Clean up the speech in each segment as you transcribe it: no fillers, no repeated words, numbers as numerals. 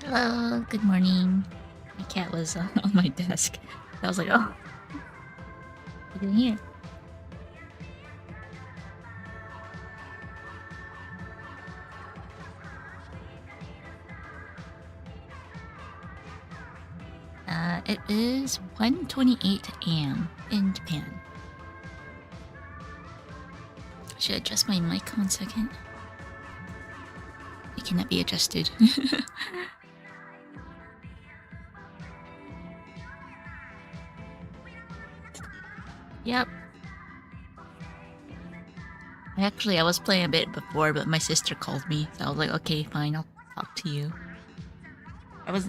Hello, good morning. My cat was on my desk. I was like, oh, what are you doing here? It is 1:28 a.m. in Japan. I should adjust my mic 1 second. It cannot be adjusted. Yep. I was playing a bit before, but my sister called me, so I was like, okay, fine, I'll talk to you. I was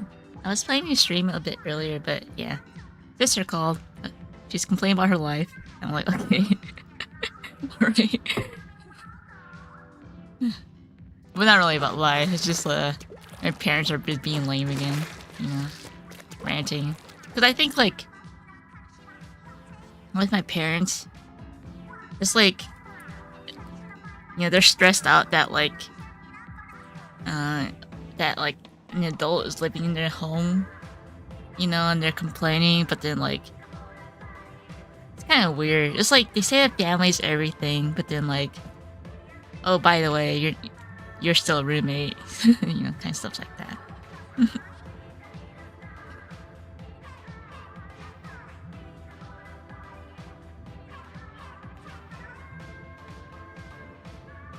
planning to stream a bit earlier, but yeah. Sister called. She's complaining about her life. I'm like, okay. Alright. Well, not really about life, it's just my parents are just being lame again. You know, ranting. Because I think, like, with my parents, it's like, you know, they're stressed out that, like, an adult is living in their home, you know, and they're complaining, but then, like, it's kind of weird. It's like, they say that family's everything, but then, like, oh, by the way, you're still a roommate, you know, kind of stuff like that.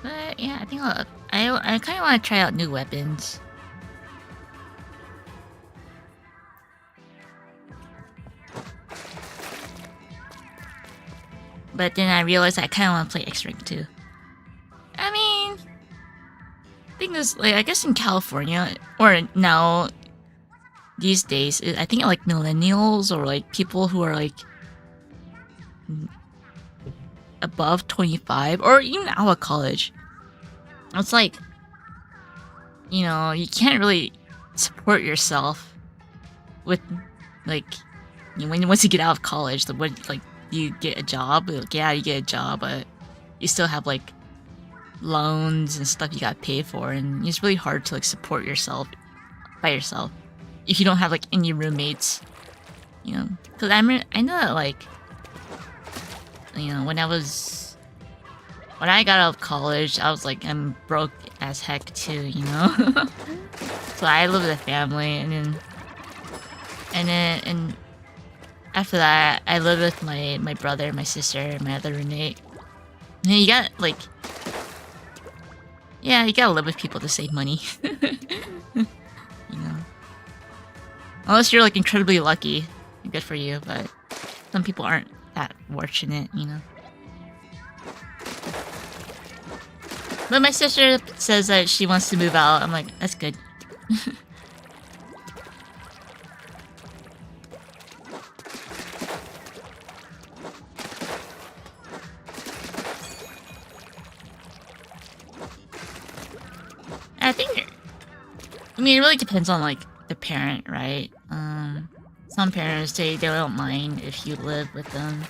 But yeah, I think I kind of want to try out new weapons. But then I realized I kind of want to play X-Rank too. I mean, thing is, like, I guess in California, or now, these days, I think like millennials or like people who are like above 25 or even out of college, it's like, you know, you can't really support yourself with, like, you know, once you get out of college, like, you get a job. Like, yeah, you get a job, but you still have like loans and stuff you gotta pay for, and it's really hard to like support yourself by yourself if you don't have like any roommates, you know. Because I know that, like, you know, when I got out of college, I was like, I'm broke as heck too, you know. So I lived with a family, and after that, I lived with my brother, my sister, and my other roommate. And you got, like, yeah, you gotta live with people to save money. You know. Unless you're, like, incredibly lucky. Good for you, but some people aren't that fortunate, you know. But my sister says that she wants to move out. I'm like, that's good. I mean, it really depends on, like, the parent, right? Some parents, they don't mind if you live with them.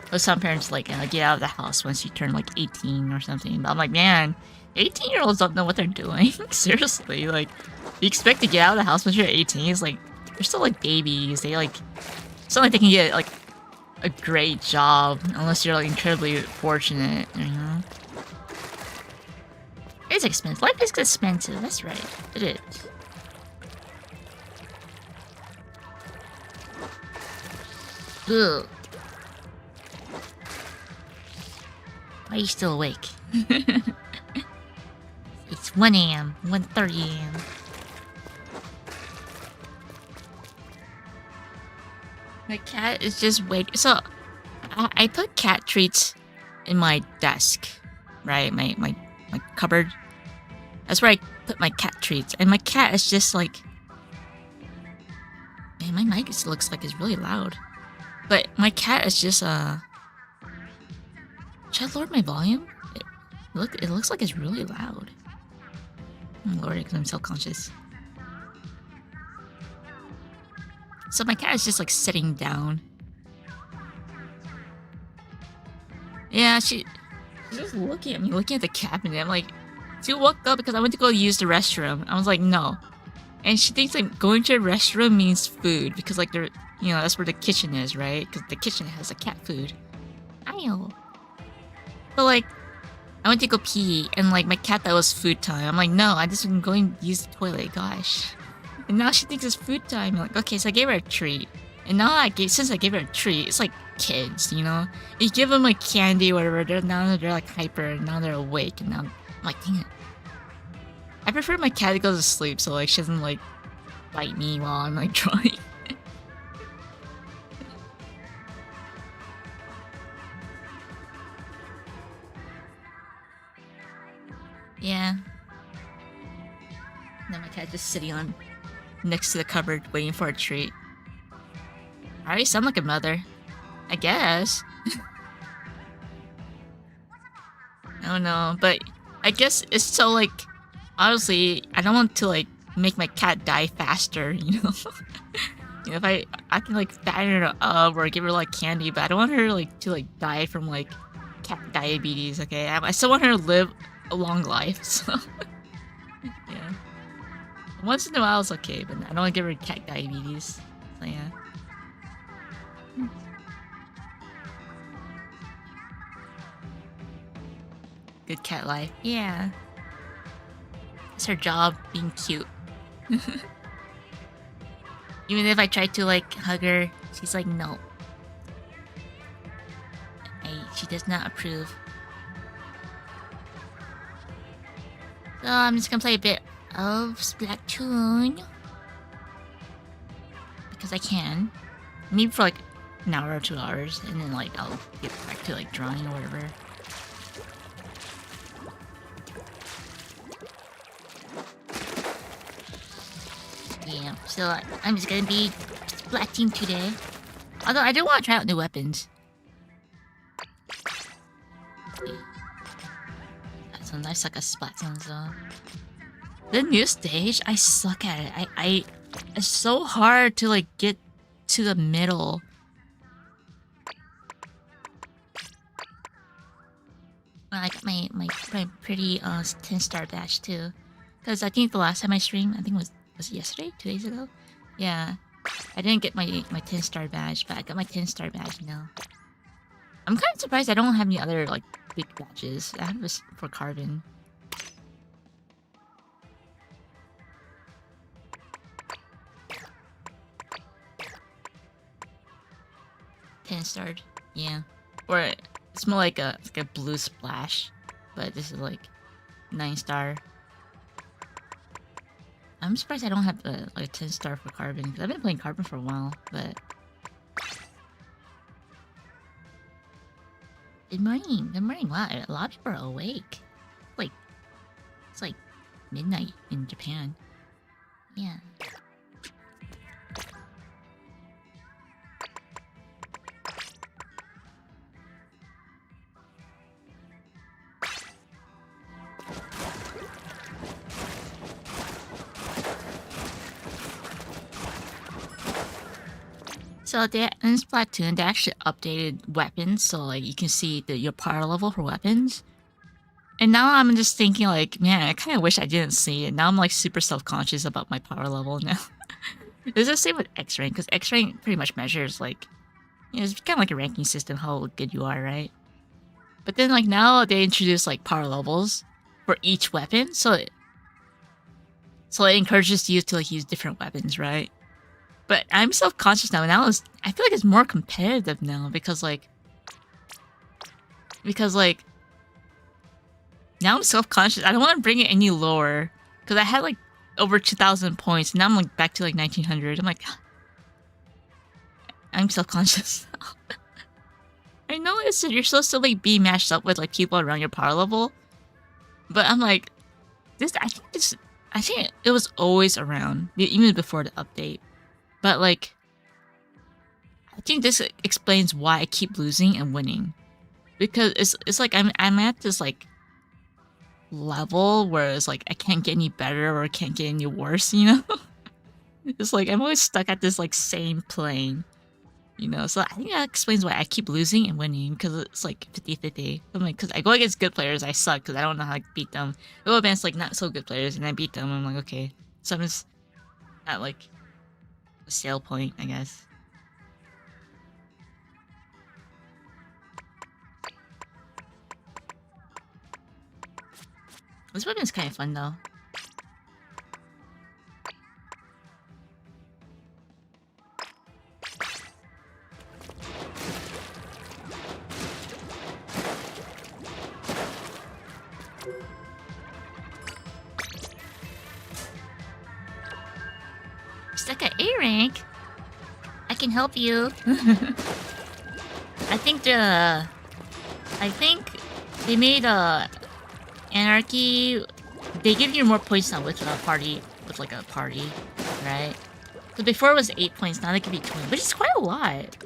But some parents, like, get out of the house once you turn, like, 18 or something. But I'm like, man, 18-year-olds don't know what they're doing. Seriously, like, you expect to get out of the house once you're 18? It's like, they're still, like, babies. They, like, it's not like they can get, like, a great job unless you're, like, incredibly fortunate, you know? It's expensive. Life is expensive, that's right. It is. Ugh. Why are you still awake? It's 1 a.m. 1:30 a.m. My cat is just waiting. So, I put cat treats in my desk, right? My cupboard. That's where I put my cat treats. And my cat is just like... Man, my mic looks like it's really loud. But my cat is just, Should I lower my volume? It looks like it's really loud. I'm lowering it because I'm self-conscious. So my cat is just, like, sitting down. Yeah, she's just looking at me, looking at the cabinet. I'm like, she woke up because I went to go use the restroom. I was like, no. And she thinks like going to a restroom means food because like they're, you know, that's where the kitchen is, right? Because the kitchen has a cat food. Ew. So like, I went to go pee and like my cat thought it was food time. I'm like, no, I just been going to use the toilet, gosh. And now she thinks it's food time. I'm like, okay, so I gave her a treat. And now since I gave her a treat, it's like kids, you know? You give them like candy or whatever, now they're like hyper, and now they're awake, and now I'm like, dang it. I prefer my cat to go to sleep so like she doesn't like bite me while I'm like drawing. Yeah. Then my cat just sitting on next to the cupboard waiting for a treat. I already sound like a mother. I guess. I don't know, but I guess it's so like, honestly, I don't want to like make my cat die faster, you know? You know, if I can like fatten her up or give her like candy, but I don't want her like to like die from like cat diabetes, okay? I still want her to live a long life, so yeah. Once in a while it's okay, but I don't want to give her cat diabetes, so yeah. Good cat life. Yeah. It's her job being cute. Even if I try to like hug her, she's like, no. She does not approve. So I'm just gonna play a bit of Splatoon. Because I can. Maybe for like an hour or 2 hours, and then like I'll get back to like drawing or whatever. Yeah, so I'm just gonna be splatting today. Although I do want to try out new weapons. So I suck at splatting, so. The new stage, I suck at it. It's so hard to like get to the middle. I got my pretty 10-star badge too. Because I think the last time I streamed, I think was it yesterday? 2 days ago? Yeah. I didn't get my 10-star badge, but I got my 10-star badge now. I'm kind of surprised I don't have any other like big badges. I have this for Carbon. Ten-starred, yeah. Or it's more like a blue splash, but this is like 9-star. I'm surprised I don't have like a 10-star for Carbon, because I've been playing Carbon for a while, but... Good morning, good morning. Wow, a lot of people are awake. Like, it's like midnight in Japan. Yeah. So in Splatoon, they actually updated weapons, so like you can see your power level for weapons. And now I'm just thinking like, man, I kind of wish I didn't see it. Now I'm like super self-conscious about my power level now. It's the same with X-Rank, because X-Rank pretty much measures like, you know, it's kind of like a ranking system, how good you are, right? But then like now they introduce like power levels for each weapon, so it encourages you to like use different weapons, right? But I'm self-conscious now, and I feel like it's more competitive now because like now I'm self-conscious. I don't want to bring it any lower because I had like over 2,000 points, and now I'm like back to like 1,900. I'm like, I'm self-conscious now. I know you're supposed to like be matched up with like people around your power level, but I'm like, I think it was always around even before the update. But like, I think this explains why I keep losing and winning, because it's like I'm at this like level where it's like I can't get any better or I can't get any worse, you know? It's like I'm always stuck at this like same plane, you know? So I think that explains why I keep losing and winning, because it's like 50-50. I'm like, because I go against good players, I suck because I don't know how to beat them. I go against like not so good players and I beat them. I'm like, okay, so I'm just at like a sale point, I guess. This weapon's kind of fun though. Stuck at A rank. I can help you. I think they made Anarchy. They give you more points now with a party, like a party, right? So before it was 8 points, now they give you 20, which is quite a lot.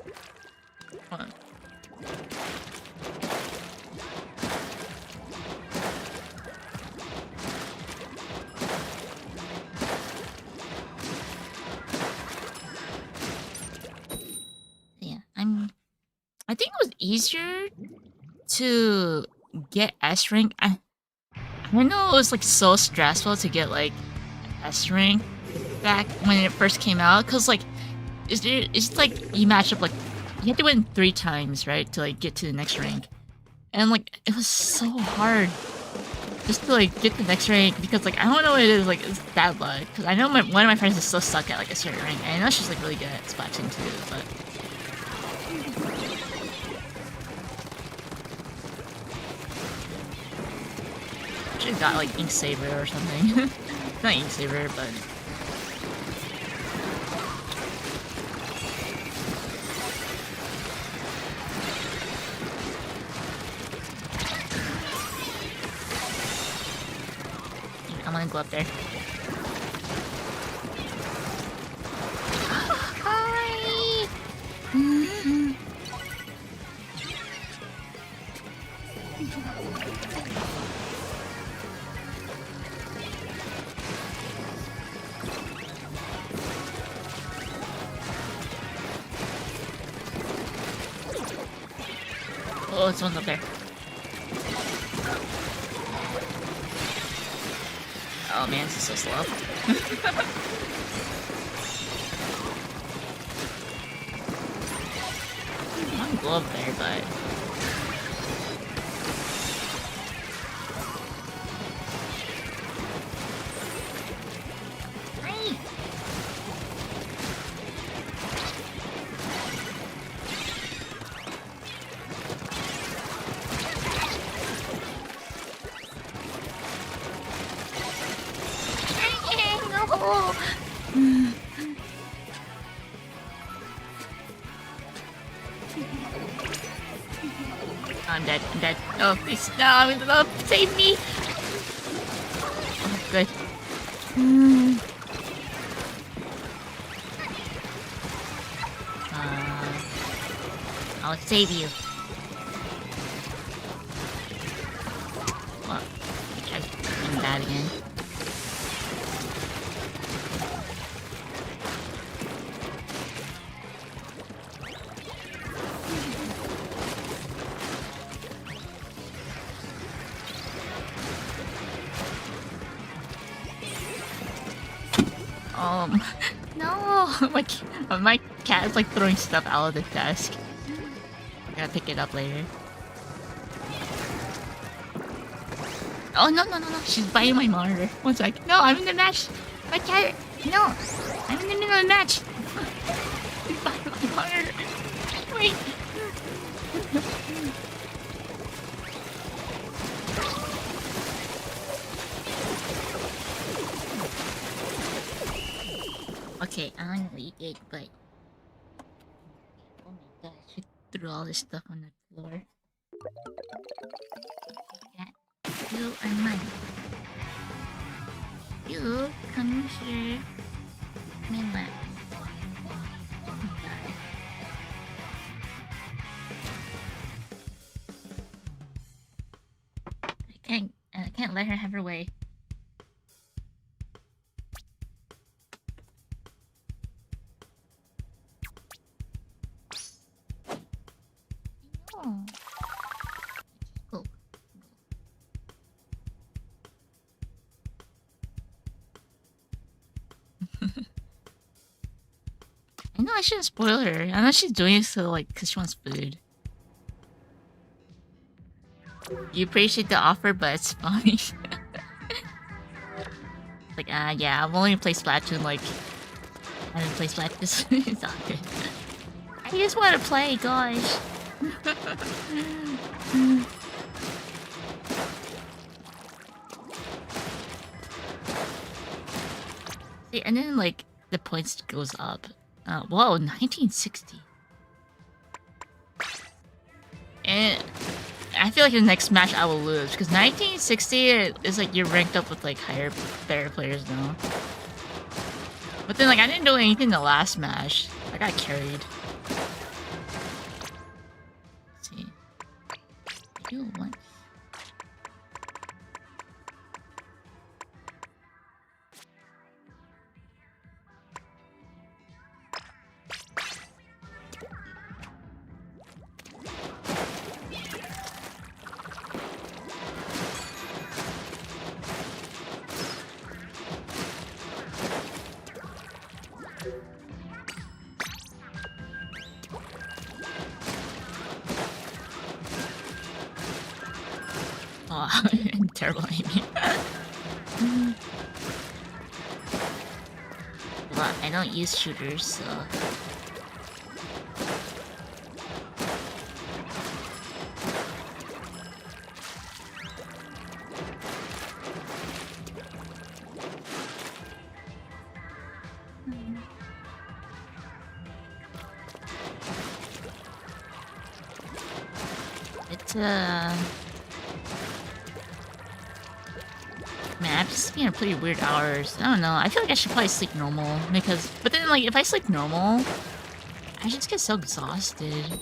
Hold on. Yeah, I think it was easier to get S rank. I know it was like so stressful to get like S rank back when it first came out, cause like it's like you match up like you have to win 3 times, right, to like get to the next rank, and like it was so hard just to like get the next rank because like I don't know what it is, like it's bad luck. Cause I know one of my friends is still stuck at like a certain rank, and I know she's like really good at Splatting too, but. Should've got like Ink Saber or something. Not Ink Saber, but. I'm gonna go up there. Hi! Oh, someone's up there. Oh man, this is so slow. I can go up there, but... I'm dead. I'm dead. Oh, please. No, save me. Oh, good. I'll save you. Well, I'm bad again. No! My cat is like throwing stuff out of the desk. I gotta pick it up later. Oh, no. She's biting my monitor. One sec. No, I'm in the match. My cat. No. I'm in the middle of the match. She's biting my monitor. Wait. Okay, I know you did, but... Oh my gosh, she threw all this stuff on the floor. You are mine. You come here. Come in left. I can't let her have her way. Oh. Go. know I shouldn't spoil her. I know she's doing it so like because she wants food. You appreciate the offer, but it's fine. Like, yeah, I've only played Splatoon, like... I haven't played Splatoon. It's all good. I just want to play, gosh. See, and then, like, the points goes up. Whoa, 1960. And I feel like the next match I will lose, because 1960 is like you're ranked up with like better players now. But then like I didn't do anything the last match. I got carried. Let's see. I do it once. Oh, I'm terrible aiming. Well, I don't use shooters, so... It's, Man, I've just been pretty weird hours. I don't know. I feel like I should probably sleep normal because... But then, like, if I sleep normal, I just get so exhausted.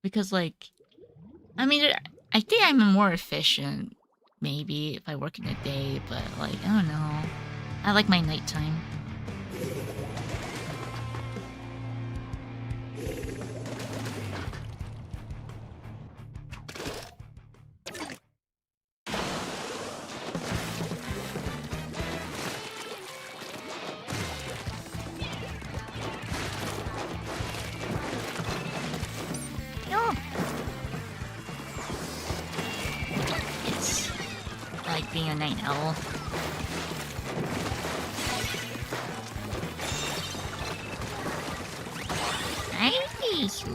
Because, like... I mean, I think I'm more efficient, maybe, if I work in the day. But, like, I don't know. I like my nighttime. It's like being a night owl. Nice.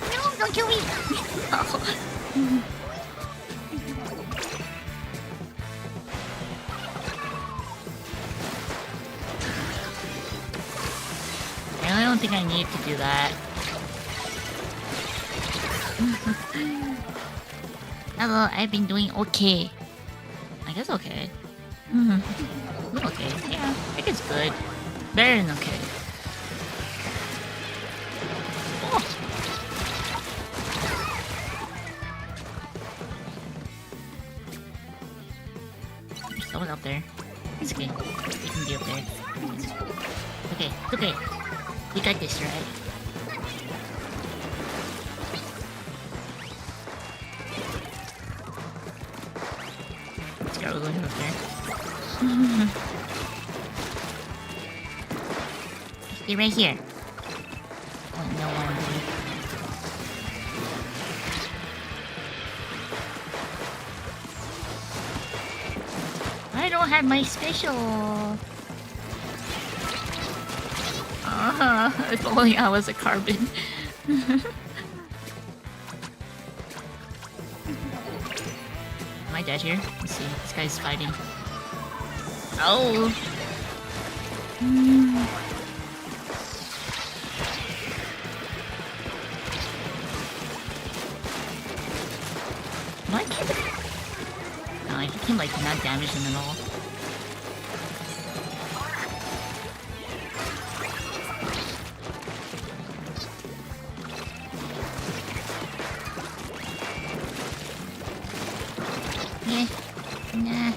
No, don't kill me! I don't think I need to do that. Hello, I've been doing okay. I guess okay. Okay, yeah, I think it's good. Better than okay. Oh. There's someone up there. It's okay. We can be up there. Okay, it's okay. We got this, right? Let's go, we're going up there. Stay right here. Oh, no one. I don't have my special. If only I was a carbon. Am I dead here? Let's see. This guy's fighting. Oh! What? No, he can like not damage him at all. Yeah. Nah.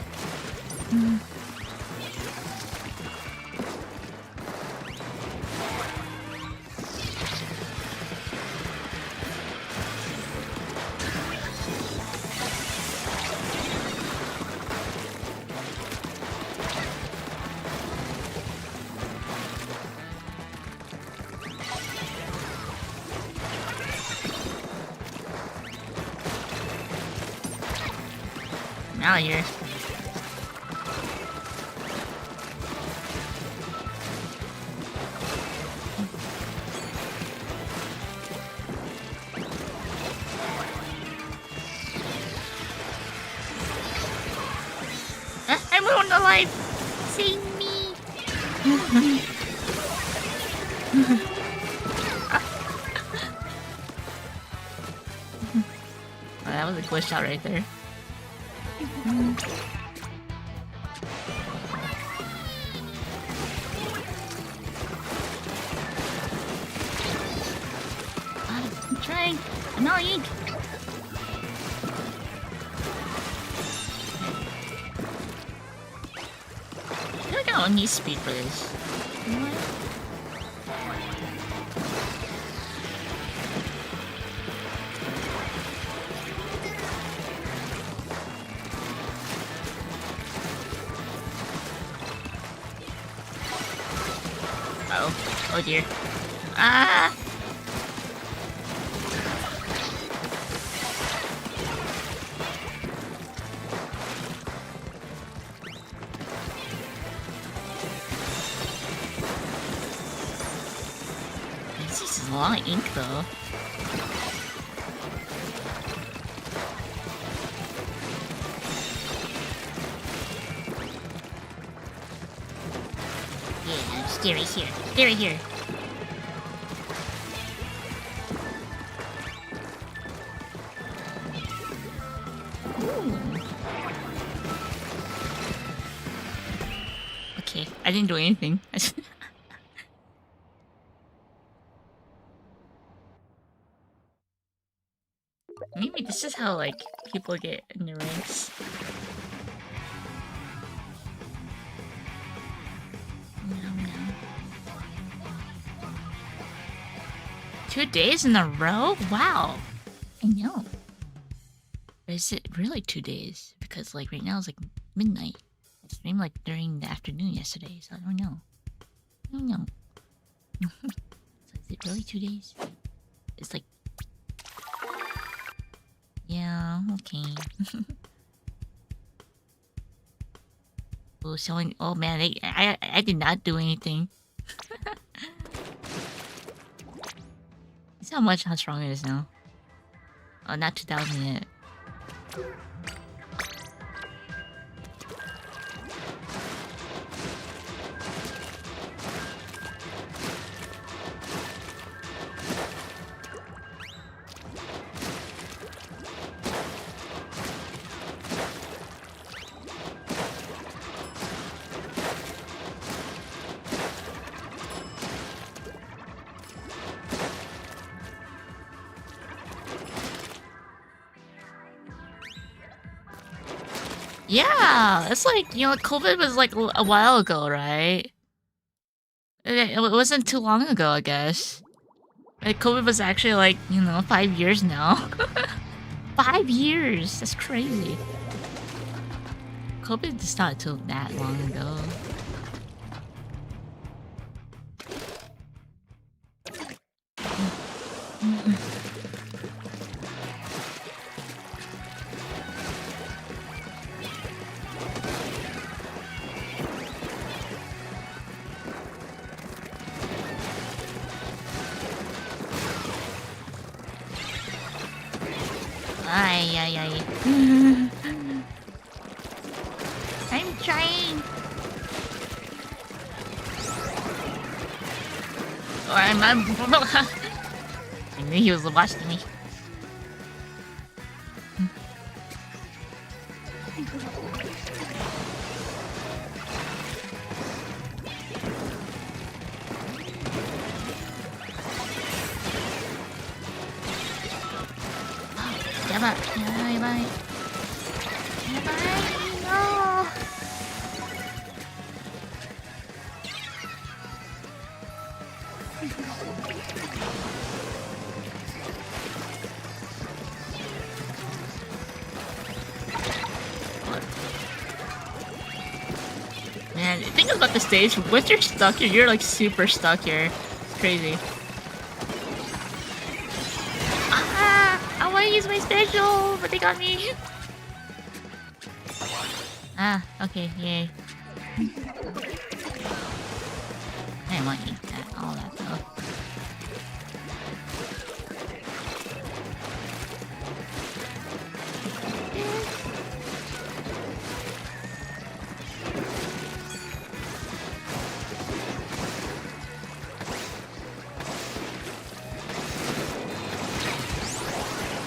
Out of here. I'm on the life. Save me. Oh, that was a glitch shot right there. I'm trying. I'm out of ink. I feel like I don't need speed for this. You know what? Oh dear. Ah! This is a lot of ink though. Yeah, stay right here. Stay right here. Okay, I didn't do anything. Maybe this is how, like, people get in the ranks. No. 2 days in a row? Wow. I know. But is it really 2 days? Because, like, right now it's, like, midnight. It's maybe, like, during the afternoon yesterday, so I don't know. So is it really 2 days? It's, like... Yeah, okay. Oh, showing... Oh, man, I did not do anything. See how strong it is now. Oh, not 2,000 yet. Yeah, it's like, you know, COVID was like a while ago, right? It wasn't too long ago, I guess. Like, COVID was actually like, you know, 5 years now. 5 years! That's crazy. COVID is not too that long ago. Ay. I'm trying. Or I'm I knew he was watching me. Bye. No. Man, the thing about the stage, once you're stuck here, you're like super stuck here. It's crazy. I want to use my special, but they got me. Ah, okay, yay. I didn't want to eat that, all that though.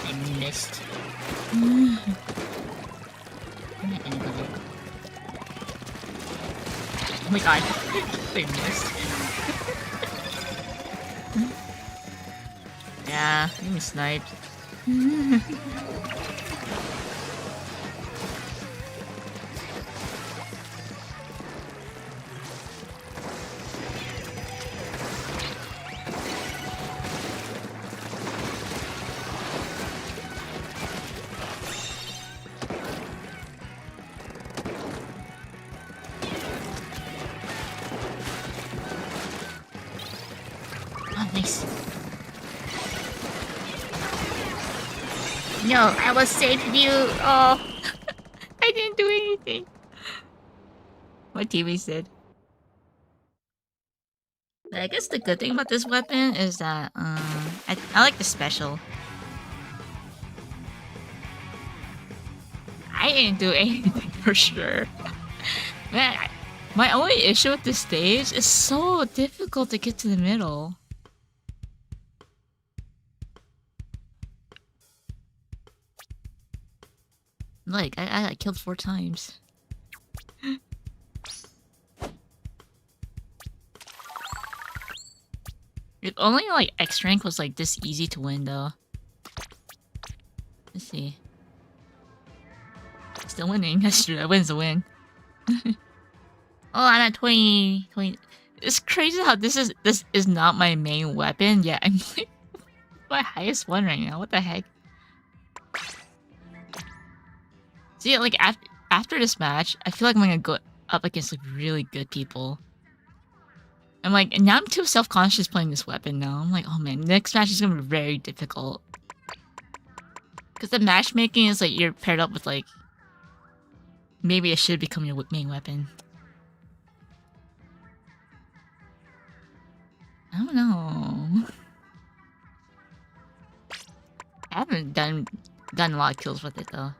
I missed. I'm not gonna go there. Oh my god, I missed. Yeah, I'm getting sniped. Oh, nice. No, I was saving you. Oh, I didn't do anything. My TV said. But I guess the good thing about this weapon is that I like the special. I didn't do anything for sure. Man, my only issue with this stage is so difficult to get to the middle. Like, I got killed 4 times. If only, like, X rank was, like, this easy to win, though. Let's see. Still winning. That's true. A win's a win. Oh, I'm at 20... It's crazy how this is not my main weapon, yet I'm, like, my highest one right now. What the heck? See, like, after this match, I feel like I'm gonna go up against, like, really good people. I'm like, and now I'm too self-conscious playing this weapon now. I'm like, oh man, next match is gonna be very difficult. Because the matchmaking is, like, you're paired up with, like... Maybe it should become your main weapon. I don't know. I haven't done a lot of kills with it, though.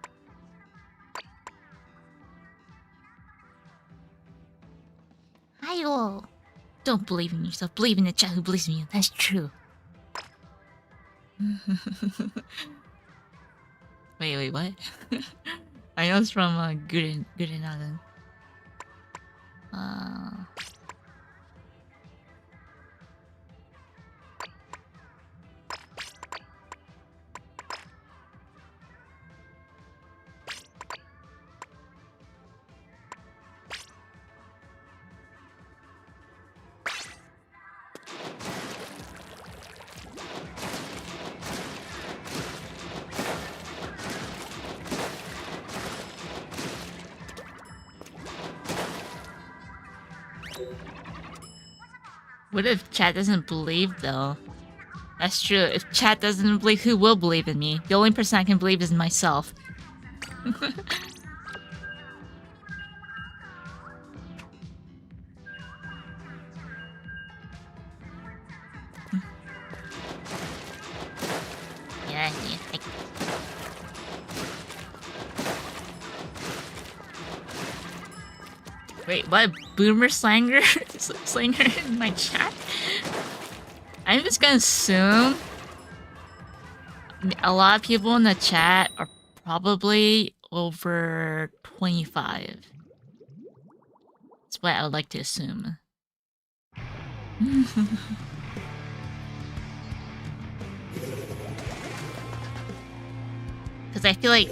Hi-yo! Don't believe in yourself. Believe in the chat who believes in you. That's true. Wait, what? I know it's from Gurren. What if chat doesn't believe, though? That's true. If chat doesn't believe, who will believe in me? The only person I can believe is myself. Yeah. Wait, what? Boomer slanger? Slanger in my chat? I'm just gonna assume a lot of people in the chat are probably over 25. That's what I would like to assume. Because I feel like...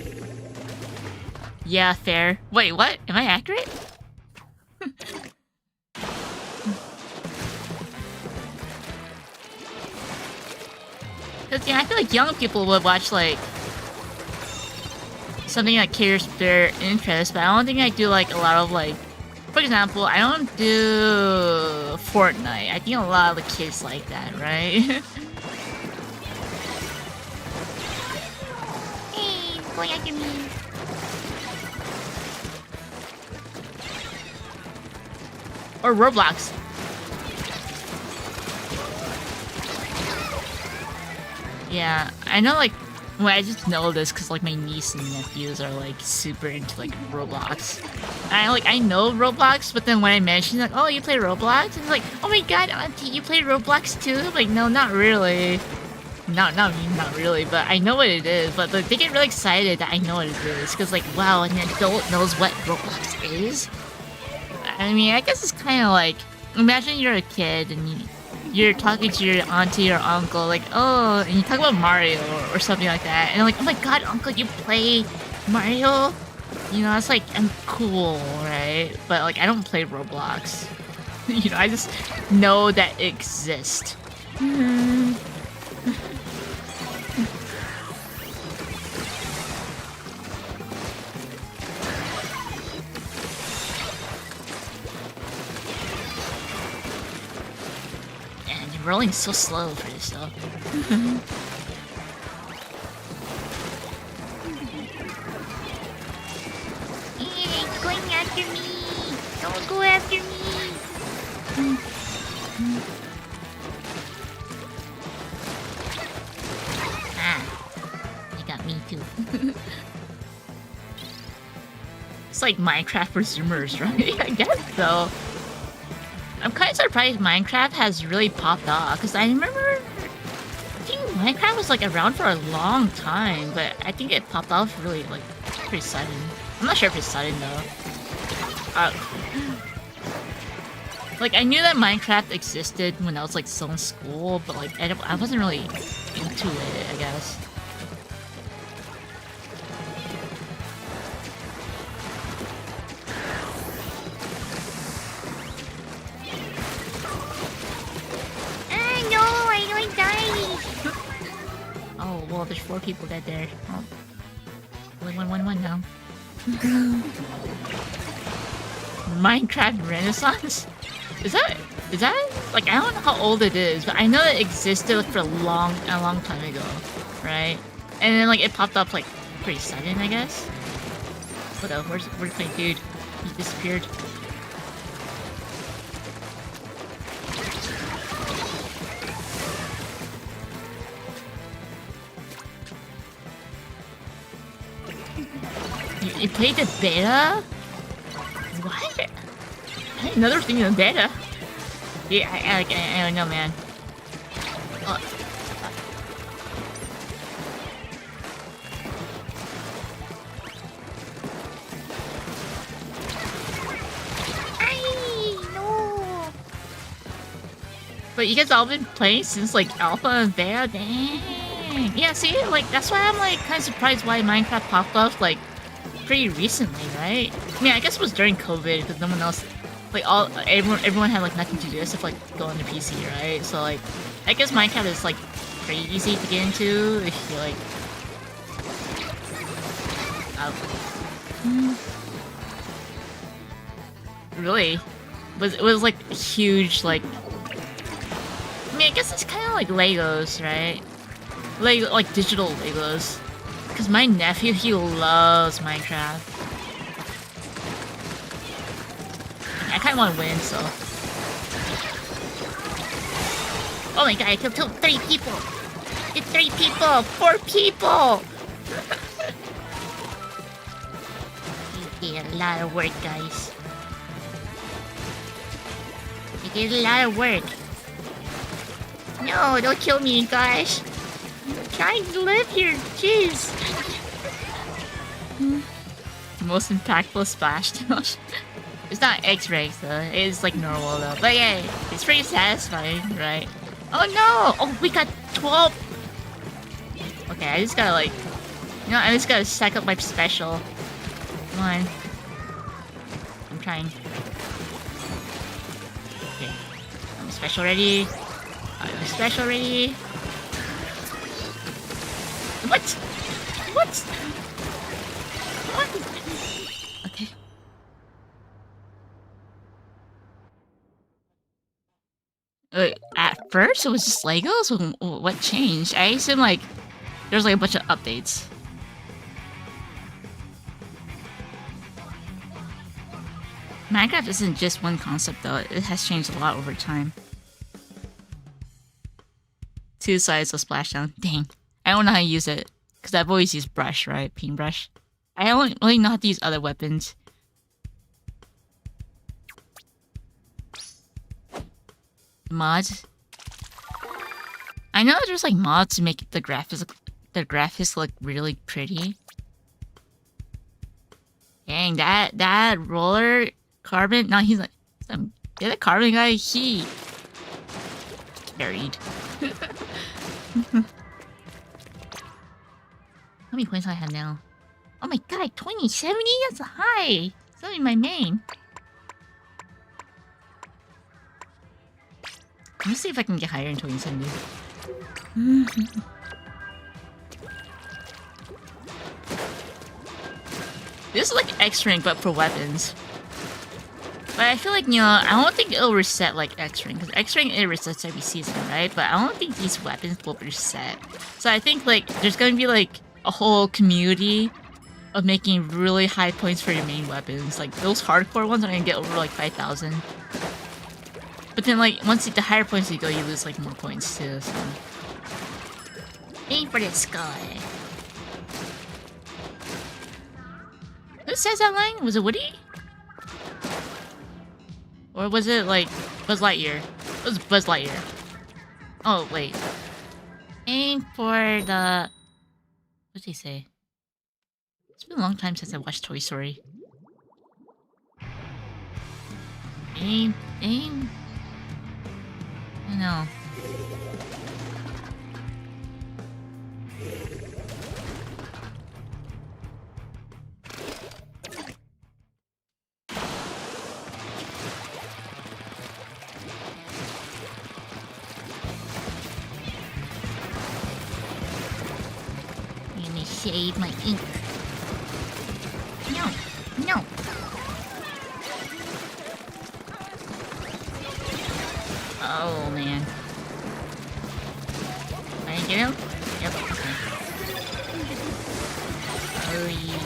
Yeah, fair. Wait, what? Am I accurate? Because, yeah, I feel like young people would watch, like, something that caters to their interests, but I don't think I do, like, a lot of, like... For example, I don't do Fortnite. I think a lot of the kids like that, right? Hey, boy, I can be... Or Roblox. Yeah, I know, like, well, I just know this because, like, my niece and nephews are, like, super into, like, Roblox. I know Roblox, but then when I mention, like, oh, you play Roblox? It's like, oh my god, auntie, you play Roblox too? I'm like, no, not really. Not really, but I know what it is. But they get really excited that I know what it is. Because, like, wow, an adult knows what Roblox is? I mean, I guess it's kind of like, imagine you're a kid and you're talking to your auntie or uncle, like, oh, and you talk about Mario or something like that, and they're like, oh my god, uncle, you play Mario? You know, it's like, I'm cool, right? But, like, I don't play Roblox. You know, I just know that it exists. Rolling so slow for this stuff. It's going after me! Don't go after me! Ah, you got me too. It's like Minecraft for Zoomers, right? I guess so. I'm kind of surprised Minecraft has really popped off, because I remember, I think Minecraft was, like, around for a long time, but I think it popped off really, like, pretty sudden. I'm not sure if it's sudden, though. Like, I knew that Minecraft existed when I was, like, still in school, but, like, I wasn't really into it, I guess. Oh, well, there's 4 people dead there. Oh. Only one now. Minecraft Renaissance? Is that like, I don't know how old it is, but I know it existed, like, for a long time ago, right? And then, like, it popped up, like, pretty sudden, I guess. What the? Where's my dude? He disappeared. You played the beta? What? Another thing in the beta? Yeah, I don't know, man. No. But you guys all been playing since, like, alpha and beta? Dang. Yeah, see, like, that's why I'm, like, kind of surprised why Minecraft popped off, like, pretty recently, right? I mean, I guess it was during COVID because no one else, like, everyone had, like, nothing to do except, like, go on the PC, right? So, like, I guess Minecraft is, like, pretty easy to get into if you, like, really? It was, like, huge, like, I mean, I guess it's kind of like Legos, right? Like digital Legos. Because my nephew, he loves Minecraft. I kind of want to win, so. Oh my god, I killed 3 people! It's 3 people! 4 people! You did a lot of work, guys. You did a lot of work. No, don't kill me, guys. I'm trying to live here, jeez. Most impactful splash damage. It's not X-ray, though. It's like normal, though. But yeah, it's pretty satisfying, right? Oh no! Oh, we got 12! Okay, I just gotta, like... You know, I just gotta stack up my special. Come on. I'm trying. Okay. I'm special ready. I'm special ready. What? What? What? Okay. At first, it was just Legos? What changed? I assume, like, there's, like, a bunch of updates. Minecraft isn't just one concept though, it has changed a lot over time. 2 sides of splashdown. Dang. I don't know how to use it. Because I've always used brush, right? Paintbrush. I don't really know how to use other weapons. Mods. I know there's like mods to make the graphics look really pretty. Dang, that roller carbon. No, he's like the other carbon guy. He buried. How many points do I have now? Oh my god, 20, 70? That's high. It's only my main. Let me see if I can get higher in 2070. This is like X rank, but for weapons. But I feel like, you know, I don't think it'll reset like X rank. Because X rank, it resets every season, right? But I don't think these weapons will reset. So I think, like, there's gonna be, like, a whole community of making really high points for your main weapons. Like, those hardcore ones are gonna get over, like, 5,000. But then, like, once the higher points you go, you lose, like, more points, too, so... Aim for the sky. Who says that line? Was it Woody? Or was it, like, Buzz Lightyear? It was Buzz Lightyear. Oh, wait. Aim for the... What did he say? It's been a long time since I watched Toy Story. Aim... I don't know. Let me save my ink. No. Oh, man. Can I get him? Yep, okay. Oh, yeah.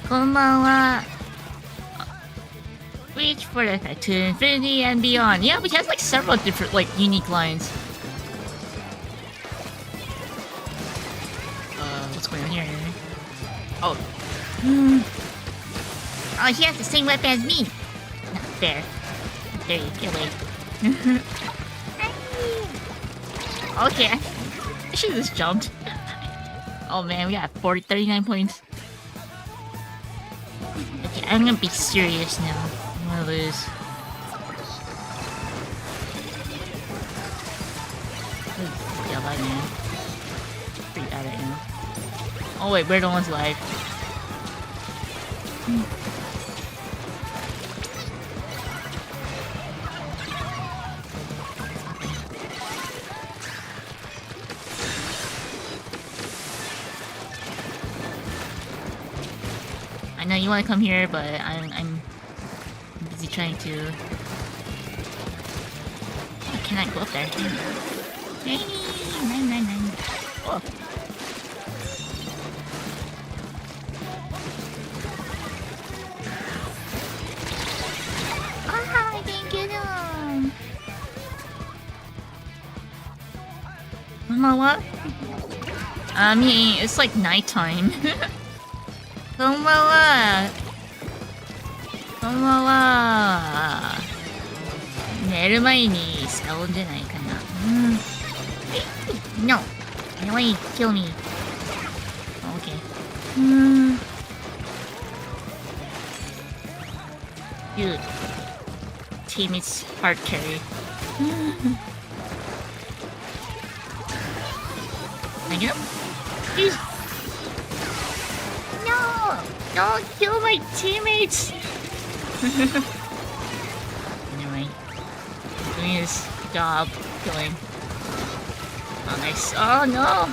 Konbanwa. Reach for the to infinity and beyond. Yeah, we have like several different, like, unique lines. What's going on here? Oh. Oh, he has the same weapon as me. Not fair. There you get away. Okay, I should have just jumped. Oh man, we got 39 points. Okay, I'm gonna be serious now. I'm gonna lose. Yeah, bye, man. Pretty bad right now. Oh wait, we're the ones live. I know you want to come here, but I'm busy trying to. I cannot go up there. Hey, 999. Oh. I didn't get him. What? I mean, it's like nighttime. こんばんは。こんばんは。寝る前に使うんじゃないかな。No. I want you to kill me. Okay. Dude. Teammates hard carry. I get him? He's... No! Don't kill my teammates! Anyway. Doing his job. Killing. Oh, nice. Oh, no!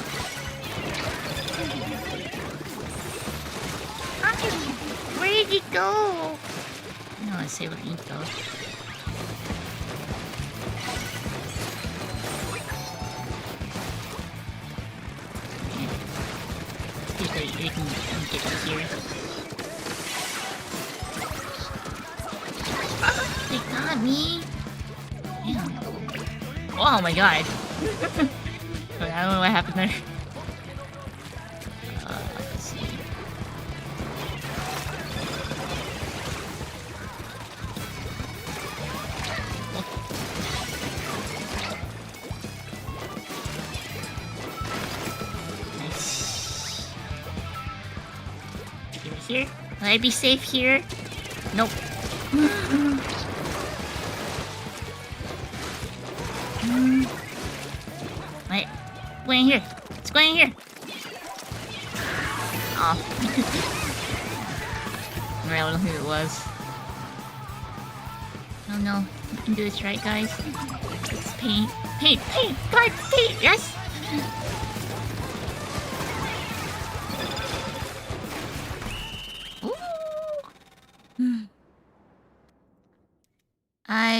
Where did he go? No, I say with ink though. Okay. See if they can get up here. that me? Damn. Oh my god. I don't know what happened there. Let's see. Nice. Here? Will I be safe here? Nope. Wait. Go in here. Let's go in here. Oh. I don't know who it was. Oh no. We can do this right, guys. It's paint. Paint! Paint! God! Paint! Yes!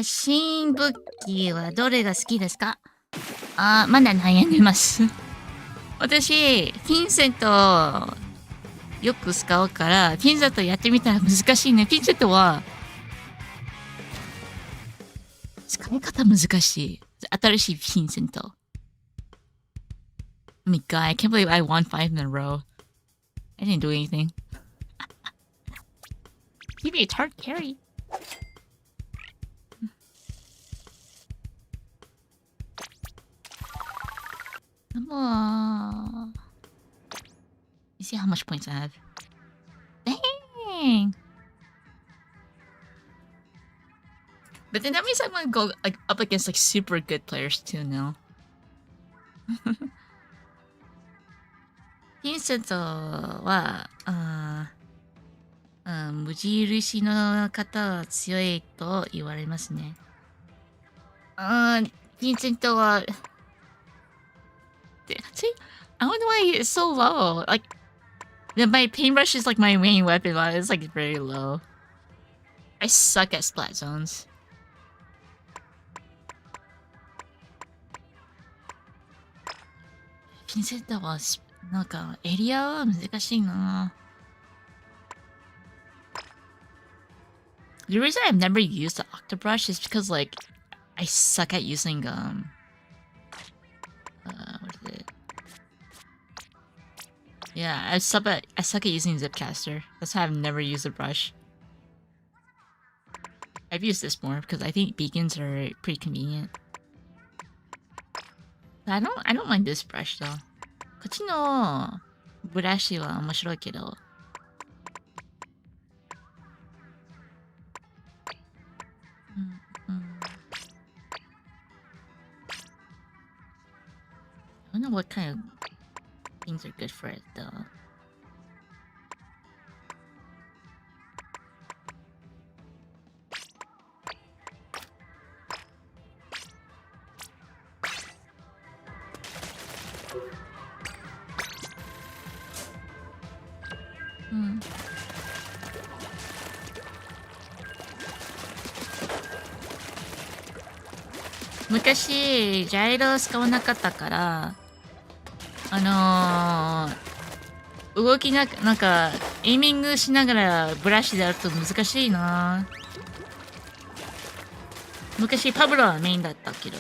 新武器はどれが好きですか？まだ悩んでます。私、フィンセントよく使うから、フィンセントやってみたら難しいね。フィンセントは、使い方難しい。新しいフィンセント。Oh my god, I can't believe I won 5 in a row. I didn't do anything. Give me a hard carry. Come on. You see how much points I have? Dang! But then that means I'm gonna go like up against like super good players too now. ヴィンセントは、無印の方は強いと言われますね。ヴィンセントは、see, I don't know why it's so low. Like, my paintbrush is like my main weapon, but it's like very low. I suck at splat zones. Vincent はなんかエリアは難しいな。The reason I've never used the octobrush is because like I suck at using what is it? Yeah, I suck at using Zipcaster. That's why I've never used a brush. I've used this more because I think beacons are pretty convenient. But I don't mind this brush though. こっちのブラシは面白いけど。I don't know what kind of things are good for it though.昔ジャイロ使わなかったから動きなんかエイミングしながらブラシでやると難しいな。昔パブロはメインだったけど。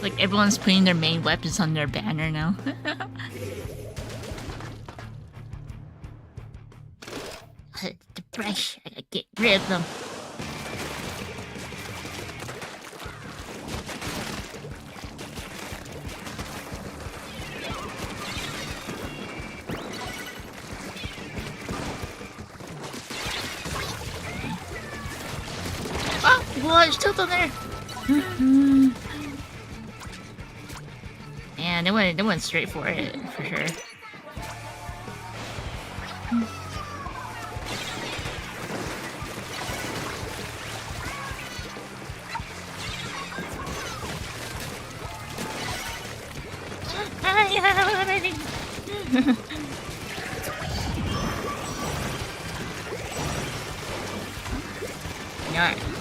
Like everyone's putting their main weapons on their banner now. The brush, I gotta get rid of them. Oh, well, there's still there. Man, they went straight for it, for sure.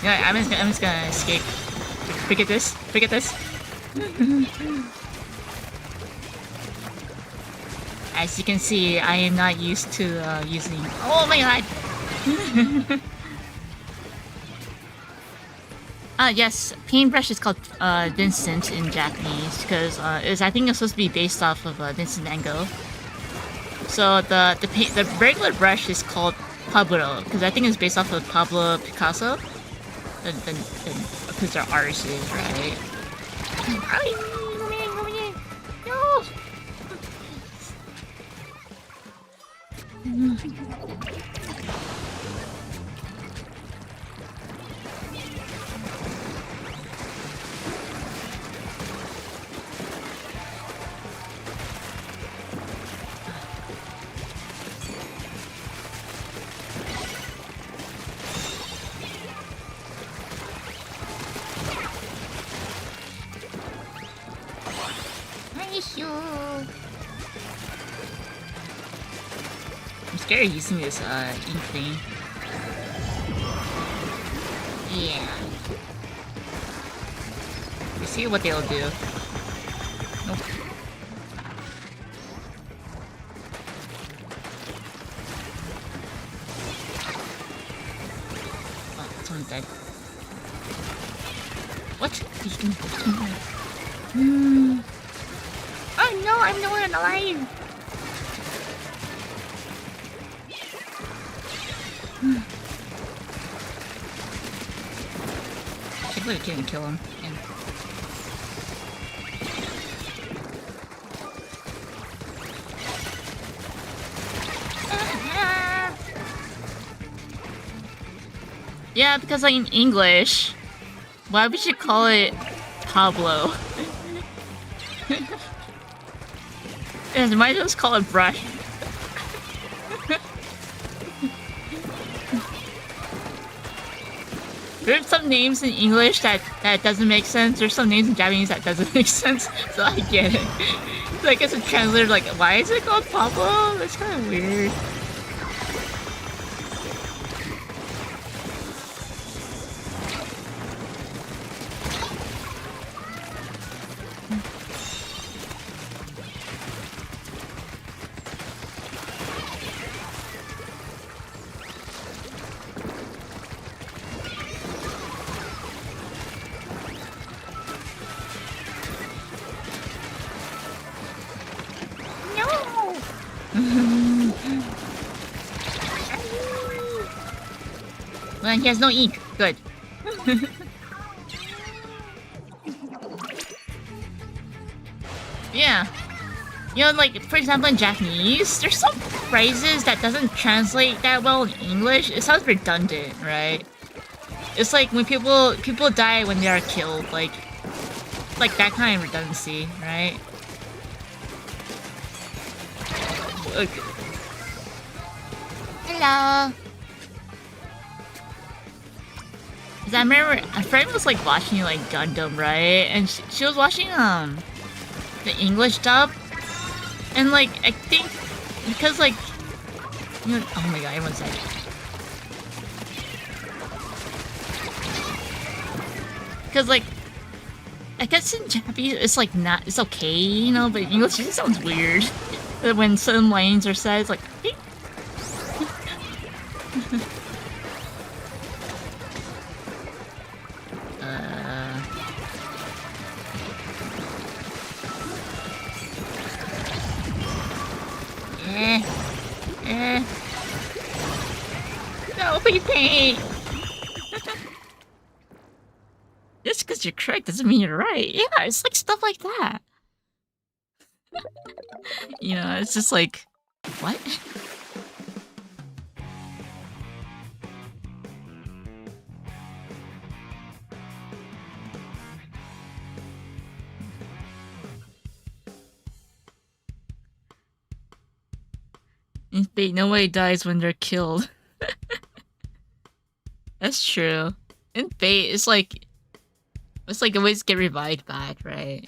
Yeah, I'm just gonna escape. Forget this. Forget this. As you can see, I am not used to using. Oh my god! Yes, paintbrush is called Vincent in Japanese because I think it's supposed to be based off of Vincent Van Gogh. So the regular brush is called Pablo because I think it's based off of Pablo Picasso. Because they're artists, right? I'm scared of using this ink thing. Yeah. We see what they'll do. Nope. Oh, this one's dead. What? Oh no, I'm the one alive! I really can't kill him. Yeah, because like in English, why would you call it Pablo? Yeah, might as well just call it brush. There's some names in English that doesn't make sense. There's some names in Japanese that doesn't make sense. So I get it. So I guess a translator like, why is it called Pablo? That's kind of weird. Well, he has no ink. Good. Yeah. You know, like, for example, in Japanese, there's some phrases that doesn't translate that well in English. It sounds redundant, right? It's like when people die when they are killed, like that kind of redundancy, right? Okay. Hello. Cause I remember a friend was like watching like Gundam, right? And she was watching the English dub, and like I think because like you know, oh my god, everyone's dead. Because like I guess in Japanese it's like not it's okay, you know, but in English it just sounds weird when some lines are said. It's like. No, we paint. Just because you're correct doesn't mean you're right. Yeah, it's like stuff like that. You know, it's just like, what? In Fate, nobody dies when they're killed. That's true. In Fate, it's like always get revived back, right?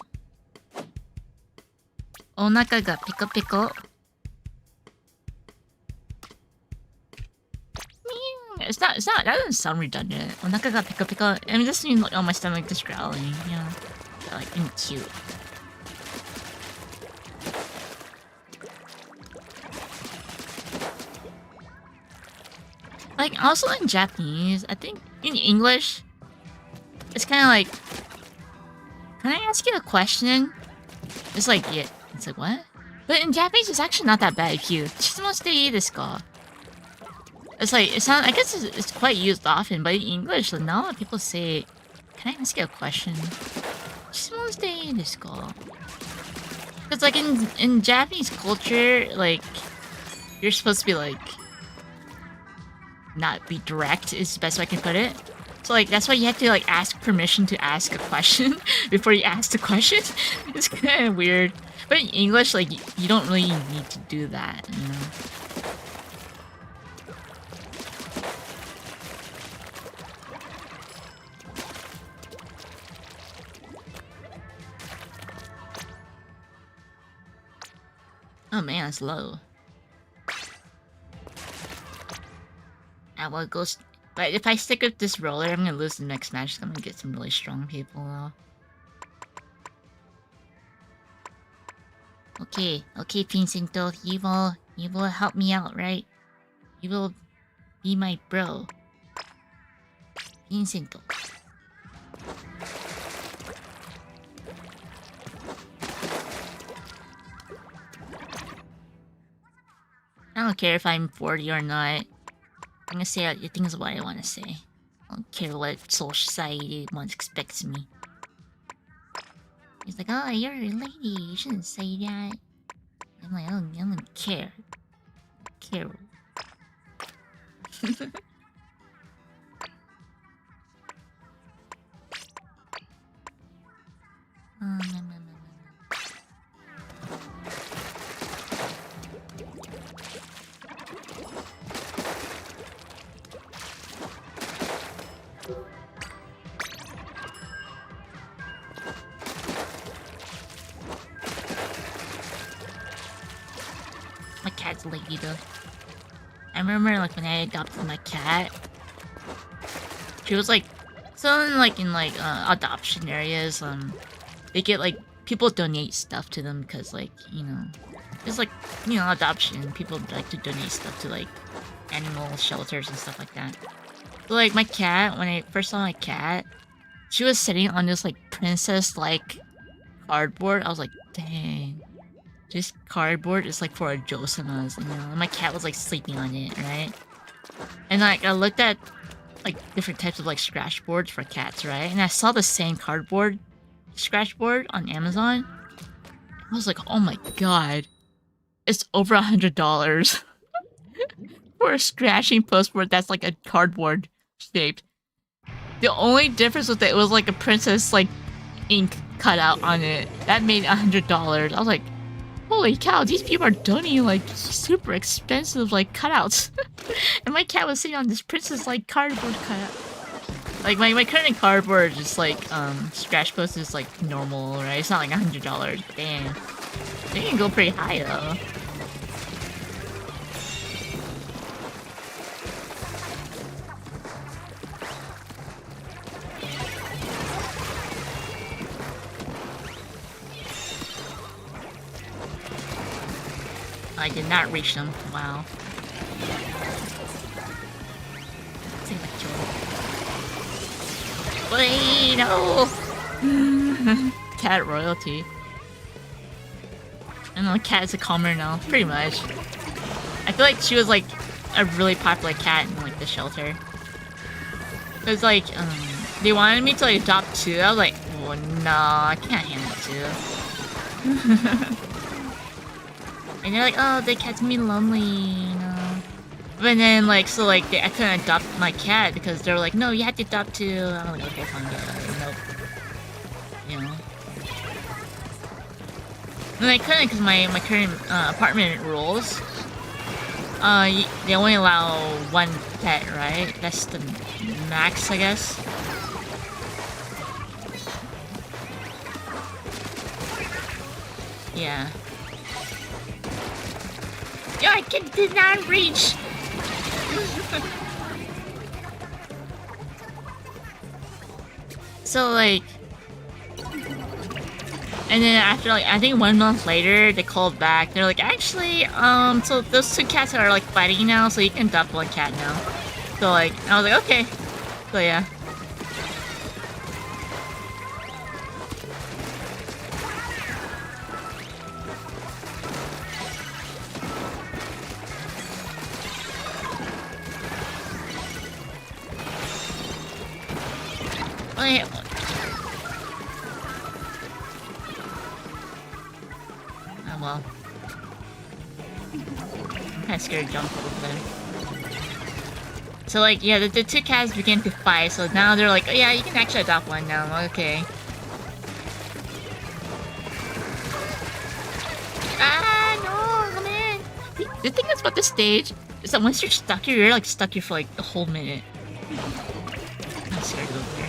Onaka ga piko piko. Meow. It's not. It's not. That doesn't sound redundant. Onaka ga pika pika. I mean, this means like, oh, my stomach just growling. You know, like being cute. Like also in Japanese, I think in English, it's kind of like, can I ask you a question? It's like, yeah. It's like, what? But in Japanese, it's actually not that bad. If you, 質問していいですか? It's like, it sounds, I guess it's quite used often, but in English, like, not a lot of people say, can I ask you a question? 質問していいですか? Because like in Japanese culture, like, you're supposed to be like, not be direct is the best way I can put it. So like, that's why you have to like ask permission to ask a question before you ask the question. It's kind of weird. But in English, like, you don't really need to do that, you know? Oh man, it's low. Well, it goes... But if I stick with this roller, I'm gonna lose the next match. I'm gonna get some really strong people, though. Okay, okay, Pincinto, you will help me out, right? You will be my bro. Pincinto. I don't care if I'm 40 or not. I'm gonna say things what I want to say. I don't care what social society expects me. He's like, oh, you're a lady. You shouldn't say that. I'm like, I don't care. Care. My cat's lady though. I remember like when I adopted my cat, she was like, so in like adoption areas, they get like people donate stuff to them because like, you know, it's like, you know, adoption. People like to donate stuff to like animal shelters and stuff like that. So like my cat, when I first saw my cat, she was sitting on this like princess like cardboard. I was like, dang. This cardboard is like for a Josama's, you know, and my cat was like sleeping on it, right? And like I looked at like different types of like scratch boards for cats, right? And I saw the same cardboard scratch board on Amazon. I was like, oh my god, it's over $100 for a scratching postboard that's like a cardboard shaped. The only difference was that it was like a princess like ink cut out on it. That made $100. I was like, holy cow, these people are donating like super expensive like cutouts. And my cat was sitting on this princess like cardboard cutout. Like my current cardboard is like scratch post is like normal, right? It's not like $100. Damn. They can go pretty high though. I did not reach them. Wow. Wait, no! Cat royalty. I know, cat is a calmer now, pretty much. I feel like she was like a really popular cat in like the shelter. It was like, they wanted me to like adopt two. I was like, oh no, I can't handle two. And they're like, oh, the cat's me lonely, you know. But then, like, so, like, I couldn't adopt my cat because they were like, no, you have to adopt two. I'm like, okay, fine, nope. You know. And I couldn't because my current apartment rules, they only allow one pet, right? That's the max, I guess. Yeah. Yo, I did not reach! So like, and then after like I think 1 month later, they called back. They're like, actually, so those two cats are like fighting now, so you can adopt one cat now. So like, I was like, okay. So yeah. Wait. Oh well. I'm kinda scared to jump over there. So like, yeah, the two cats began to fight, so now they're like, oh yeah, you can actually adopt one now, okay. Ah, no, come in! The thing that's about this stage is that once you're stuck here, you're like stuck here for like a whole minute. I'm scared to go there.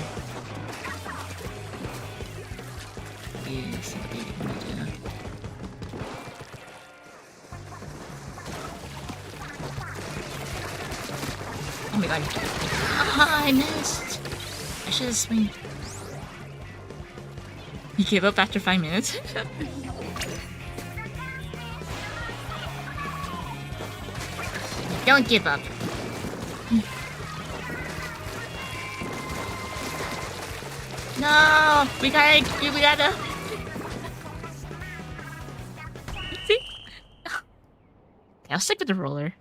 Yes, oh my god. Ah, I missed! I should have swung. You gave up after 5 minutes? Don't give up. No! We gotta... See? I'll stick with the roller.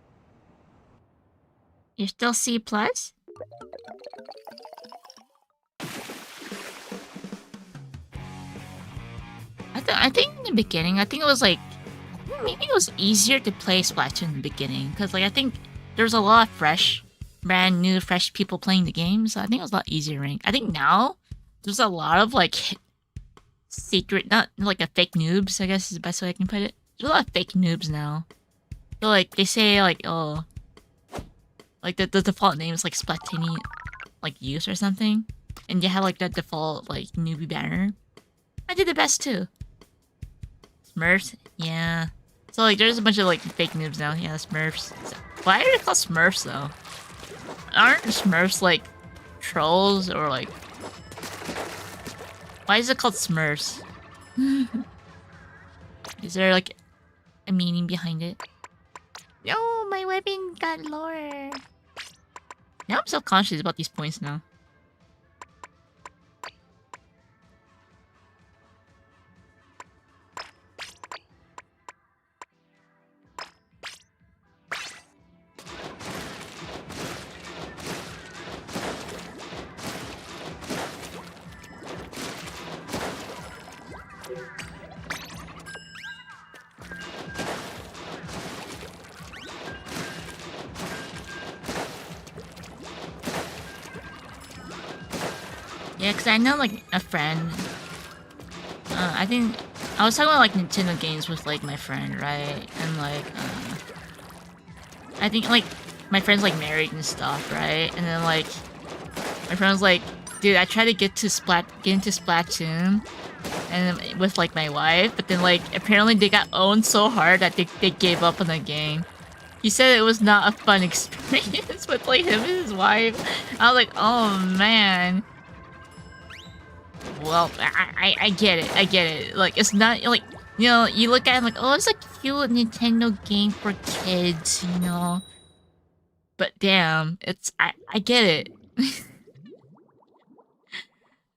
You're still C+? I think in the beginning, I think it was like... Maybe it was easier to play Splatoon in the beginning. Because like, I think there's a lot of brand new, fresh people playing the game. So I think it was a lot easier rank. I think now, there's a lot of like... secret... Not like a fake noobs, I guess is the best way I can put it. There's a lot of fake noobs now. So like, they say like, oh... Like the default name is like Splatting like use or something. And you have like that default like newbie banner. I did the best too. Smurfs? Yeah. So like there's a bunch of like fake noobs now. Yeah, Smurfs. Why are they called Smurfs though? Aren't Smurfs like trolls or like... Why is it called Smurfs? Is there like a meaning behind it? Oh, my weapon got lower. Now I'm self-conscious about these points now. Yeah, because I know, like, a friend... I think... I was talking about, like, Nintendo games with, like, my friend, right? And, like, I think, like, my friend's, like, married and stuff, right? And then, like... My friend was like, dude, I tried to get into Splatoon... And with, like, my wife, but then, like, apparently they got owned so hard that they gave up on the game. He said it was not a fun experience with, like, him and his wife. I was like, oh, man... Well, I get it. I get it. Like, it's not, like, you know, you look at it like, oh, it's a cute Nintendo game for kids, you know? But damn, it's, I get it.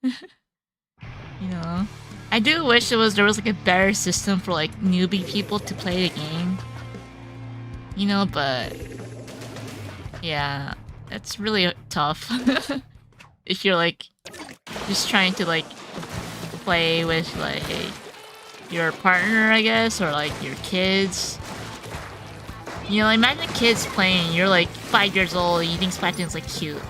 You know? I do wish there was like a better system for like newbie people to play the game. You know, but... Yeah, it's really tough. If you're like... just trying to like play with like your partner, I guess, or like your kids. You know, imagine kids playing, you're like 5 years old, you think Splatting's like cute.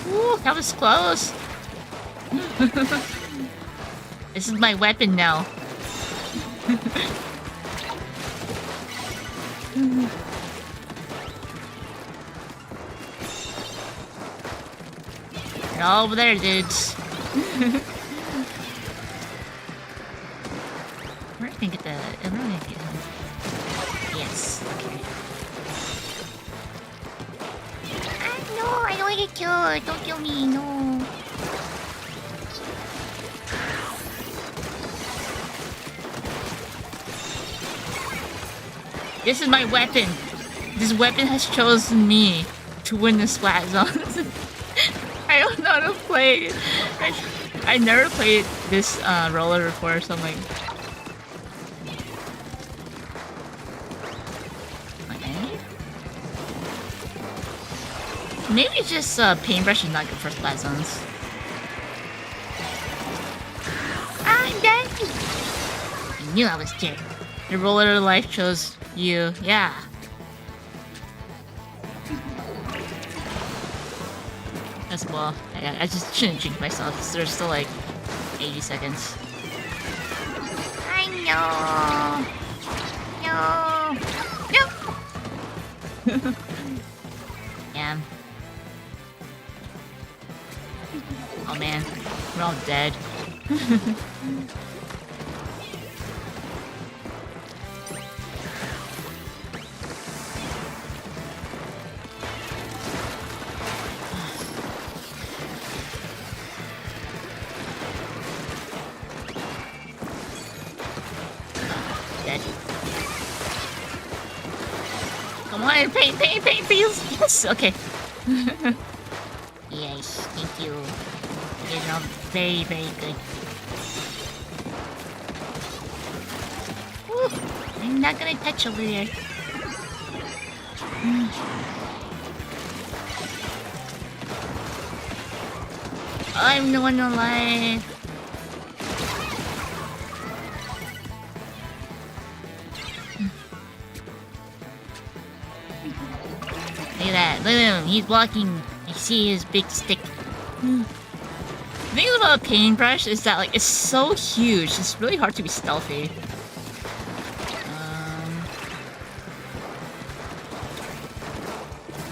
Ooh, that was close. This is my weapon now. Get all over there, dudes. gonna get the. I'm really gonna get him. Yes. Okay. No, I don't want to get killed. Don't kill me. No. This is my weapon. This weapon has chosen me to win the Splat Zone. I don't know how to play. I never played this roller before, so I'm like. Okay. Maybe just paintbrush is not good for Splat Zones. I'm dead. I knew I was dead. The roller life chose you. Yeah. As well. I just shouldn't jinx myself. So there's still like 80 seconds. I know. No. Yeah. Oh man, we're all dead. Come on, paint, please. Yes, okay. Yes, thank you. You know, very, very good. Woo, I'm not gonna touch over there. I'm the one alive. Look at that. Look at him. He's walking. I see his big stick. The thing about a paintbrush is that, like, it's so huge. It's really hard to be stealthy.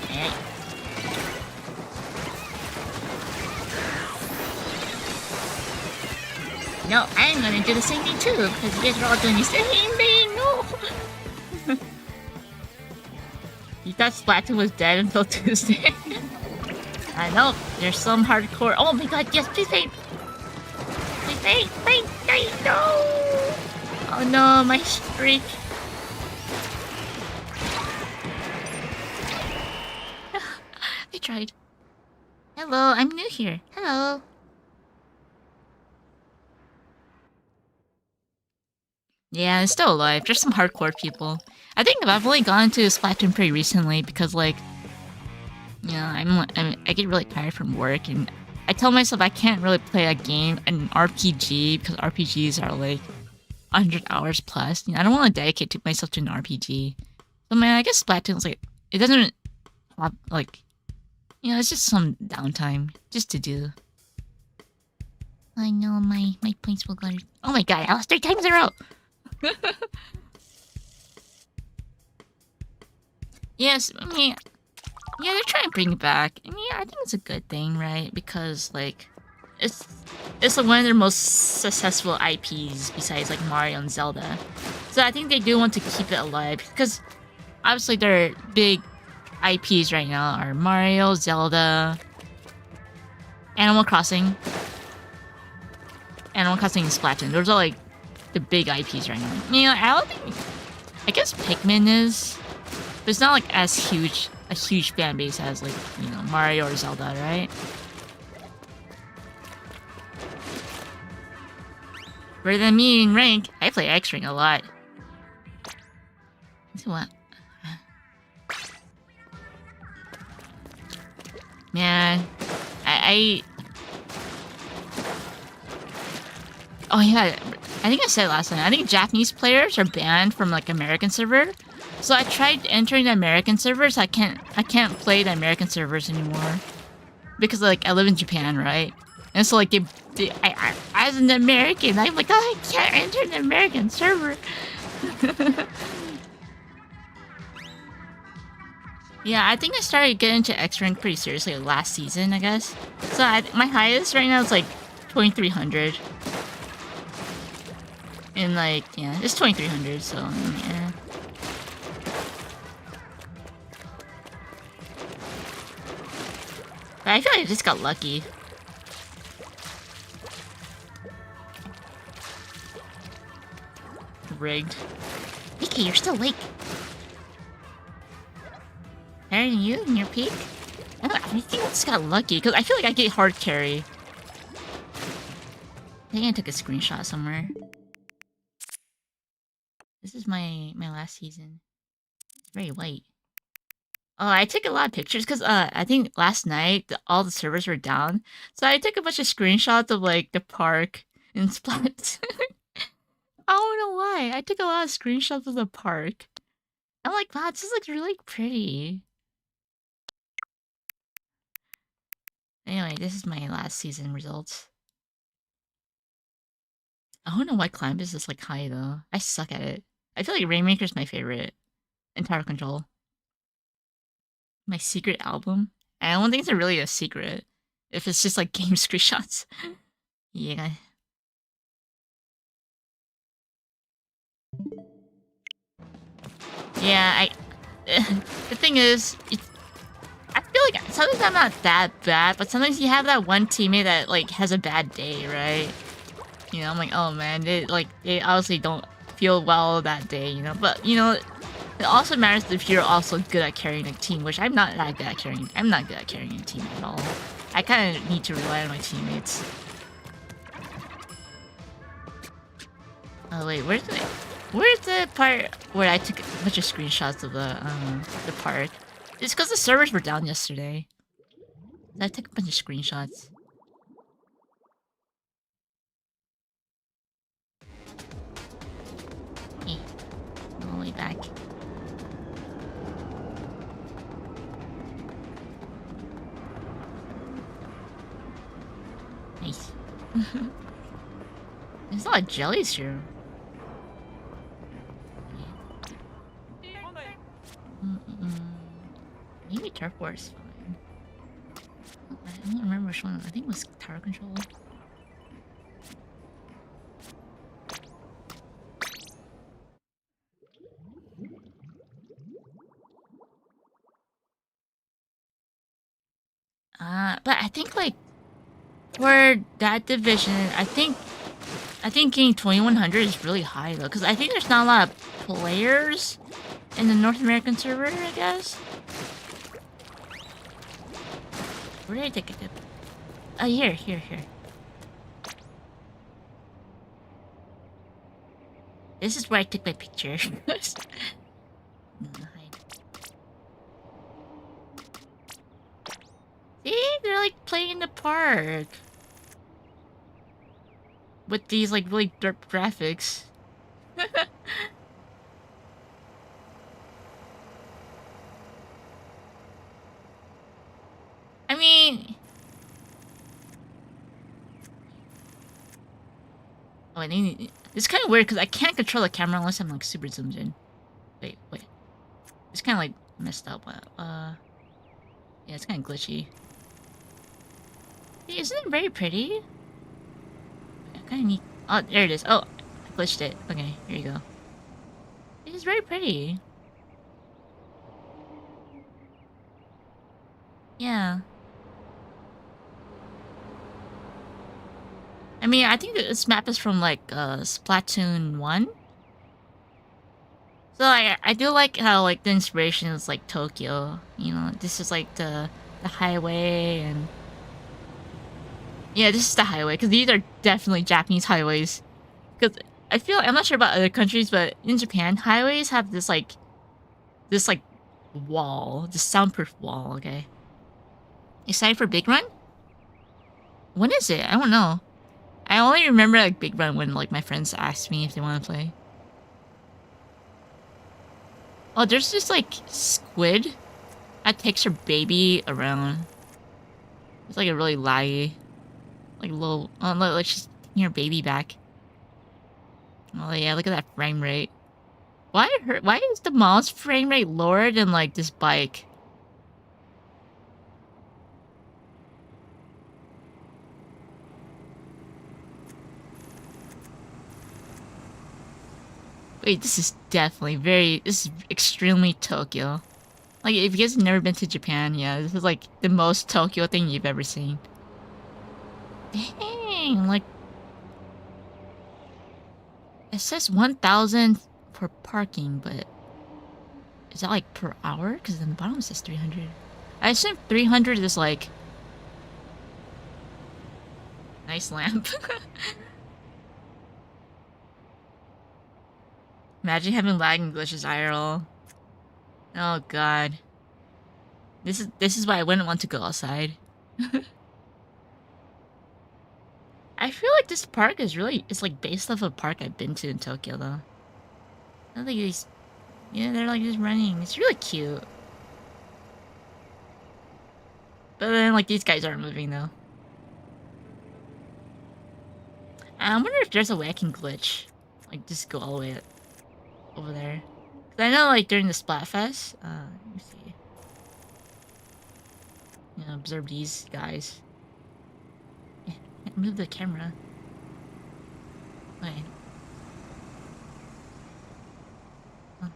Okay. No, I'm gonna do the same thing too, because you guys are all doing the same thing. No! You thought Splatting was dead until Tuesday. I know, there's some hardcore. Oh my god, yes, please paint! Please paint! No! Oh no, my streak. I tried. Hello, I'm new here. Hello. Yeah, it's still alive. There's some hardcore people. I think I've only gone to Splatting pretty recently because, like, you know, I get really tired from work, and I tell myself I can't really play a game, an RPG, because RPGs are like 100 hours plus. You know, I don't want to dedicate myself to an RPG. So, man, I guess Splatting's like, it doesn't have, like, you know, it's just some downtime just to do. I know my points will go. Oh my god, I lost 3 times in a row. Yes, I mean, yeah, they're trying to bring it back. I mean, I think it's a good thing, right? Because, like, it's like one of their most successful IPs besides, like, Mario and Zelda. So I think they do want to keep it alive because obviously their big IPs right now are Mario, Zelda, Animal Crossing, and Splatting. Those are, like, the big IPs right now. You know, I don't think... I guess Pikmin is... But it's not, like, as huge... A huge fan base as, like, you know, Mario or Zelda, right? Rather than me in rank, I play X-Ring a lot. Let's see what... Man... Oh yeah, I think I said last time. I think Japanese players are banned from, like, American server. So I tried entering the American servers. I can't play the American servers anymore because, like, I live in Japan, right? And so, like, I as an American, I'm like, oh, I can't enter the American server. Yeah, I think I started getting into X rank pretty seriously last season, I guess. So my highest right now is like 2300. And like, yeah, it's 2300, so yeah. But I feel like I just got lucky. Rigged. Vicky, you're still awake. Better than you in your peak? I think I just got lucky, because I feel like I get hard carry. I think I took a screenshot somewhere. This is my last season. It's very white. Oh, I took a lot of pictures because I think last night all the servers were down, so I took a bunch of screenshots of like the park in Splat. I don't know why. I took a lot of screenshots of the park. I'm like, wow, this looks really pretty. Anyway, this is my last season results. I don't know why climb is this like high though. I suck at it. I feel like Rainmaker's my favorite. And Tower Control. My secret album? I don't think it's really a secret. If it's just like game screenshots. Yeah. Yeah, the thing is, I feel like sometimes I'm not that bad, but sometimes you have that one teammate that like has a bad day, right? You know, I'm like, oh man, they obviously don't feel well that day, you know. But you know, it also matters if you're also good at carrying a team, which I'm not that good at carrying. I'm not good at carrying a team at all. I kind of need to rely on my teammates. Oh wait, where's the part where I took a bunch of screenshots of the park? It's because the servers were down yesterday. I took a bunch of screenshots. Eh, all the way back. Nice. There's a lot of jellies here. Maybe Turf War is fine. I don't remember which one. I think it was Tower Control. But I think like for that division, I think getting 2100 is really high though, because I think there's not a lot of players in the North American server, I guess. Where did I take a dip? Oh, here. This is where I took my picture. See, they're like playing in the park with these like really derp graphics. I mean, oh, I need. It's kind of weird because I can't control the camera unless I'm like super zoomed in. Wait. It's kind of like messed up. Yeah, it's kind of glitchy. Hey, isn't it very pretty? I kind of need. Oh, there it is. Oh, I glitched it. Okay, here you go. It is very pretty. Yeah. I mean, I think this map is from like Splatoon 1. So I do like how like the inspiration is like Tokyo. You know, this is like the highway and yeah, this is the highway because these are definitely Japanese highways. Because I feel I'm not sure about other countries, but in Japan, highways have this like wall, this soundproof wall. Okay, excited for Big Run? When is it? I don't know. I only remember like Big Run when like my friends asked me if they want to play. Oh, there's this like squid that takes her baby around. It's like a really laggy, like low. Oh, look, like she's taking her baby back. Oh yeah, look at that frame rate. Why is the mom's frame rate lower than like this bike? Wait, this is definitely this is extremely Tokyo. Like, if you guys have never been to Japan, yeah, this is like the most Tokyo thing you've ever seen. Dang, like, it says 1,000 for parking, but is that like per hour? Because on the bottom it says 300. I assume 300 is like... Nice lamp. Imagine having lagging glitches IRL. Oh god. This is why I wouldn't want to go outside. I feel like this park is really, it's like based off a park I've been to in Tokyo though. I think these, yeah, they're like just running. It's really cute. But then like these guys aren't moving though. I wonder if there's a way I can glitch. Like just go all the way over there. Cause I know like during the Splatfest, let me see. You know, observe these guys. Yeah, can't move the camera. Wait. Huh.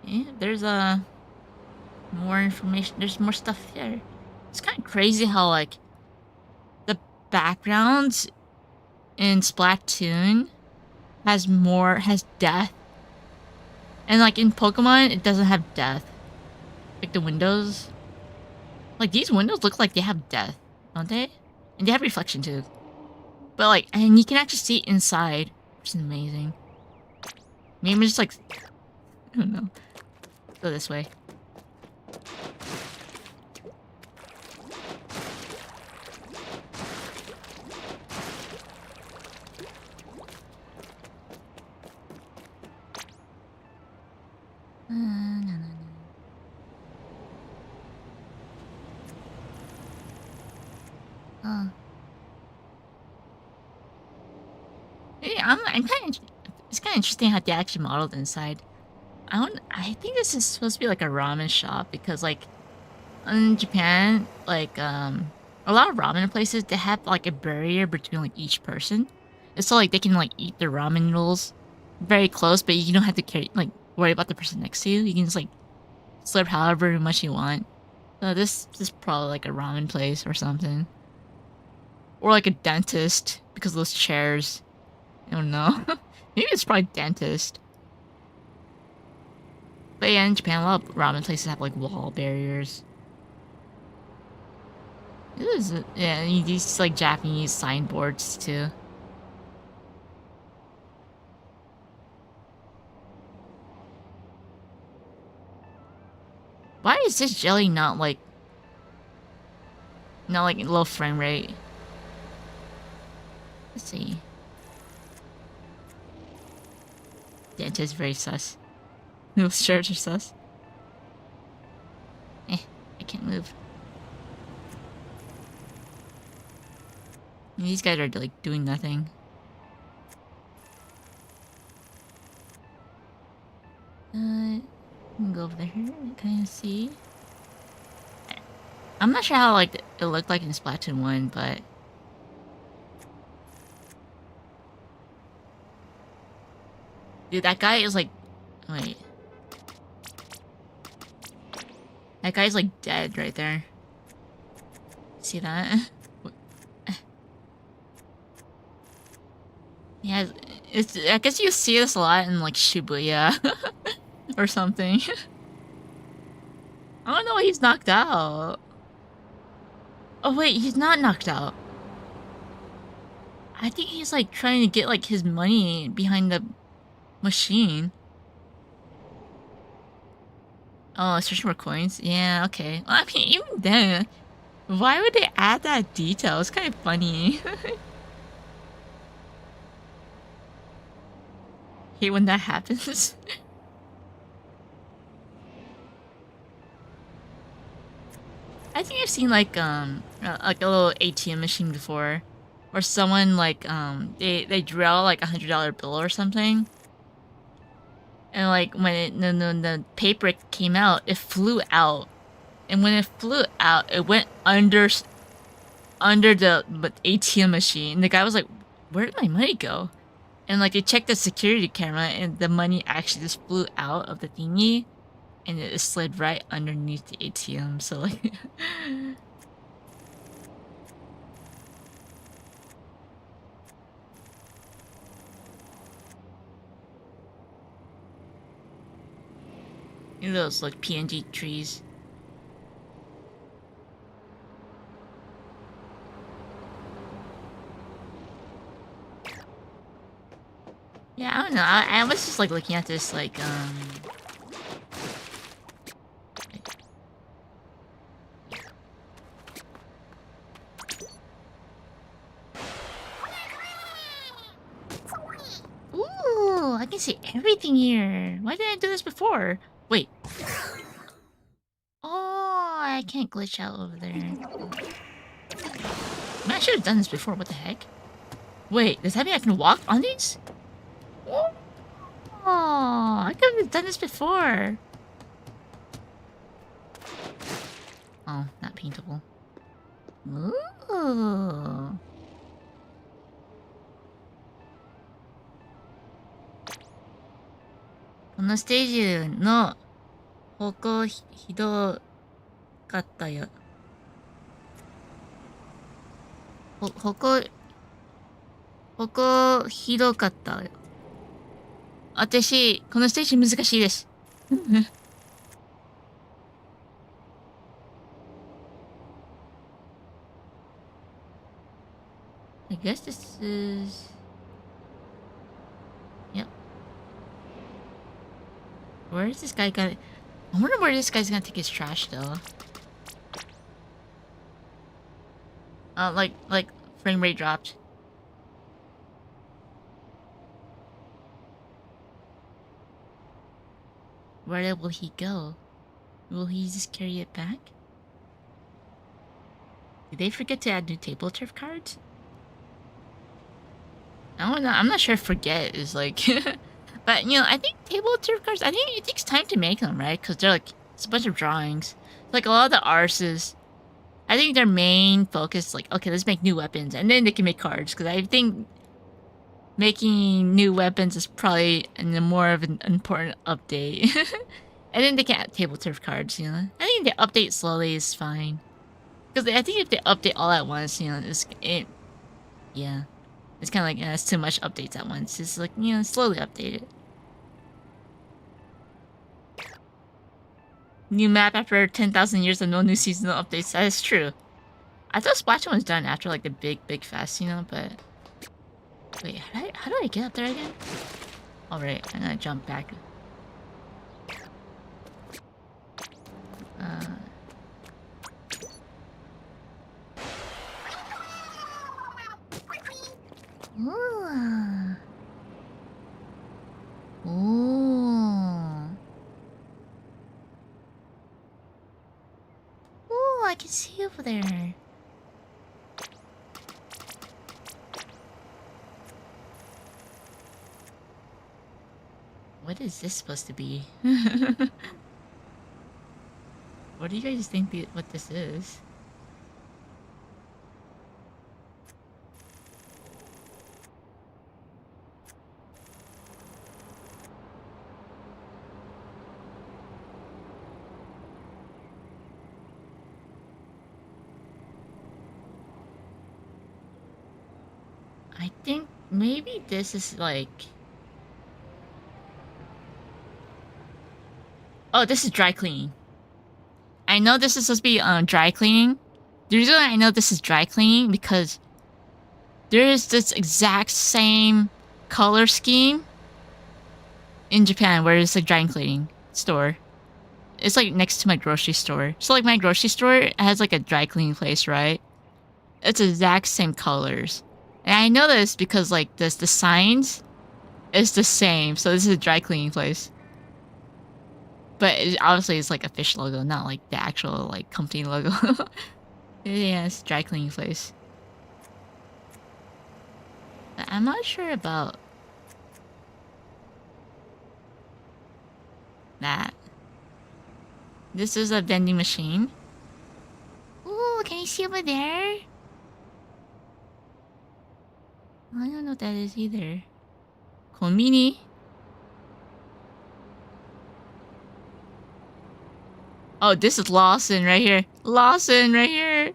Yeah, there's more information. There's more stuff here. It's kind of crazy how like the backgrounds in Splatoon has death, and like in Pokemon it doesn't have death. Like the windows, like these windows look like they have death, don't they? And they have reflection too. But like, and you can actually see inside, which is amazing. Maybe I'm just like, I don't know. Go this way. Yeah, I'm kind of. It's kind of interesting how they actually modeled inside. I think this is supposed to be like a ramen shop because like in Japan, like a lot of ramen places they have like a barrier between like each person. It's so like they can like eat their ramen noodles very close, but you don't have to worry about the person next to you. You can just like slurp however much you want. So this is probably like a ramen place or something. Or like a dentist because of those chairs. I don't know. Maybe it's probably dentist. But yeah, in Japan, a lot of ramen places have like wall barriers. This is, yeah, these like Japanese signboards too. Why is this jelly not like low frame rate? Let's see. Dentist very sus. Those shirts are sus. I can't move. These guys are like doing nothing. I can go over there and kind of see. I'm not sure how like it looked like in Splatoon 1, but dude, that guy is like, wait, that guy's like dead right there. See that? Yeah, it's. I guess you see this a lot in like Shibuya or something. I don't know why he's knocked out. Oh wait, he's not knocked out. I think he's like trying to get like his money behind the machine. Oh, search more coins? Yeah, okay. Well, I mean, even then, why would they add that detail? It's kind of funny. Hate when that happens. I think I've seen like a little ATM machine before, where someone like they draw like $100 bill or something, and like when the paper came out, it flew out, and when it flew out, it went under under the ATM machine. And the guy was like, "Where did my money go?" And like they checked the security camera, and the money actually just flew out of the thingy, and it slid right underneath the ATM. So like, you know those like PNG trees. Yeah, I don't know. I was just like looking at this like ooh, I can see everything here. Why didn't I do this before? Wait. Oh, I can't glitch out over there. I mean, I should have done this before. What the heck? Wait, does that mean I can walk on these? Oh, I could have done this before. Oh, not paintable. Ooh. このステージの方向ひどかったよ。方向ひどかったよ。私、このステージ難しいです。I guess this is... Yep. Where is this guy gonna... I wonder where this guy's gonna take his trash, though. Like, frame rate dropped. Where will he go? Will he just carry it back? Did they forget to add new table turf cards? I don't know. I'm not sure if forget is like... But, you know, I think table turf cards, I think it takes time to make them, right? Because they're like... It's a bunch of drawings. Like, a lot of the artists... I think their main focus is like, okay, let's make new weapons. And then they can make cards. Because I think... Making new weapons is probably more of an important update. And then they can add table turf cards, you know? I think they update slowly is fine. Because I think if they update all at once, you know, yeah. It's kind of like, it's too much updates at once. It's like, you know, slowly update it. New map after 10,000 years of no new seasonal updates. That is true. I thought Splatting was done after like the big fest, you know, but... Wait, how do I get up there again? Alright, I'm gonna jump back. Ooh. Ooh. Ooh, I can see over there. What is this supposed to be? What do you guys think what this is? I think maybe this is like... Oh, this is dry cleaning. I know this is supposed to be dry cleaning. The reason I know this is dry cleaning because there is this exact same color scheme in Japan where it's a dry cleaning store. It's like next to my grocery store. So like my grocery store has like a dry cleaning place, right? It's exact same colors. And I know this because like the signs is the same. So this is a dry cleaning place. But obviously it's like a fish logo, not like the actual like company logo. Yeah, it's a dry cleaning place. But I'm not sure about that. This is a vending machine. Ooh, can you see over there? I don't know what that is either. Konbini? Oh, this is Lawson right here. Lawson right here.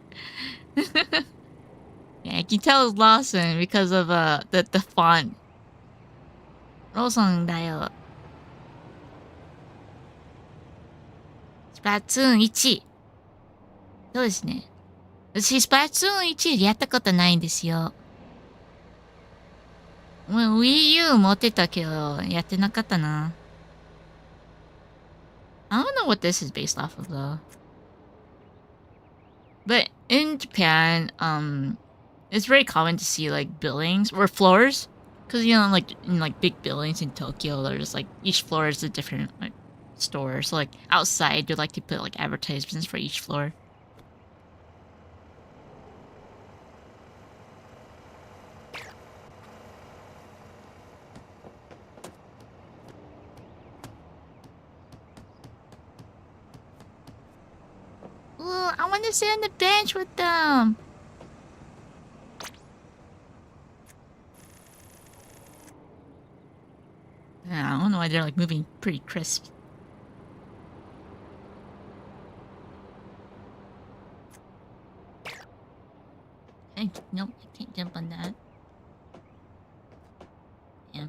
Yeah, I can tell it's Lawson because of the font. ローソンだよ。スプラトゥーン1。そうですね。私、スプラトゥーン1やったことないんですよ。もう Wii U 持ってたけど、やってなかったな。I don't know what this is based off of though. But in Japan, it's very common to see like buildings or floors. Cause you know, like in like big buildings in Tokyo, there's like each floor is a different like store. So like outside, they like to put like advertisements for each floor. Ooh, I want to sit on the bench with them. Yeah, I don't know why they're like moving pretty crisp. Hey, nope, I can't jump on that. Yeah.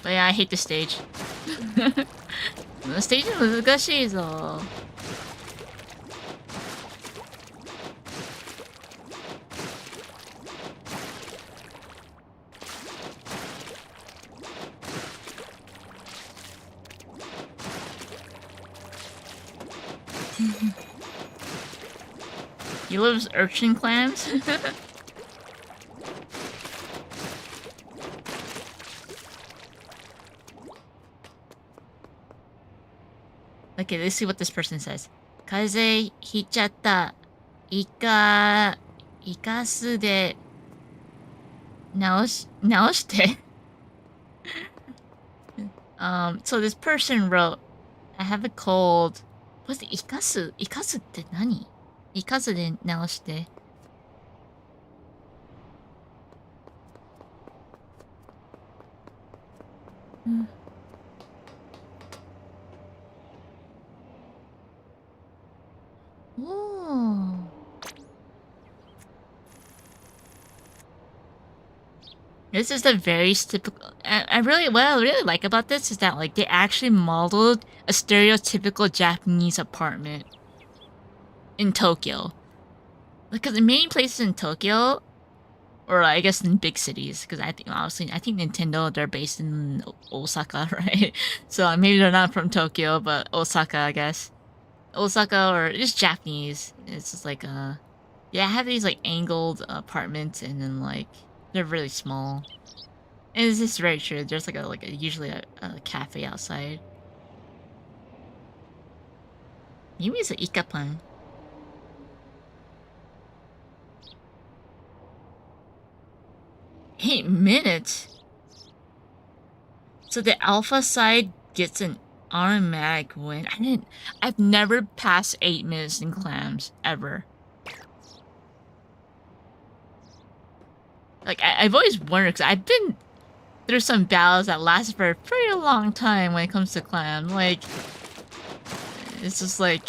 But yeah, I hate the stage. The stage is 難しいぞ. You love urchin clams? Okay, let's see what this person says. 風邪ひいちゃった。イカスで直して。So this person wrote, I have a cold. What's the イカスって何? イカスで直して。Oh. This is a very typical. I really what I really like about this is that like they actually modeled a stereotypical Japanese apartment in Tokyo. Because in many places in Tokyo, or I guess in big cities, because I think obviously I think Nintendo they're based in Osaka, right? So maybe they're not from Tokyo, but Osaka, I guess. Osaka or just Japanese. It's just like yeah, I have these like angled apartments, and then like they're really small. And this is very true. There's usually a cafe outside. Maybe it's an ikapan. 8 minutes. So the alpha side gets an automatic win. I've never passed 8 minutes in clams ever. Like I've always wondered because I've been through some battles that last for a pretty long time when it comes to clam. Like it's just like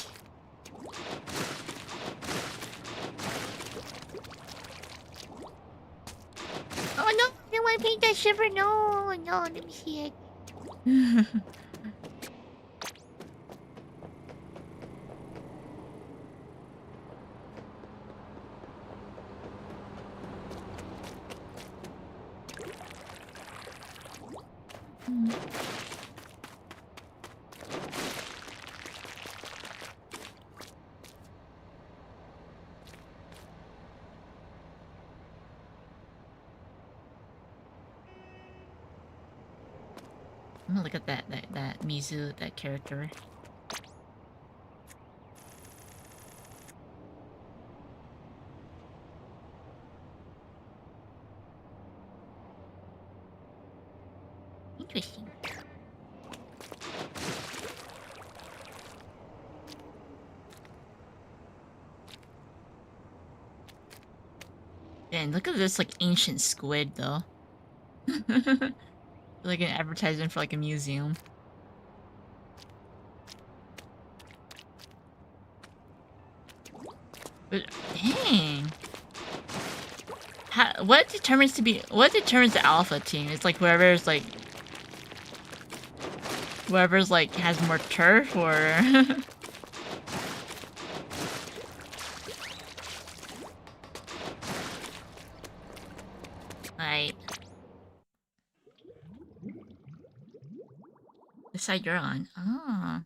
oh no, I don't want to paint that shiver. No, let me see it. I'm gonna look at that Mizu, that character. Interesting. Man, look at this like ancient squid though. Like an advertisement for like a museum. But dang. What determines the alpha team? It's like whoever's like has more turf or Alright. The side you're on. Ah.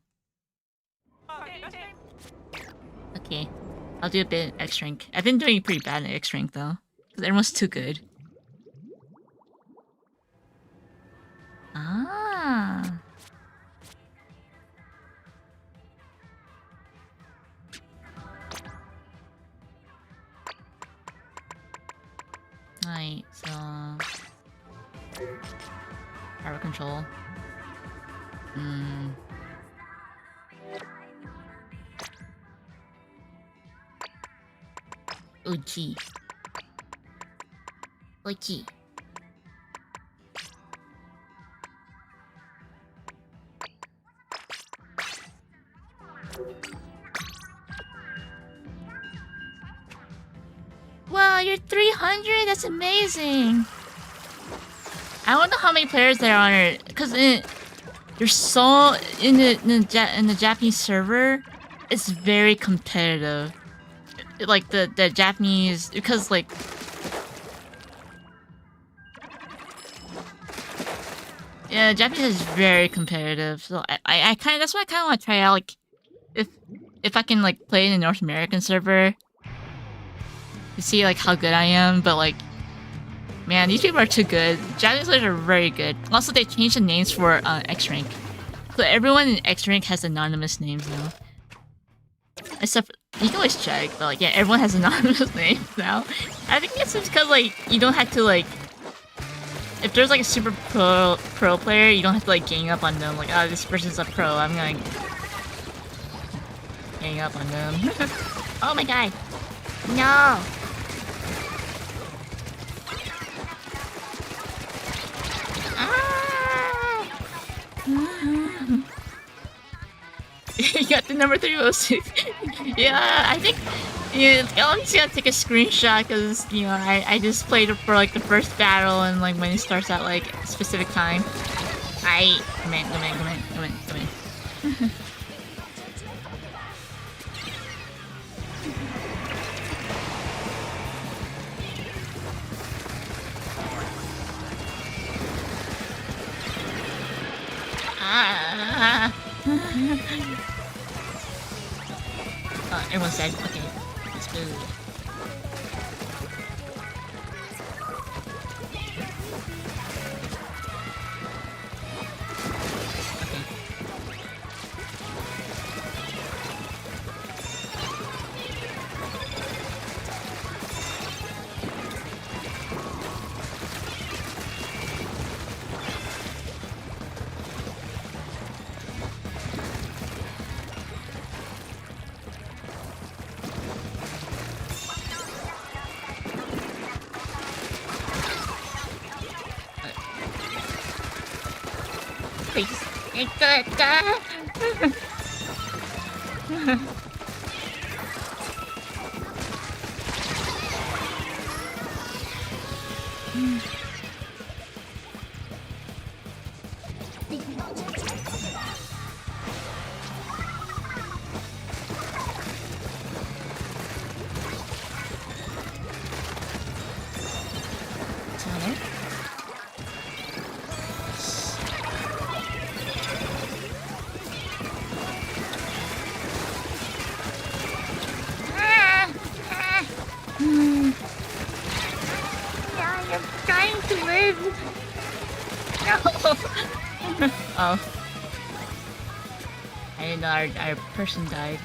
Okay. I'll do a bit of X rank. I've been doing pretty bad in X rank though. Because everyone's too good. Ah. Right, so power control. Uchi. Uchi. Wow, you're 300? That's amazing. I don't know how many players there are, because there's so in the Japanese server, it's very competitive. Like the Japanese, because like yeah, Japanese is very competitive. So I kind of that's why I kind of want to try out like if I can like play in the North American server to see like how good I am. But like, man, these people are too good. Japanese players are very good. Also, they changed the names for X rank, so everyone in X rank has anonymous names now. Except you can always check, but like yeah, everyone has anonymous names now. I think it's because like you don't have to like. If there's like a super pro player, you don't have to like gang up on them. Like, oh, this person's a pro, I'm gonna gang up on them. Oh my god. No! Ah! You got the number 306. Yeah, I think yeah, I'm just gonna take a screenshot because you know I just played it for like the first battle and like when it starts at like a specific time. Come in. Ah. Everyone's dead. Okay, let's go. Please. Oh. I didn't know our person died.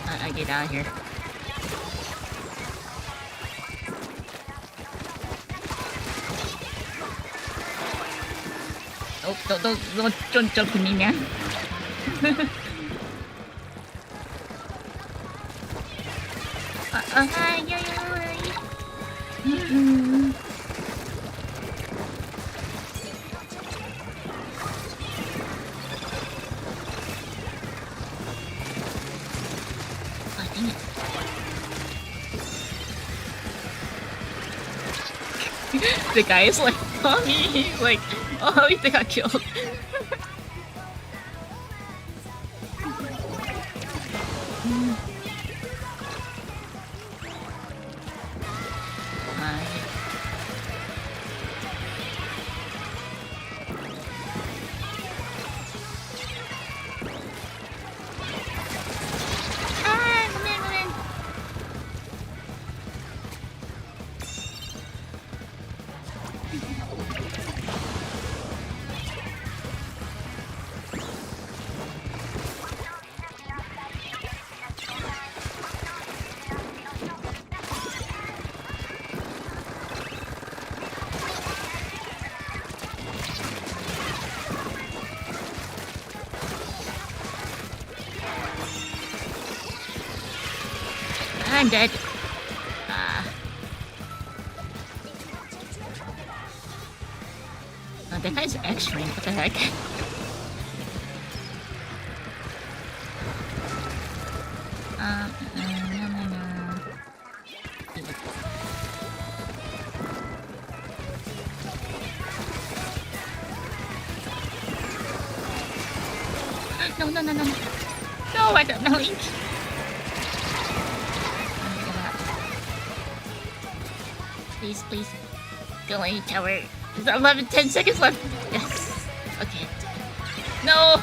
I get out of here. Oh, don't jump to me, man. Hi, oh, dang it. The guy is like, mommy, he's like, oh, he got killed. I'm dead. Oh, that guy's X-ring. What the heck? No. No, I don't know. Please. Go away, tower. 10 seconds left. Yes. Okay. No!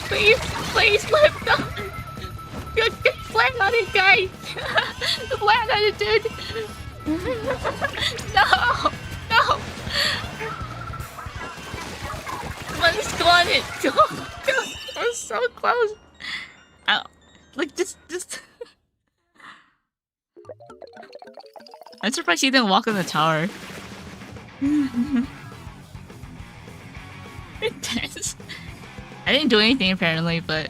Please, let him go! Get flat on it, guys! Flat on it, dude! No! Let's go on it! Go! That was so close! Ow. Like, just... I'm surprised he didn't walk on the tower. Intense. I didn't do anything apparently, but...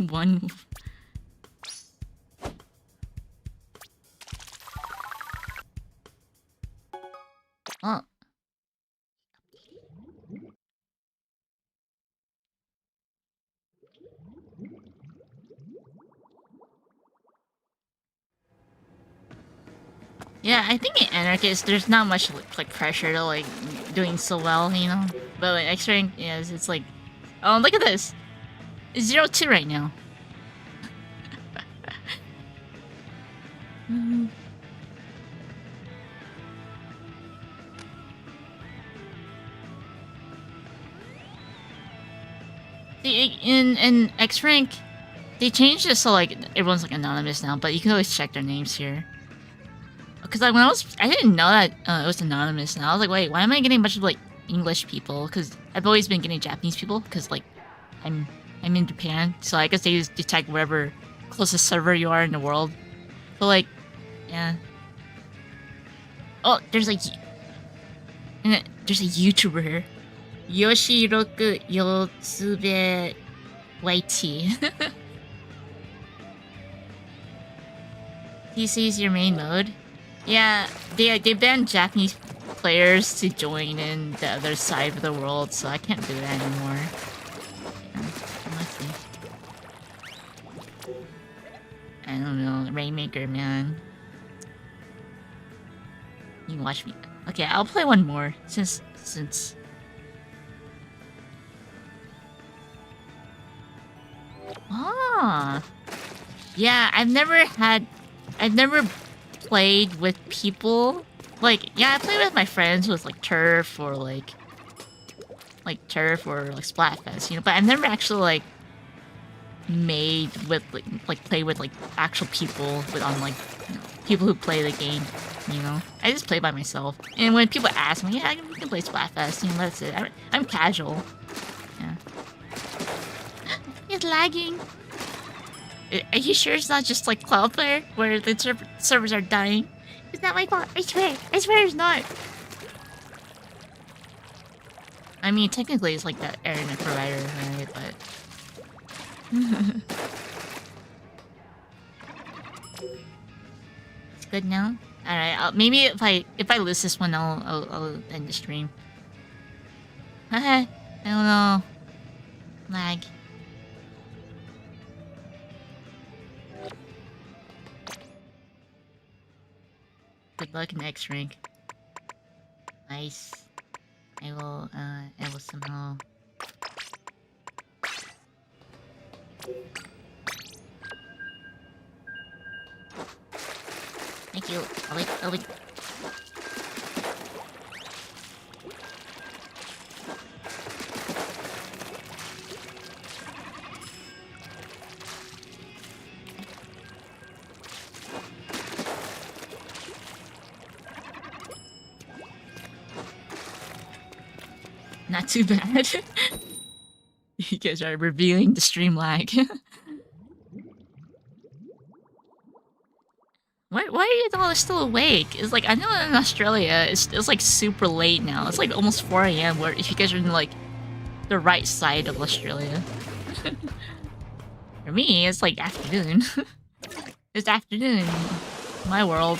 One... Oh. Yeah, I think in Anarchist there's not much like pressure to like doing so well, you know? But like X rank, yes, it's like, oh, look at this! It's 0-2 right now. See, in X rank, they changed it so like everyone's like anonymous now, but you can always check their names here. Because like I didn't know that it was anonymous. Now I was like, wait, why am I getting a bunch of like English people? Because I've always been getting Japanese people. Because like I'm in Japan, so I guess they just detect wherever closest server you are in the world. But like, yeah. Oh, there's a YouTuber here. Yoshiroku Yotsube YT. He sees your main mode. Yeah, they banned Japanese players to join in the other side of the world, so I can't do that anymore. Let's see. I don't know, Rainmaker, man. You can watch me. Okay, I'll play one more since. Ah, yeah, I've never played with people. Like, yeah, I play with my friends with like Turf or like Turf or like Splatfest, you know. But I've never actually like made with like play with like actual people with on like people who play the game. You know, I just play by myself. And when people ask me, yeah, we can play Splatfest. You know, that's it. I'm casual. Yeah. It's lagging. Are you sure it's not just like Cloudflare where the servers are dying? It's not my fault. I swear. I swear it's not. I mean, technically it's like that internet provider, right? But it's good now. All right. Maybe if I lose this one, I'll end the stream. I don't know. Lag. Good luck next rank. Nice. I will somehow. Thank you. I'll wait. Not too bad. You guys are revealing the stream lag. Why are you all still awake? It's like, I know in Australia, it's like super late now. It's like almost 4 AM, where if you guys are in like the right side of Australia. For me, it's like afternoon. It's afternoon in my world.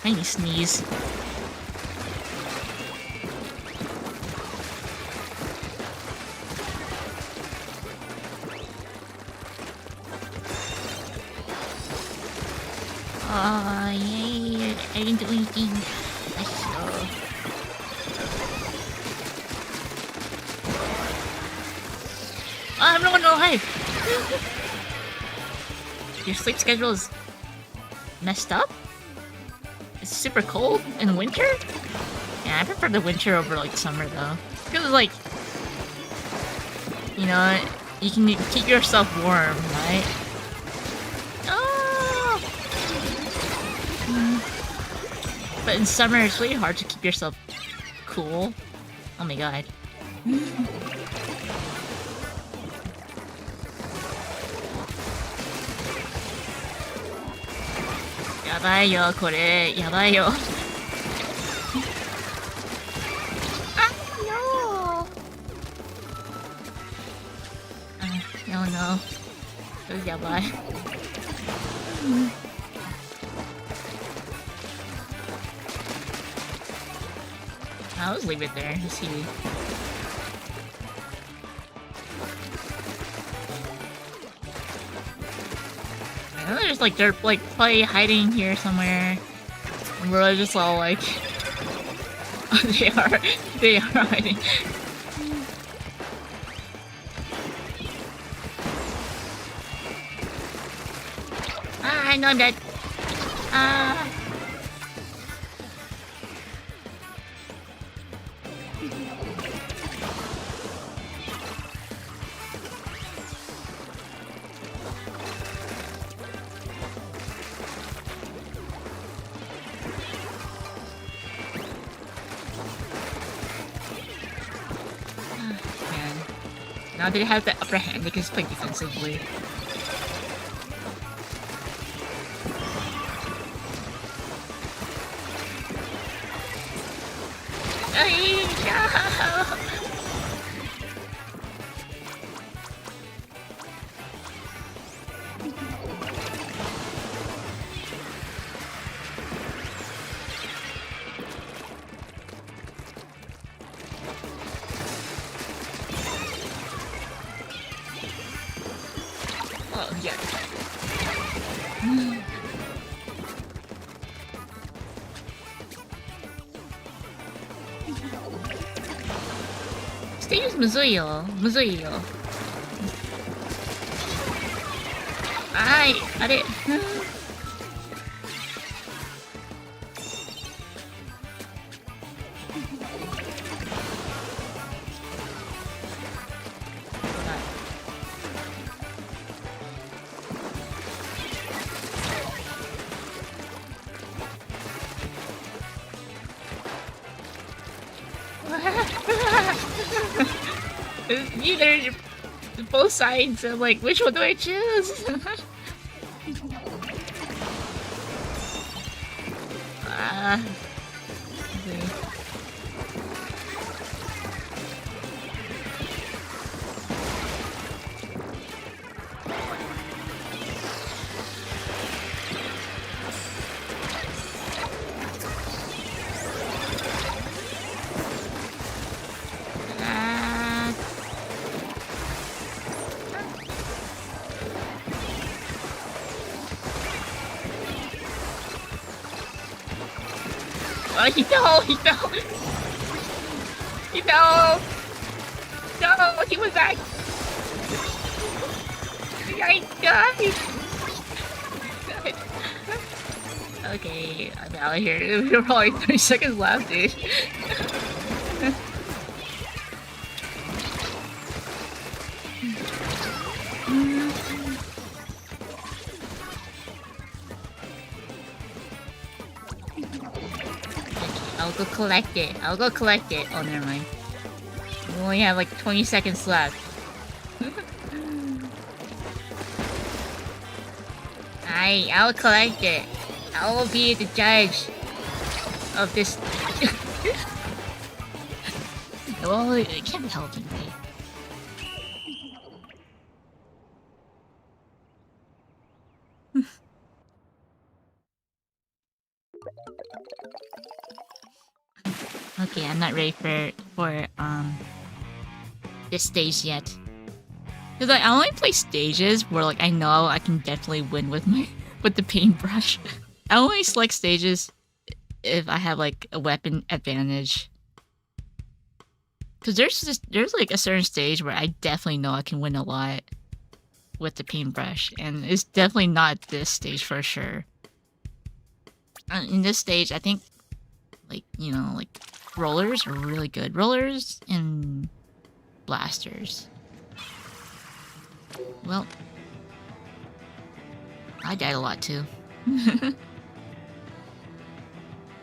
Tiny sneeze. Oh, yay. I didn't do anything. I'm not alive. Your sleep schedule is messed up? It's super cold in winter? Yeah, I prefer the winter over like summer though. Because like, you know, you can keep yourself warm, right? Oh! But in summer, it's really hard to keep yourself cool. Oh my god. Yabayo, kore. Yabayo. Ah, no! No. This is yabai. I'll just leave it there. Just see. I know there's like, they're like probably hiding here somewhere. And we're just all like... Oh, they are hiding. Ah, I know I'm dead. Ah. Now they have the upper hand, they can play defensively. Oh, yeah. Stage is むずいよ。むずいよ。はい、あれ。Either both sides. I'm like, which one do I choose? Okay. Oh, he fell! He fell! He fell! No, he was back! I died! Okay, I'm out of here. We're probably 30 seconds left, dude. I'll go collect it. I'll go collect it. Oh, never mind. We only have like 20 seconds left. I'll collect it. I will be the judge of this. Well, it can't help me. Okay, I'm not ready for this stage yet. Cause like, I only play stages where like I know I can definitely win with my with the paintbrush. I only select stages if I have like a weapon advantage. Cause there's like a certain stage where I definitely know I can win a lot with the paintbrush, and it's definitely not this stage for sure. In this stage, I think like like rollers are really good. Rollers and blasters. Well, I died a lot too.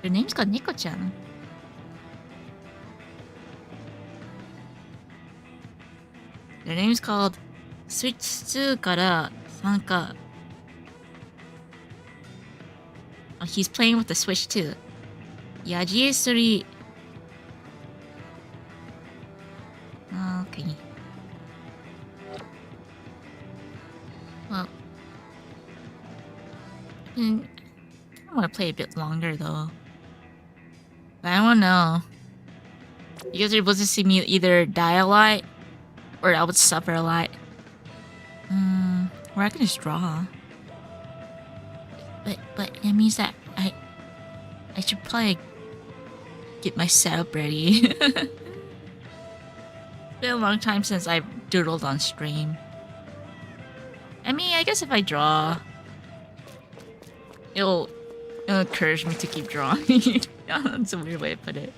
Your name's called Nico-chan. Their name's called Switch 2 から参加. Oh, he's playing with the Switch 2. 야지에3. Okay. Well, I want to play a bit longer though. But I don't know. You guys are supposed to see me either die a lot or I would suffer a lot. Or I can just draw. But it means that I should probably get my setup ready. It's been a long time since I've doodled on stream. I mean, I guess if I draw, it'll encourage me to keep drawing. That's a weird way to put it.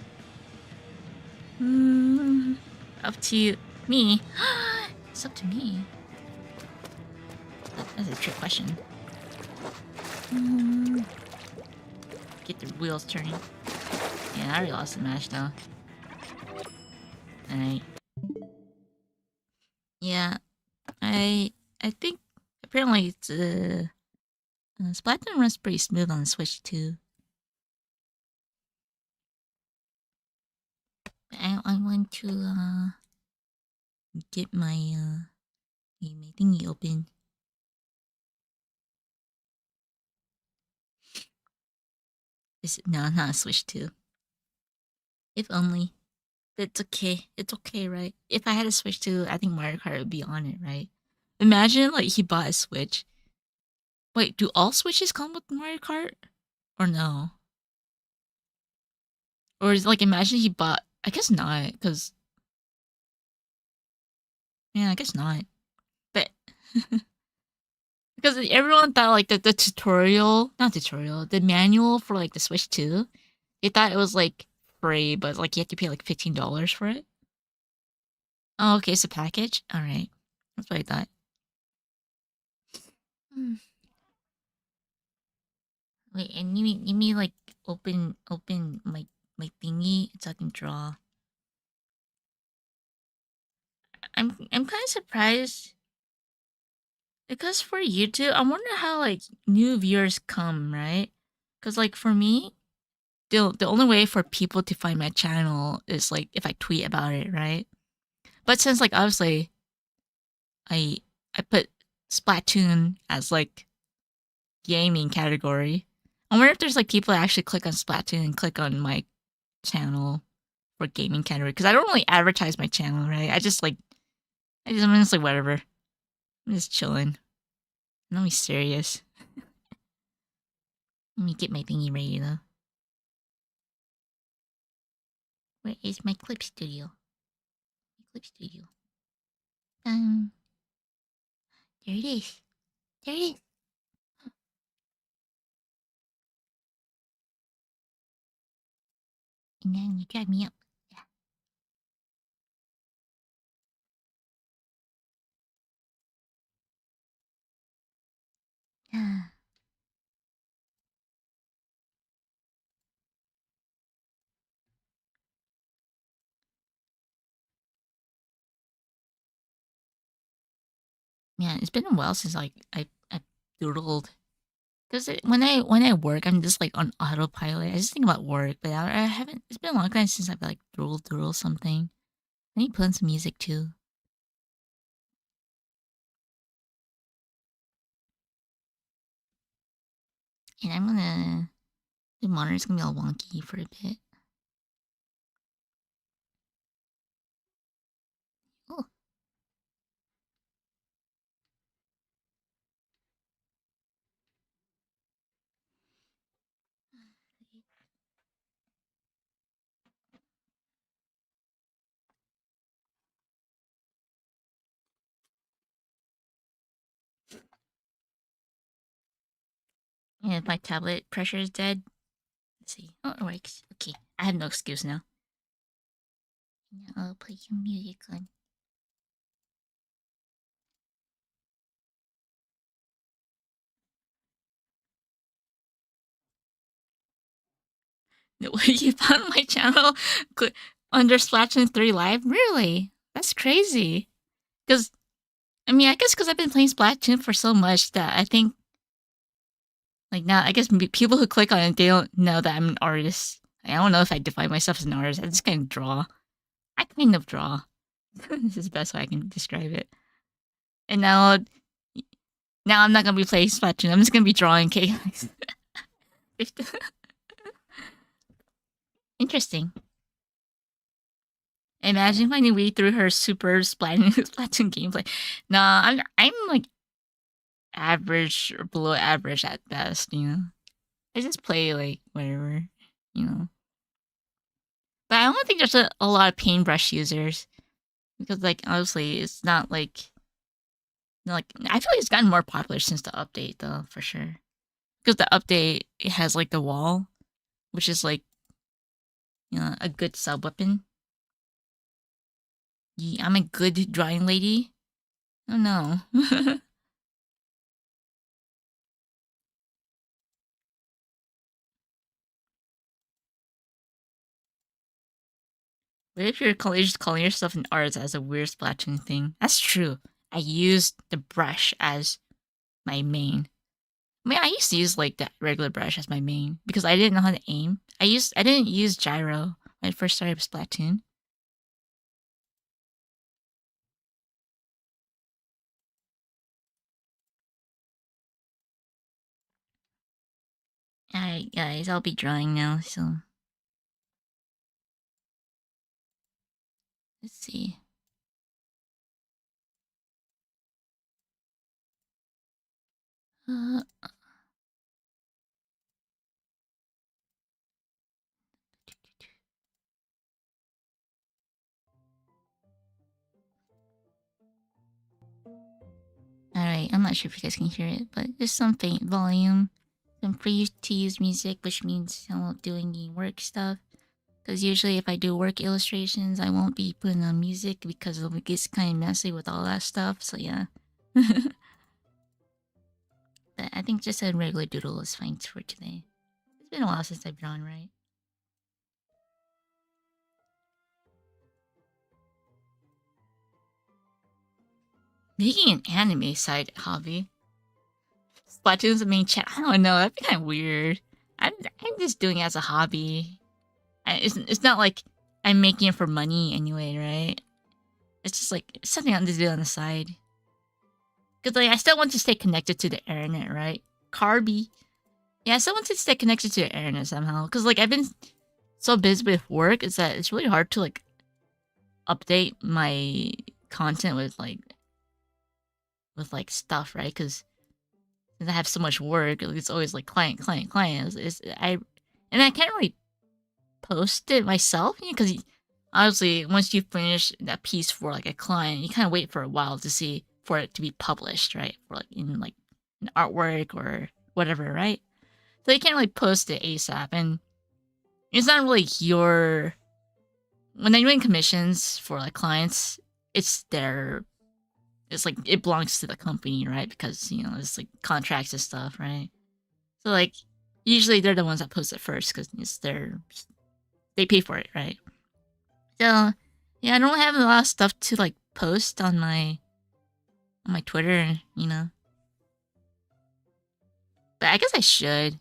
Up to me. It's up to me. That's a trick question. Get the wheels turning. Yeah, I already lost the match though. Alright. Yeah, I think apparently it's Splatting runs pretty smooth on the Switch too. I want to get my my thingy open. No, not a Switch 2. If only. It's okay. It's okay, right? If I had a Switch 2, I think Mario Kart would be on it, right? Imagine like he bought a Switch. Wait, do all Switches come with Mario Kart? Or no? Or is like imagine he bought I guess not, because yeah, I guess not. But because everyone thought like the tutorial, not tutorial, the manual for like the Switch 2, they thought it was like free, but like you have to pay like $15 for it. Oh, okay, it's a package. All right, that's what I thought. Wait, and you mean like open my thingy so I can draw. I'm kind of surprised because for YouTube, I wonder how like new viewers come, right? Because like for me, the only way for people to find my channel is like if I tweet about it, right? But since like obviously I I put Splatoon as like gaming category, I wonder if there's like people that actually click on Splatoon and click on my channel for gaming category because I don't really advertise my channel, right? I'm just like whatever. I'm just chilling. I'm not be serious. Let me get my thingy ready though. Where is my clip studio? My clip studio. Dun. There it is. There it is. And then you drag me up. Yeah. Man, it's been a while since like I doodled. Cause when I work, I'm just like on autopilot. I just think about work, but I haven't. It's been a long time since I've like doodle something. I need to put on some music too. And I'm gonna the monitor's gonna be all wonky for a bit. Oh, and my tablet pressure is dead. Let's see. Oh, it works. Okay, I have no excuse now. Now I'll play some music on. You found my channel under Splatoon 3 Live? Really? That's crazy. Because, I mean, I guess because I've been playing Splatoon for so much that I think, like, now, I guess people who click on it, they don't know that I'm an artist. I don't know if I define myself as an artist. I just kind of draw. I kind of draw. This is the best way I can describe it. And now I'm not going to be playing Splatoon. I'm just going to be drawing chaos. Interesting. Imagine finding way through her super Splatoon gameplay. Nah, I'm like average or below average at best, you know. I just play like whatever, you know. But I don't think there's a lot of paintbrush users because like obviously it's not like I feel like it's gotten more popular since the update though for sure. Because the update it has like the wall, which is like a good sub weapon. Yeah, I'm a good drawing lady. Oh no. What if you're just calling yourself an artist as a weird splashing thing? That's true. I used the brush as my main. I mean, I used to use like the regular brush as my main because I didn't know how to aim. I didn't use gyro when I first started Splatoon. Alright, guys, I'll be drawing now. So let's see. Uh, Alright, I'm not sure if you guys can hear it, but there's some faint volume. Some free to use music, which means I won't do any work stuff. Because usually if I do work illustrations, I won't be putting on music because it gets kind of messy with all that stuff. So yeah. But I think just a regular doodle is fine for today. It's been a while since I've drawn, right? Making an anime side hobby. Splatoon's the main chat. I don't know. That'd be kind of weird. I'm just doing it as a hobby. It's not like I'm making it for money anyway, right? It's just like it's something I'm just doing on the side. Because like I still want to stay connected to the internet, right? Carby. Yeah, I still want to stay connected to the internet somehow. Because like I've been so busy with work, is that it's really hard to like update my content with like stuff, right? Because I have so much work, it's always like client, client, client. And I can't really post it myself because obviously once you finish that piece for like a client, you kind of wait for a while to see for it to be published, right? For like in like an artwork or whatever, right? So you can't really post it ASAP, and it's not really your when they're doing commissions for like clients, it's their it's like it belongs to the company, right? Because you know it's like contracts and stuff, right? So like usually they're the ones that post it first because it's their they pay for it, right? So yeah, I don't have a lot of stuff to like post on my Twitter, you know. But I guess I should.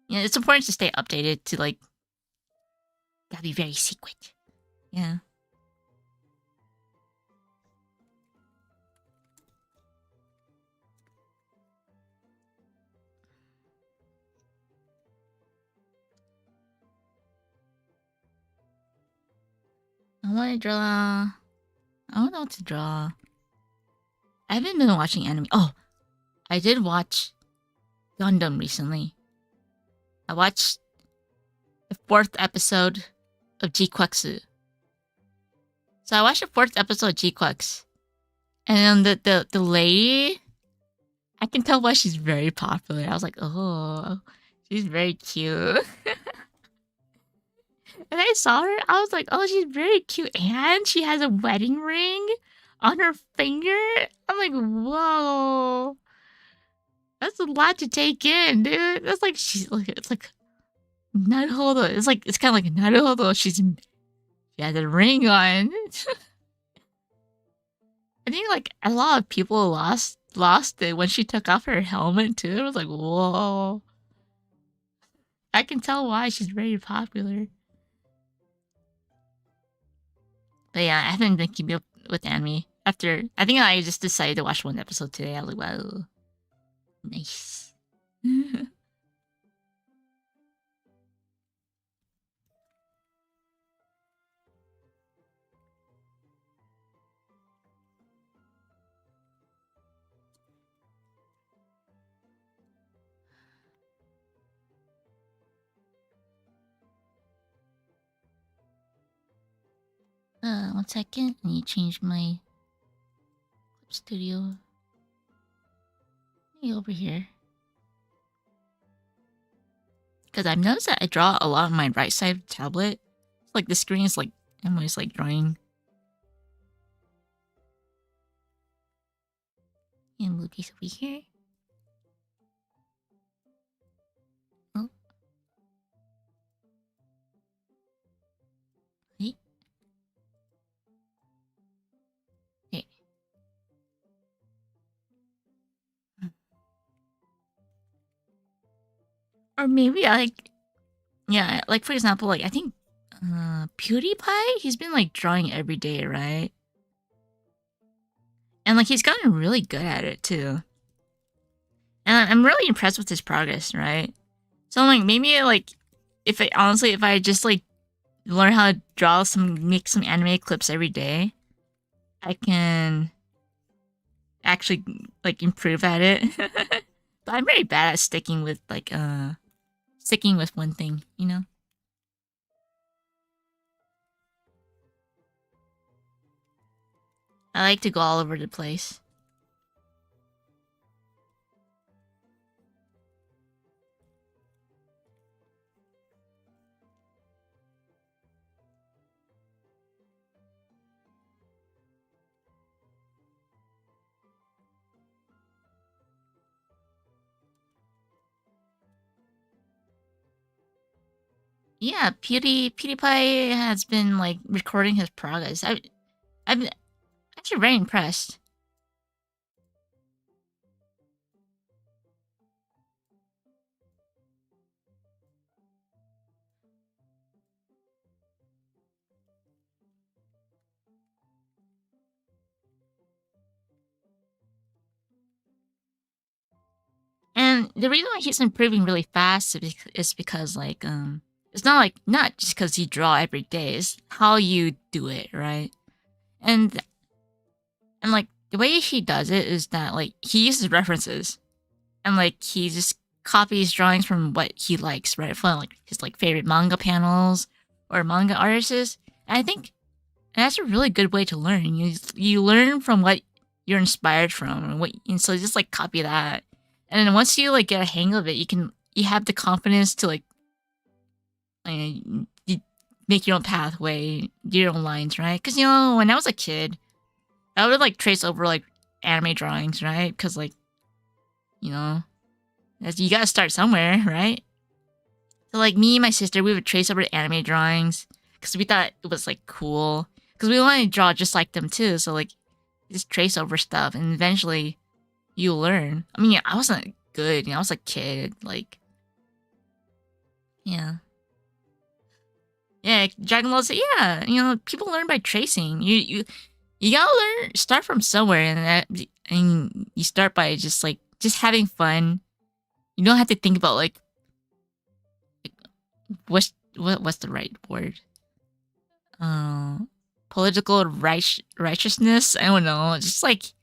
Yeah, it's important to stay updated to like gotta be very secret. Yeah. I want to draw. I don't know what to draw. I haven't been watching anime. Oh, I did watch Gundam recently. I watched the fourth episode of Jikwatsu. So I watched the fourth episode of Jikwatsu. And the lady, I can tell why she's very popular. I was like, oh, she's very cute. And I saw her, I was like, oh, she's very cute. And she has a wedding ring on her finger. I'm like, whoa. That's a lot to take in, dude. That's like, she's like, it's like, Naruhodo. It's like, it's kind of like, Naruhodo. She has a ring on. I think like a lot of people lost it when she took off her helmet too. It was like, whoa. I can tell why she's very popular. But yeah, I haven't been keeping up with anime. After I think I just decided to watch one episode today. I was like, wow, nice. One second. I need to change my clip studio. Maybe over here. Because I've noticed that I draw a lot on my right side of the tablet. It's like the screen is like I'm always like drawing. And move these over here. Oh. Wait. Okay. Or maybe I like yeah, like for example, like I think PewDiePie, he's been like drawing every day, right? And like he's gotten really good at it too. And I'm really impressed with his progress, right? So I'm like maybe like if I honestly if I just like learn how to draw make some anime clips every day, I can actually like improve at it. But I'm very bad at sticking with one thing, you know? I like to go all over the place. Yeah, PewDiePie has been like recording his progress. I'm actually very impressed. the reason why he's improving really fast is because like it's not like not just because you draw every day. It's how you do it, right? And like the way he does it is that like he uses references and like he just copies drawings from what he likes, right? From like his like favorite manga panels or manga artists. And I think that's a really good way to learn. You learn from what you're inspired from, and so just like copy that. And then once you like get a hang of it, you have the confidence to like you make your own pathway, do your own lines, right? Because when I was a kid, I would like trace over like anime drawings, right? Because like you know you gotta start somewhere, right? So like me and my sister, we would trace over anime drawings because we thought it was like cool. Because we wanted to draw just like them too. So like just trace over stuff, and eventually you learn. I mean, yeah, I wasn't good. I was a kid. Like, yeah, yeah. Dragon Ball Z. Yeah, people learn by tracing. You gotta start from somewhere, and you start by just having fun. You don't have to think about like what's the right word? Uh, Political righteousness. I don't know. Just like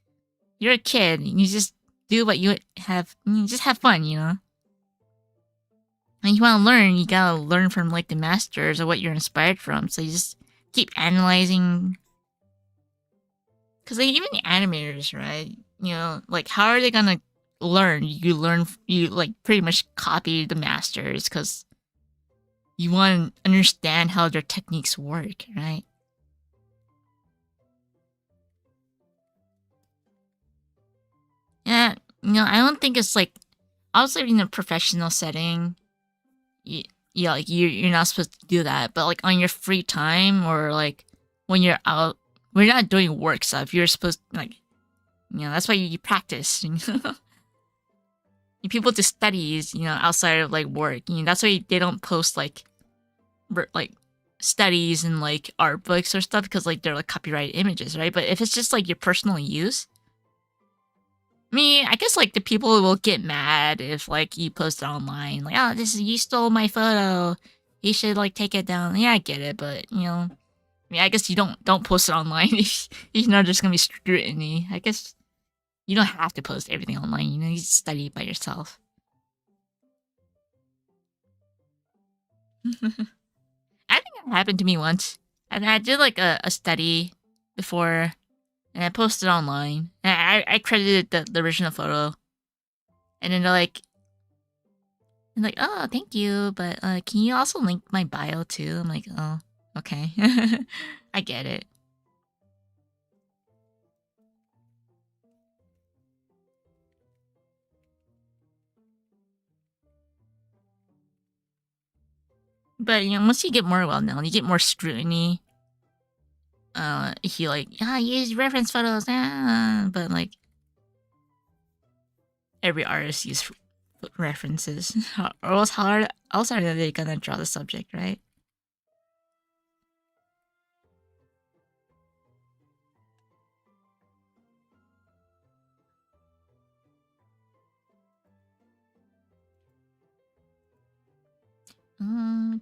you're a kid, and you just do what you have. You just have fun, And you want to learn, you gotta learn from like the masters or what you're inspired from. So you just keep analyzing. Because like, even the animators, right? Like how are they gonna learn? You like pretty much copy the masters because you want to understand how their techniques work, right? Yeah, I don't think it's like obviously in a professional setting, yeah, like you're not supposed to do that. But like on your free time or like when you're out, when you're not doing work stuff, you're supposed to, like, that's why you practice. People do studies, outside of like work. That's why they don't post like like studies and like art books or stuff because like they're like copyrighted images, right? But if it's just like your personal use, I guess like the people will get mad if like you post it online, like, oh, you stole my photo. You should like take it down. Yeah, I get it, but I guess you don't post it online if you know there's gonna be scrutiny. I guess you don't have to post everything online. You just study it by yourself. I think that happened to me once. I did like a study before, and I posted online. And I credited the original photo, and then they're like, oh, thank you, but can you also link my bio too? I'm like, oh, okay, I get it. But once you get more well known, you get more scrutiny. If you like, use reference photos, but like every artist use references, or else are they gonna draw the subject, right?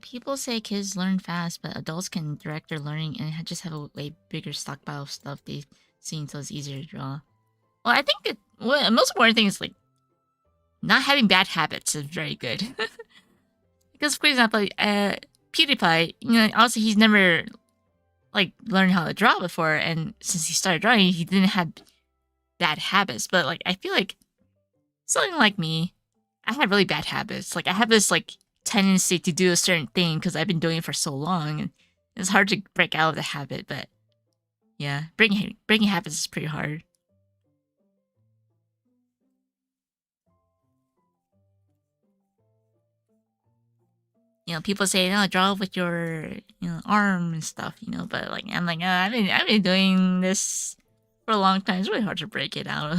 People say kids learn fast, but adults can direct their learning and just have a way bigger stockpile of stuff they've seen, so it's easier to draw. Well, I think the most important thing is like not having bad habits is very good. Because, for example, PewDiePie, also he's never like learned how to draw before, and since he started drawing, he didn't have bad habits. But like, I feel like something like me, I have really bad habits. Like, I have this like tendency to do a certain thing because I've been doing it for so long, and it's hard to break out of the habit. But yeah, breaking habits is pretty hard. People say, "No, draw with your arm and stuff," But like, I'm like, I've been doing this for a long time. It's really hard to break it out.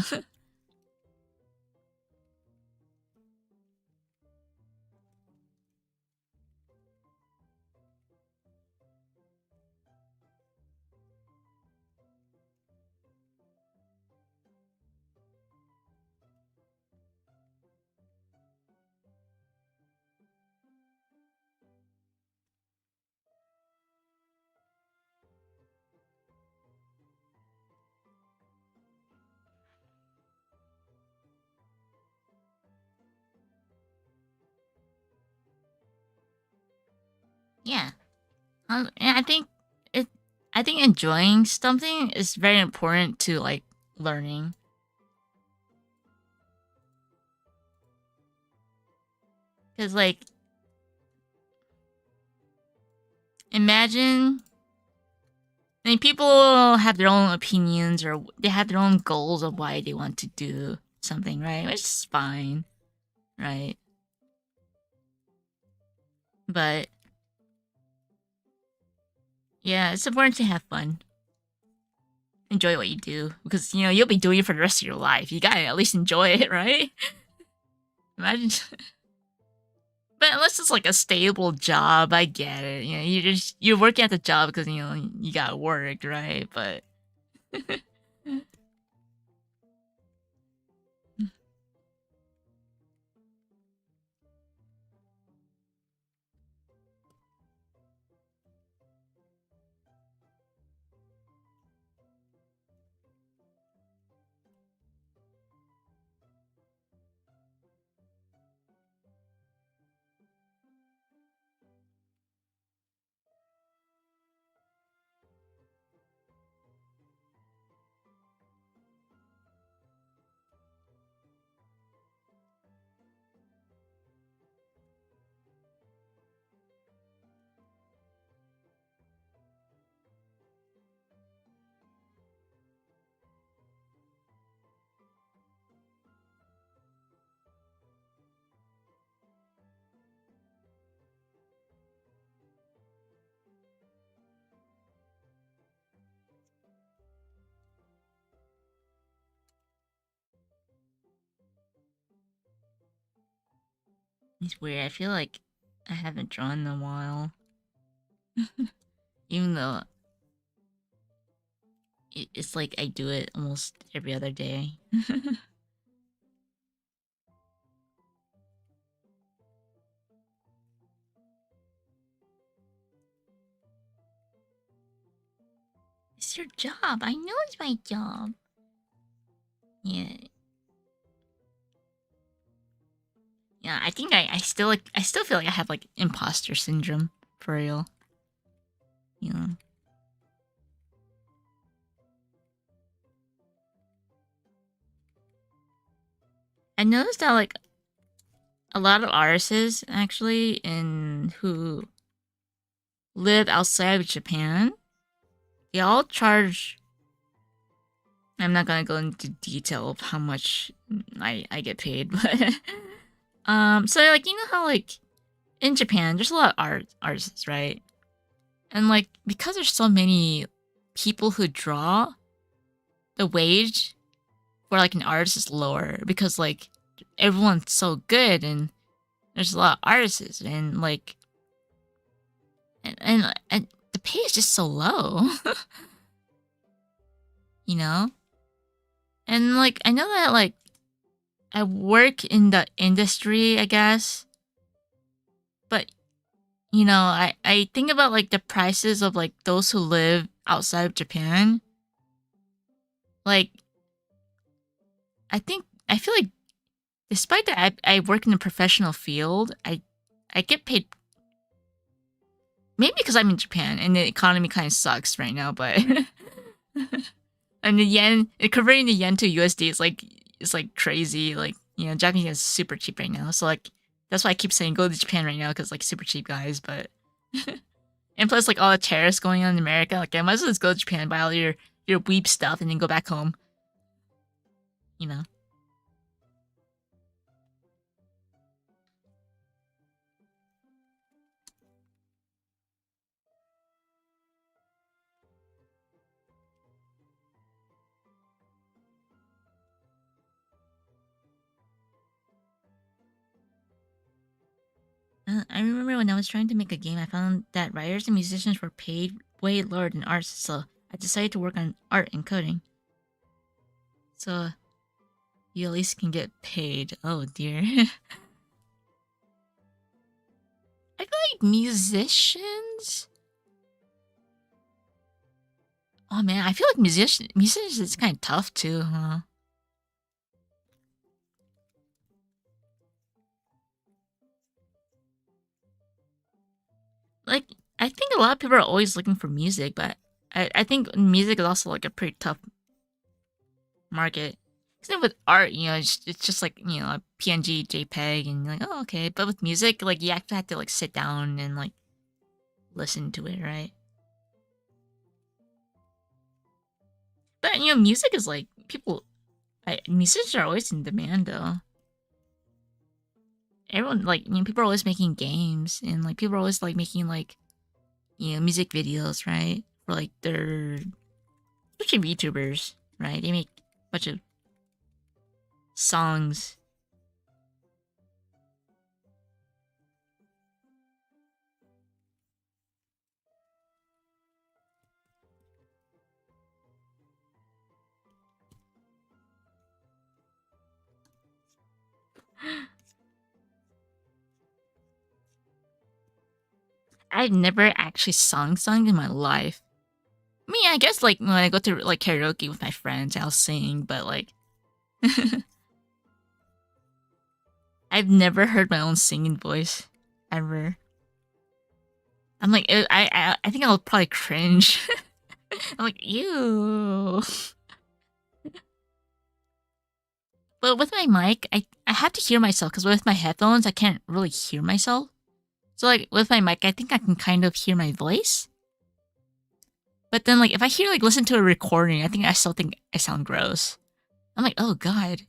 Yeah. And it. I think enjoying something is very important to like learning. Cause like imagine, I mean, people have their own opinions or they have their own goals of why they want to do something, right? Which is fine, right? But yeah, it's important to have fun. Enjoy what you do because you know you'll be doing it for the rest of your life. You gotta at least enjoy it, right? Imagine, but unless it's like a stable job, I get it. You know, you're working at the job because you know you got work, right? But it's weird. I feel like I haven't drawn in a while, even though it's like I do it almost every other day. It's your job. I know it's my job. Yeah. Yeah, I think I still feel like I have like imposter syndrome for real. You know. I noticed that like a lot of artists actually in who live outside of Japan, they all charge, I'm not gonna go into detail of how much I get paid, but so like you know how like in Japan there's a lot of artists, right? And like because there's so many people who draw, the wage for like an artist is lower because like everyone's so good and there's a lot of artists and like and the pay is just so low. You know? And like I know that like I work in the industry, I guess, but you know, I think about like the prices of like those who live outside of Japan. Like I feel like despite that I work in a professional field, I get paid maybe because I'm in Japan and the economy kind of sucks right now, but and the yen, converting the yen to USD is like it's like crazy. Like you know, Japanese yen is super cheap right now. So like that's why I keep saying go to Japan right now because like super cheap guys. But and plus like all the tariffs going on in America, like I might as well just go to Japan, buy all your weeb stuff, and then go back home. You know. I remember when I was trying to make a game, I found that writers and musicians were paid way lower than artists, so I decided to work on art and coding. So you at least can get paid. Oh dear. I feel like musicians. Oh man, I feel like musicians is kind of tough too, huh? like I think a lot of people are always looking for music, but I think music is also like a pretty tough market. Same with art, it's just like a PNG, JPEG, and you're like, oh okay. But with music, like you actually have to like sit down and like listen to it, right? But music is like musicians are always in demand though. Everyone like people are always making games and like people are always like making like music videos, right? For like their especially VTubers, right? They make a bunch of songs. I've never actually sung in my life. I mean, I guess like when I go to like karaoke with my friends, I'll sing, but like I've never heard my own singing voice ever. I'm like, I think I'll probably cringe. I'm like, ew. But with my mic, I have to hear myself because with my headphones, I can't really hear myself. So like with my mic, I think I can kind of hear my voice. But then like if I listen to a recording, I think I still think I sound gross. I'm like, oh god.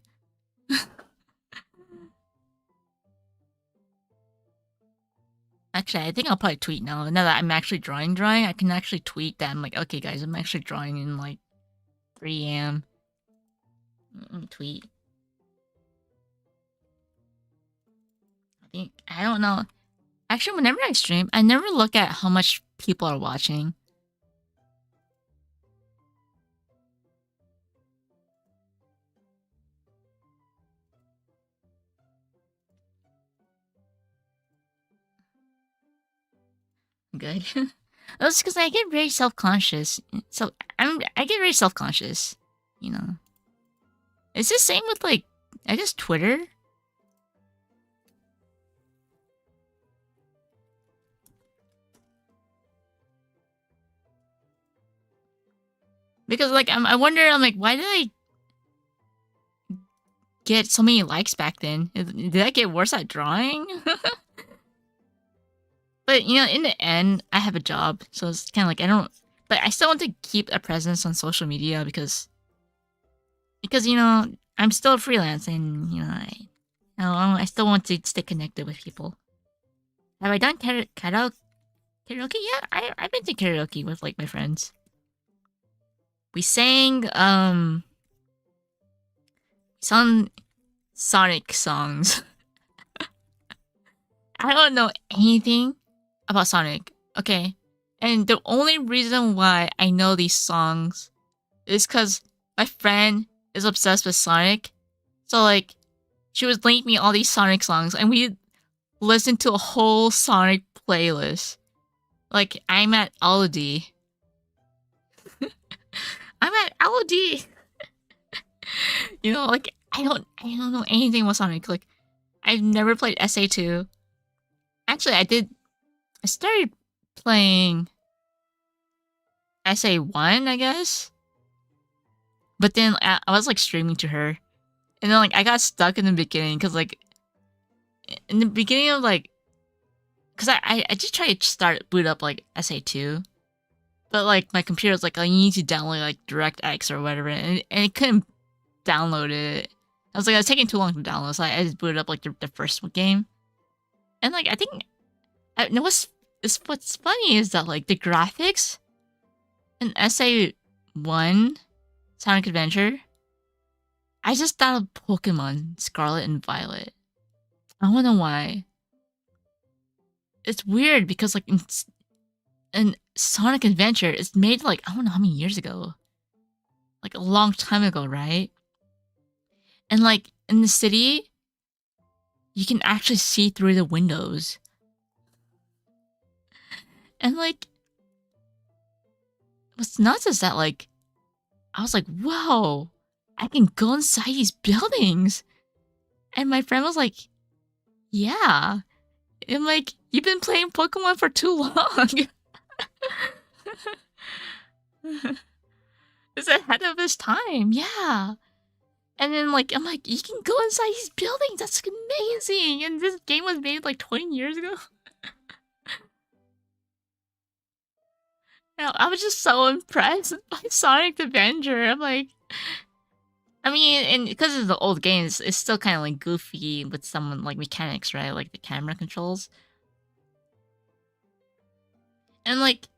Actually, I think I'll probably tweet now. Now that I'm actually drawing, I can actually tweet that. I'm like, okay guys, I'm actually drawing in like 3 a.m. Tweet. I don't know. Actually, whenever I stream, I never look at how much people are watching. Good. That's because I get very self-conscious. So I get very self-conscious, you know. It's the same with like, I guess Twitter. Because like I wonder, I'm like, why did I get so many likes back then? Did I get worse at drawing? But in the end, I have a job, so it's kind of like I don't. But I still want to keep a presence on social media because I'm still freelance and I still want to stay connected with people. Have I done karaoke? Yeah, I've been to karaoke with like my friends. We sang some Sonic songs. I don't know anything about Sonic. Okay. And the only reason why I know these songs is because my friend is obsessed with Sonic. So like she would link me all these Sonic songs and we listened to a whole Sonic playlist. Like I'm at Aldi. I'm at Aldi. Like I don't know anything about Sonic. Like I've never played SA2. Actually, I started playing SA1, I guess. But then I was like streaming to her. And then like I got stuck in the beginning because like in the beginning of like because I just tried to boot up like SA2. But like my computer was like, oh, you need to download like DirectX or whatever, and it couldn't download it. I was like, it was taking too long to download, so I just booted up like the first game. And like I think what's funny is that like the graphics in SA1 Sonic Adventure, I just thought of Pokemon Scarlet and Violet. I don't know why. It's weird because like in Sonic Adventure, it's made like I don't know how many years ago, like a long time ago, right? And like in the city, you can actually see through the windows. And like, what's nuts is that like, I was like, whoa, I can go inside these buildings. And my friend was like, yeah. I'm like, you've been playing Pokemon for too long. It's ahead of his time, yeah. And then like I'm like, you can go inside these buildings. That's amazing. And this game was made like 20 years ago. I was just so impressed by Sonic the Avenger. I'm like, I mean, and because it's the old games, it's still kind of like goofy with some like mechanics, right? Like the camera controls. And like,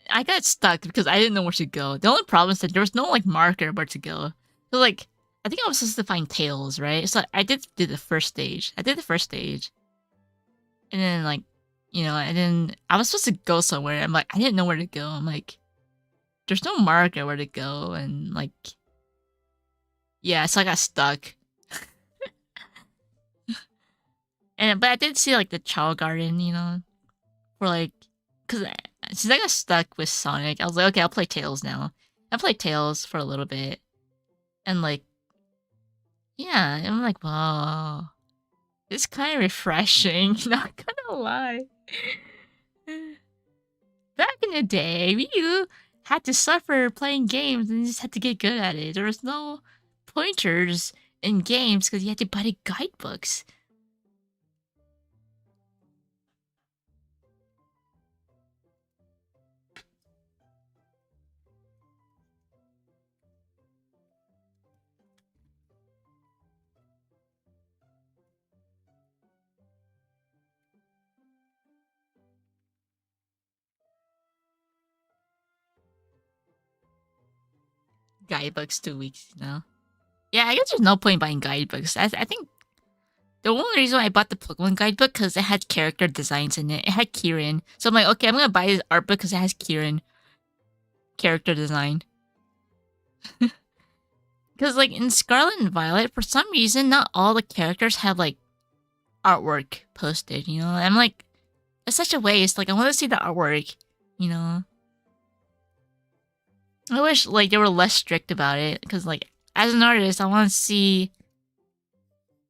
I got stuck because I didn't know where to go. The only problem is that there was no like marker where to go. So like, I think I was supposed to find Tails, right? So I did the first stage. I did the first stage, and then like, and then I was supposed to go somewhere. I'm like, I didn't know where to go. I'm like, there's no marker where to go, and like, yeah, so I got stuck. And but I did see like the Chow Garden, for like, cause since I got stuck with Sonic, I was like, okay, I'll play Tails now. I played Tails for a little bit, and like, yeah, I'm like, wow, it's kind of refreshing. Not gonna lie. Back in the day, you had to suffer playing games and you just had to get good at it. There was no pointers in games because you had to buy the guidebooks. Guidebooks 2 weeks, Yeah, I guess there's no point buying guidebooks. I think the only reason why I bought the Pokemon guidebook because it had character designs in it. It had Kieran. So I'm like, okay, I'm gonna buy this art book because it has Kieran character design. Because like in Scarlet and Violet, for some reason, not all the characters have like artwork posted. I'm like, it's such a waste. Like I want to see the artwork. You know. I wish like they were less strict about it because like as an artist, I want to see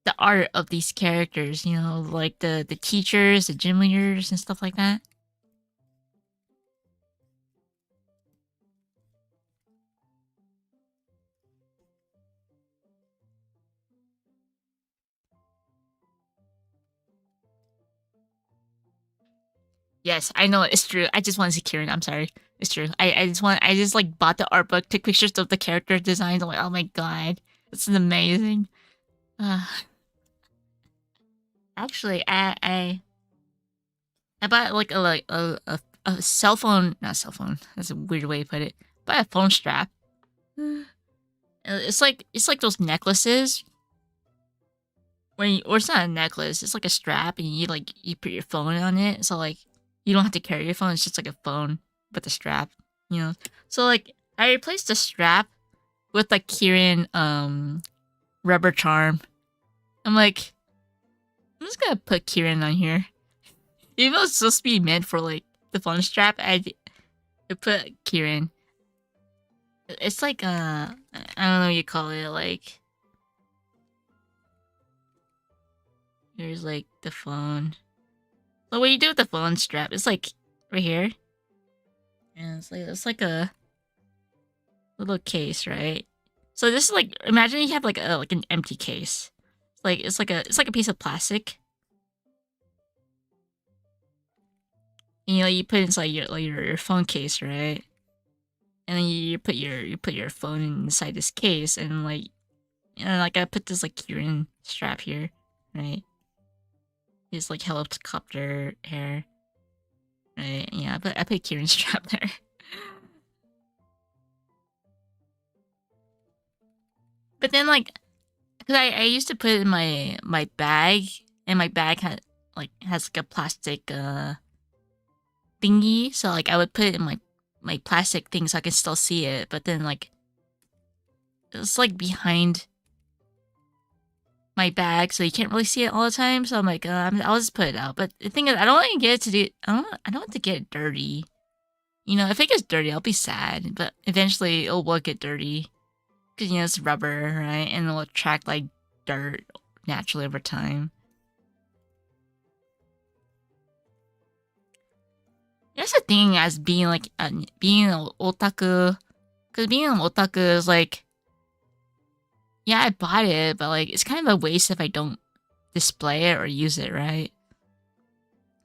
the art of these characters. Like the teachers, the gym leaders, and stuff like that. Yes, I know it's true. I just want to see Kieran. I'm sorry. It's true. I just like bought the art book, took pictures of the character designs. I'm like, oh my god, this is amazing. Uh, actually, I bought like a cell phone, not cell phone. That's a weird way to put it. Buy a phone strap. It's like those necklaces. Or it's not a necklace. It's like a strap, and you put your phone on it. So like you don't have to carry your phone. It's just like a phone with a strap. So like I replaced the strap with like Kieran rubber charm. I'm like, I'm just gonna put Kieran on here. Even though it's supposed to be meant for like the phone strap, I put Kieran. It's like I don't know what you call it. Like here's like the phone. So what you do with the phone strap? It's like right here, and it's like a little case, right? So this is like, imagine you have like an empty case. It's like a piece of plastic. And, you put it inside your phone case, right? And then you put your phone inside this case, and like I put this like Kieran strap here, right? His like helicopter hair, right? Yeah, but I put Kieran strap there. But then like, cause I used to put it in my bag, and my bag has like a plastic thingy, so like I would put it in my plastic thing so I can still see it. But then like it's like behind my bag, so you can't really see it all the time. So I'm like, I'll just put it out. But the thing is, I don't want to get it to do. I don't want to get it dirty. If it gets dirty, I'll be sad. But eventually, it will get dirty because it's rubber, right? And it'll attract like dirt naturally over time. That's the thing as being like being an otaku, because being an otaku is like, yeah, I bought it, but like it's kind of a waste if I don't display it or use it, right?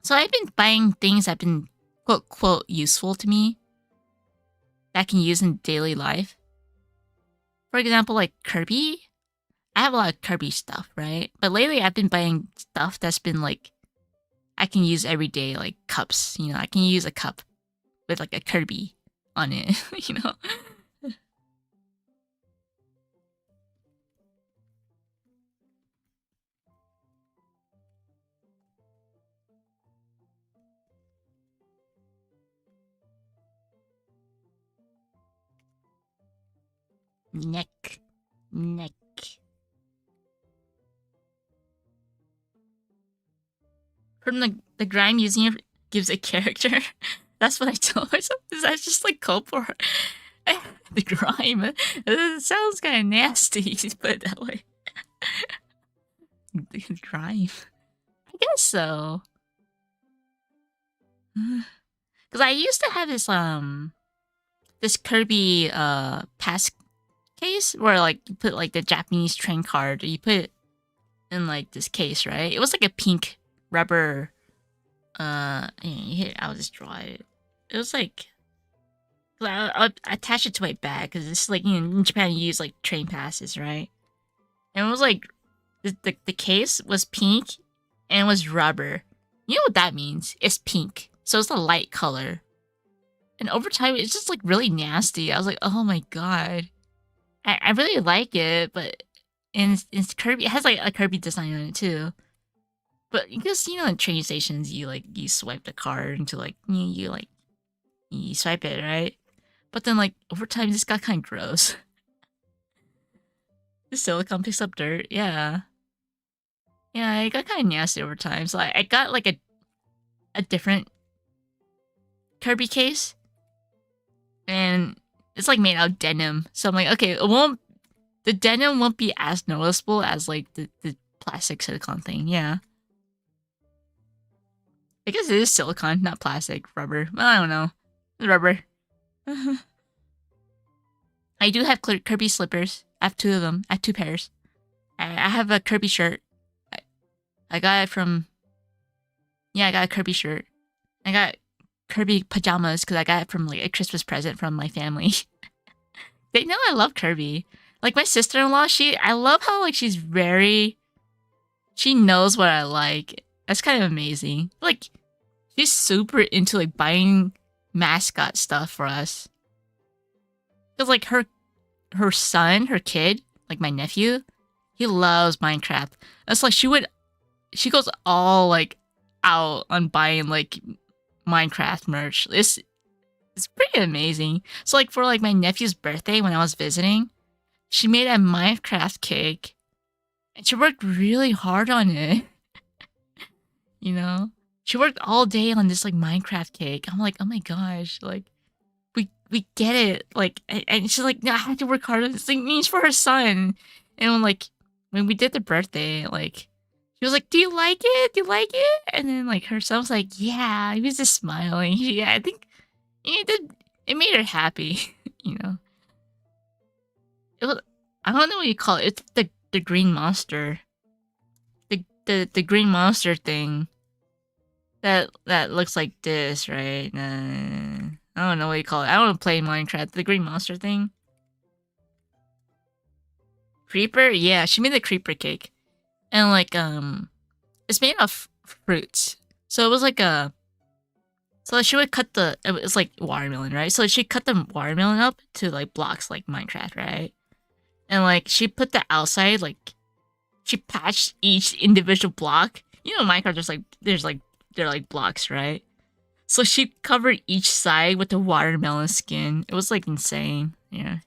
So I've been buying things that have been quote quote useful to me that I can use in daily life. For example, like Kirby. I have a lot of Kirby stuff, right? But lately I've been buying stuff that's been like I can use every day, like cups. You know, I can use a cup with like a Kirby on it, you know? Neck. Neck. From the Grime Museum gives a character. That's what I told myself. Is that just like cope or the grime? It sounds kind of nasty to put it that way. The grime. I guess so. Because I used to have this Kirby pass case where like you put like the Japanese train card, you put it in like this case, right? It was like a pink rubber. Here, I'll just draw it. It was like I'll attach it to my bag because it's like, you know, in Japan you use like train passes, right? And it was like the case was pink and it was rubber. You know what that means? It's pink, so it's a light color. And over time, it's just like really nasty. I was like, oh my god, I really like it, but and it's Kirby. It has like a Kirby design on it too. But because, you know, in train stations, you swipe the card into like you swipe it, right? But then like over time, this got kind of gross. The silicone picks up dirt. Yeah, yeah, it got kind of nasty over time. So I got like a different Kirby case, and it's like made out of denim. So I'm like, okay, the denim won't be as noticeable as like the plastic silicone thing. Yeah. I guess it is silicone, not plastic, rubber. Well, I don't know. It's rubber. I do have Kirby slippers. I have two of them. I have two pairs. I have a Kirby shirt. I got it from... Yeah, I got a Kirby shirt. I got Kirby pajamas because I got it from like a Christmas present from my family. They know I love Kirby. Like my sister-in-law, I love how like she's very... She knows what I like. That's kind of amazing. Like, she's super into like buying mascot stuff for us. Cause like her son, her kid, like my nephew, he loves Minecraft. That's like she goes all like out on buying like Minecraft merch. It's pretty amazing. So like for like my nephew's birthday when I was visiting, she made a Minecraft cake, and she worked really hard on it. You know, she worked all day on this like Minecraft cake. I'm like, oh my gosh, like we get it. Like, and she's like, no, I have to work hard on this. Like, means for her son. And when we did the birthday, like, she was like, do you like it? Do you like it? And then like her son was like, yeah. He was just smiling. Yeah, I think it made her happy. You know, I don't know what you call it. It's the green monster. The green monster thing. That looks like this, right? I don't know what you call it. I don't play Minecraft. The green monster thing. Creeper? Yeah, she made the creeper cake. And like, it's made of fruits. So it was like so she would cut it was like watermelon, right? So she cut the watermelon up to like blocks like Minecraft, right? And like, she put the outside, like, she patched each individual block. You know, Minecraft, they're like blocks, right? So she covered each side with the watermelon skin. It was like insane. Yeah.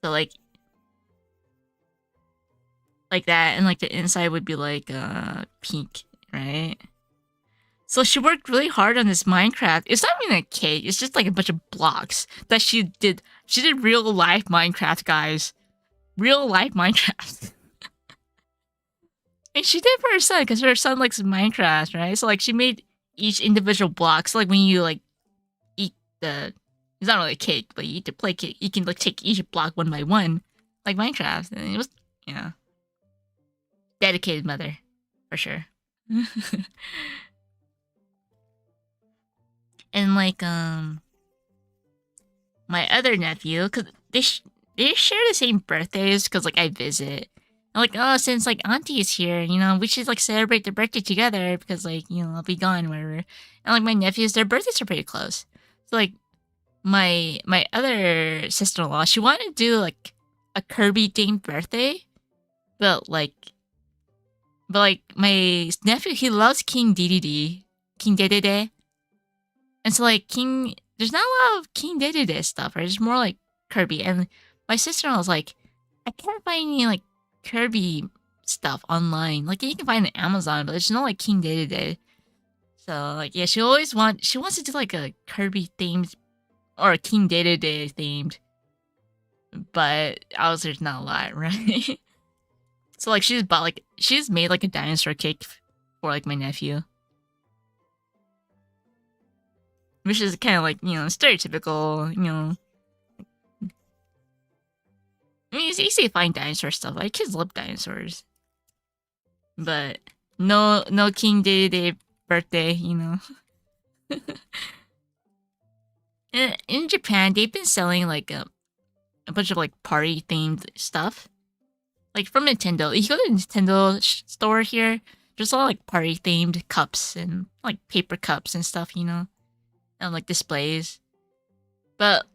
So like that, and like the inside would be like pink, right? So she worked really hard on this Minecraft. It's not even a cake, it's just like a bunch of blocks that she did. She did real life Minecraft, guys. Real life Minecraft. And she did for her son, because her son likes Minecraft, right? So like she made each individual block. So like when you like eat the, it's not really a cake, but you eat the plate cake. You can like take each block one by one, like Minecraft, and it was dedicated mother for sure. And like my other nephew, cause they share the same birthdays, cause like I visit. I'm like, oh, since like auntie is here, we should like celebrate their birthday together because like I'll be gone, whatever. And like my nephews, their birthdays are pretty close. So like my other sister in law, she wanted to do like a Kirby themed birthday, but like my nephew, he loves King DDD, King Dedede, and so like there's not a lot of King Dedede stuff, right? It's more like Kirby, and my sister in law was like, I can't find any like Kirby stuff online. Like you can find it on Amazon, but there's no like King Dedede. So like yeah, she wants to do like a Kirby themed or a King Dedede themed, but obviously there's not a lot, right? So like she's made like a dinosaur cake for like my nephew, which is kind of like stereotypical. I mean, it's easy to find dinosaur stuff. Like kids love dinosaurs, but no King Day birthday. In Japan, they've been selling like a bunch of like party themed stuff. Like from Nintendo, if you go to the Nintendo store here, there's a lot of like party themed cups and like paper cups and stuff, and like displays. But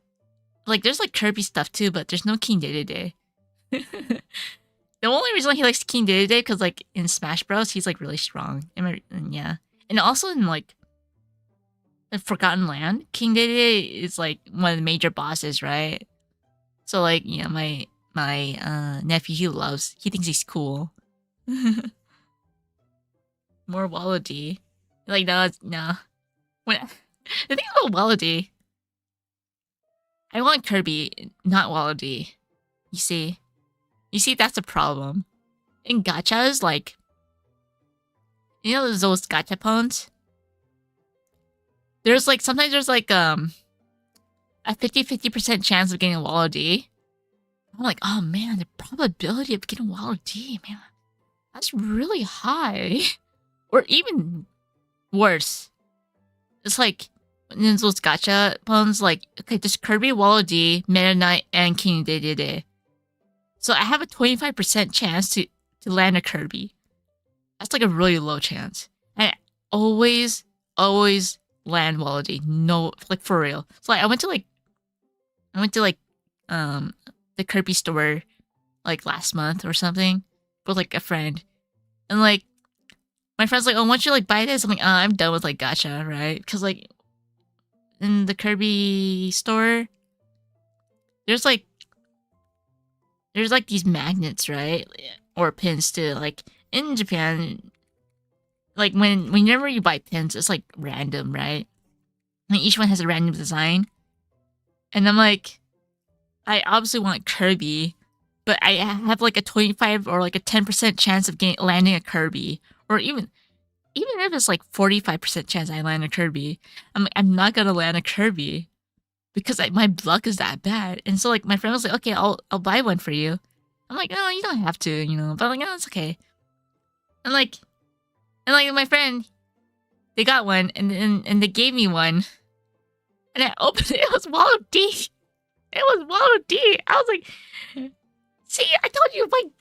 like there's like Kirby stuff too, but there's no King Dedede. The only reason he likes King Dedede because like in Smash Bros, he's like really strong. And yeah, and also in like the Forgotten Land, King Dedede is like one of the major bosses, right? So like my nephew, he thinks he's cool. More Wallaby. Like no. When the thing about Wallaby, I want Kirby, not Wallaby. You see that's a problem. In gachas, like those gachapons. There's like sometimes there's like a 50% chance of getting a Wallaby. I'm like, oh man, the probability of getting Waddle Dee, man, that's really high. Or even worse. It's like in those gacha puns, like, okay, there's Kirby, Waddle Dee, Meta Knight, and King Dedede. So I have a 25% chance to land a Kirby. That's like a really low chance. And I always land Waddle Dee. No, like for real. So like I went to the Kirby store like last month or something with like a friend, and like my friend's like, oh, why don't you like buy this? I'm like, I'm done with like gacha, right? Because like in the Kirby store there's like these magnets, right? Or pins too. Like in Japan, like whenever you buy pins, it's like random, right? And each one has a random design, and I'm like, I obviously want Kirby, but I have like a 25 or like a 10% chance of landing a Kirby, or even if it's like 45% chance I land a Kirby, I'm not gonna land a Kirby because my luck is that bad. And so like my friend was like, okay, I'll buy one for you. I'm like, no, you don't have to, but like, no, it's okay. And like my friend, they got one and they gave me one, and I opened it. It was Waddle Dee. It was Waddle Dee. I was like, see, I told you, like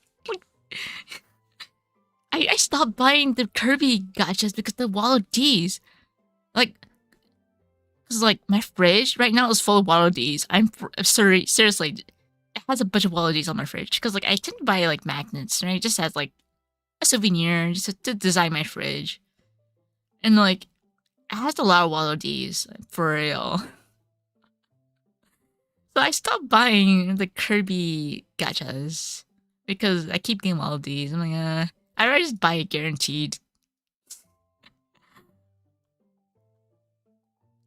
I stopped buying the Kirby gachas because the Waddle Dees. Like, because like my fridge right now is full of Waddle Dees. I'm sorry, seriously, it has a bunch of Waddle Dees on my fridge because like I tend to buy like magnets, right? Just as like a souvenir, just to design my fridge, and like it has a lot of Waddle Dees for real. So I stopped buying the Kirby gachas because I keep getting all of these. I'm like, I'd rather just buy it guaranteed.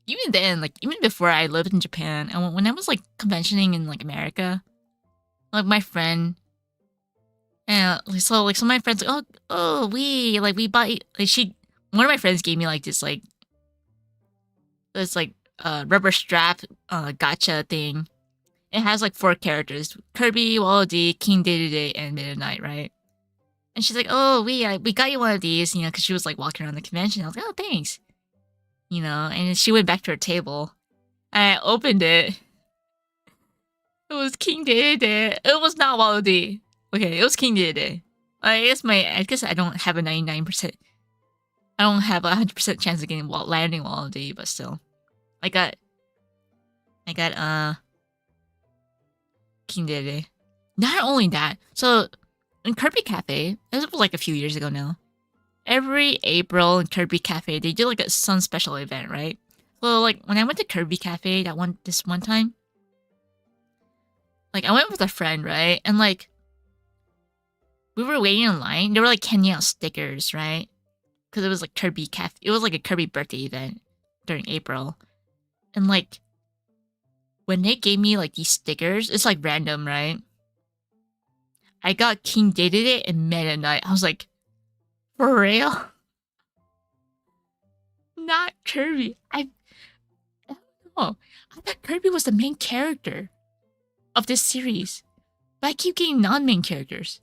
Even then, like even before I lived in Japan, and when I was like conventioning in like America, like my friend, and so like some of my friends like, we buy like one of my friends gave me like this like It's like a rubber strap gotcha thing. It has like 4 characters: Kirby, Waddle Dee, King Dedede, and Mid Knight, right? And she's like, "Oh, we got you one of these," because she was like walking around the convention. I was like, "Oh, thanks," And then she went back to her table. And I opened it. It was King Dedede. It was not Waddle Dee. Okay, it was King Dedede. I guess I don't have a 99%. I don't have a 100% chance of getting landing Waddle Dee, but still, I got King Dedede. Not only that, so in Kirby Cafe, this was like a few years ago now. Every April in Kirby Cafe, they do like some special event, right? So like when I went to Kirby Cafe this one time, like I went with a friend, right? And like we were waiting in line. They were like handing out stickers, right? Because it was like Kirby Cafe. It was like a Kirby birthday event during April, and like when they gave me like these stickers, it's like random, right? I got King Dedede and Meta Knight. I was like, for real? Not Kirby. I don't know. I thought Kirby was the main character of this series, but I keep getting non-main characters.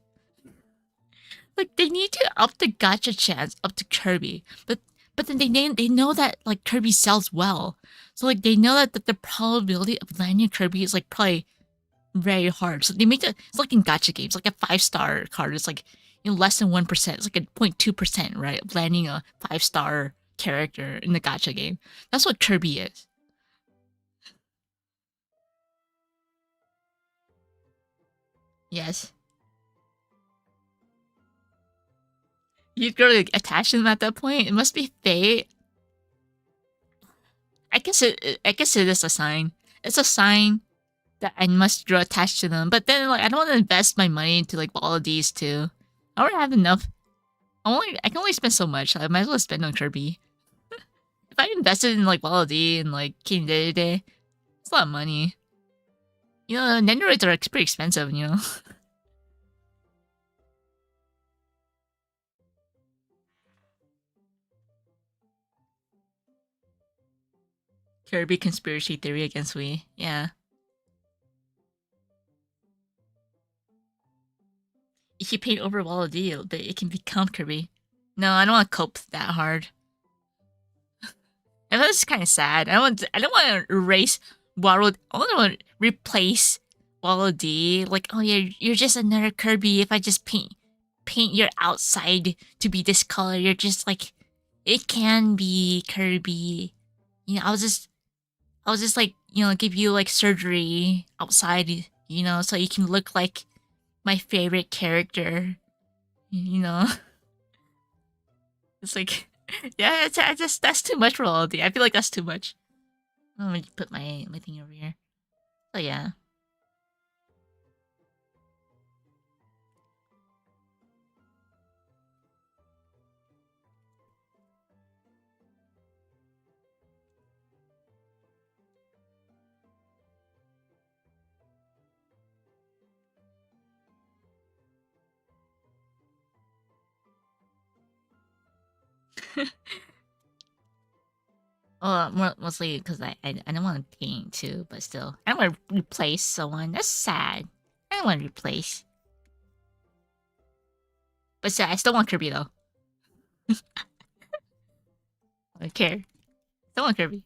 Like they need to up the gacha chance up to Kirby, but then they know that like Kirby sells well, so like they know that the probability of landing Kirby is like probably very hard. So they make it's like in gacha games, like a 5-star card is like less than 1%. It's like a 0.2%, right? Of landing a 5-star character in the gacha game. That's what Kirby is. Yes. You'd grow like, attached to them at that point. It must be fate. I guess it is a sign. It's a sign that I must grow attached to them. But then like I don't want to invest my money into like all of these too. I already have enough. I can only spend so much. I might as well spend on Kirby. If I invested in like Wallaby and like King Dedede, it's a lot of money. Nendoroids are pretty expensive. Kirby conspiracy theory against Wii. Yeah. If you paint over Wallaby, it can become Kirby. No, I don't want to cope that hard. And that's kind of sad. I don't want to erase Waddle. I don't want to replace Waddle Dee. Like, oh yeah, you're just another Kirby. If I just paint your outside to be this color, you're just like, it can be Kirby. I was just like, give you like surgery outside. So you can look like my favorite character. You know, it's like, yeah, that's too much for Waddle Dee. I feel like that's too much. Let me put my thing over here. Oh yeah. Well, mostly because I don't want to paint too, but still, I don't want to replace someone. That's sad. I don't want to replace, but still, I still want Kirby though. I don't care. Still want Kirby.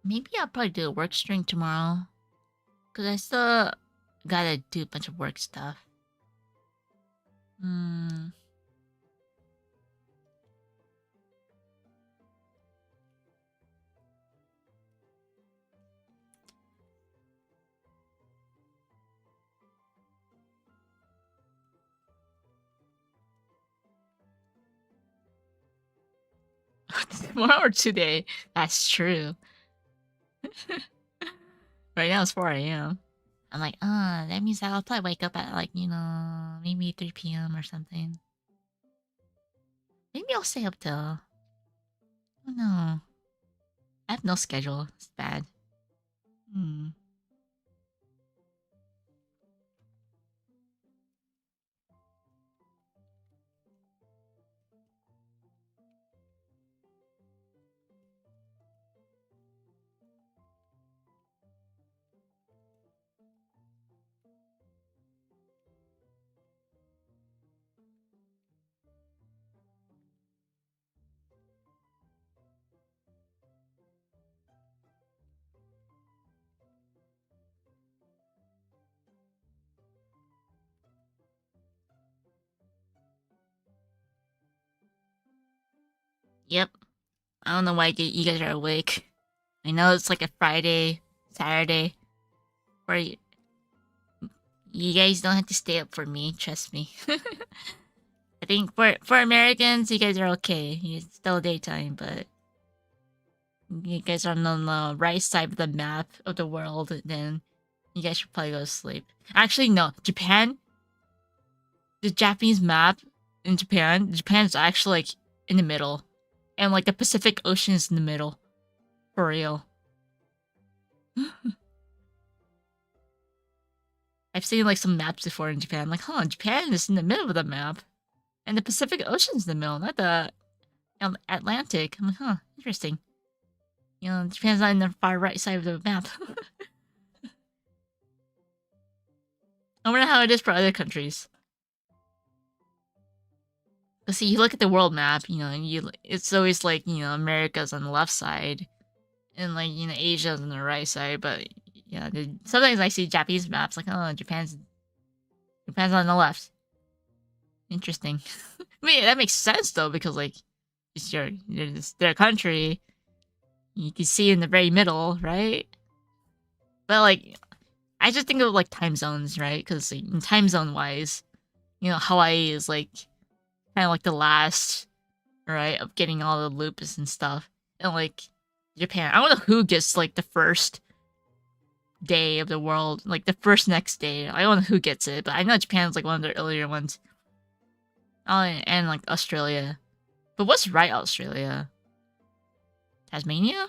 Maybe I'll probably do a work string tomorrow, cause I still gotta do a bunch of work stuff. Hmm. Tomorrow or today? That's true. Right now it's 4 a.m. I'm like, that means I'll probably wake up at like, maybe 3 p.m. or something. Maybe I'll stay up till. Oh no. I have no schedule. It's bad. Hmm. Yep. I don't know why you guys are awake. I know it's like a Friday, Saturday, where you guys don't have to stay up for me. Trust me. I think for Americans, you guys are okay. It's still daytime, but you guys are on the right side of the map of the world. Then you guys should probably go to sleep. Actually, no. Japan, the Japanese map in Japan is actually like in the middle, and like the Pacific Ocean is in the middle, for real. I've seen like some maps before in Japan. I'm like, Japan is in the middle of the map, and the Pacific Ocean's in the middle, not the Atlantic. I'm like, interesting. Japan's not in the far right side of the map. I wonder how it is for other countries. But see, you look at the world map, and it's always like, America's on the left side, and like, Asia's on the right side. But yeah, sometimes I see Japanese maps like, Japan's on the left. Interesting. I mean, that makes sense though, because like, it's their country. You can see in the very middle, right? But like, I just think of like time zones, right? Because like, in time zone wise, Hawaii is like kind of like the last, right, of getting all the loops and stuff, and like Japan, I don't know who gets like the first day of the world, like the first next day. I don't know who gets it, but I know Japan's like one of the earlier ones. Oh, and like Australia. But what's right Australia? Tasmania?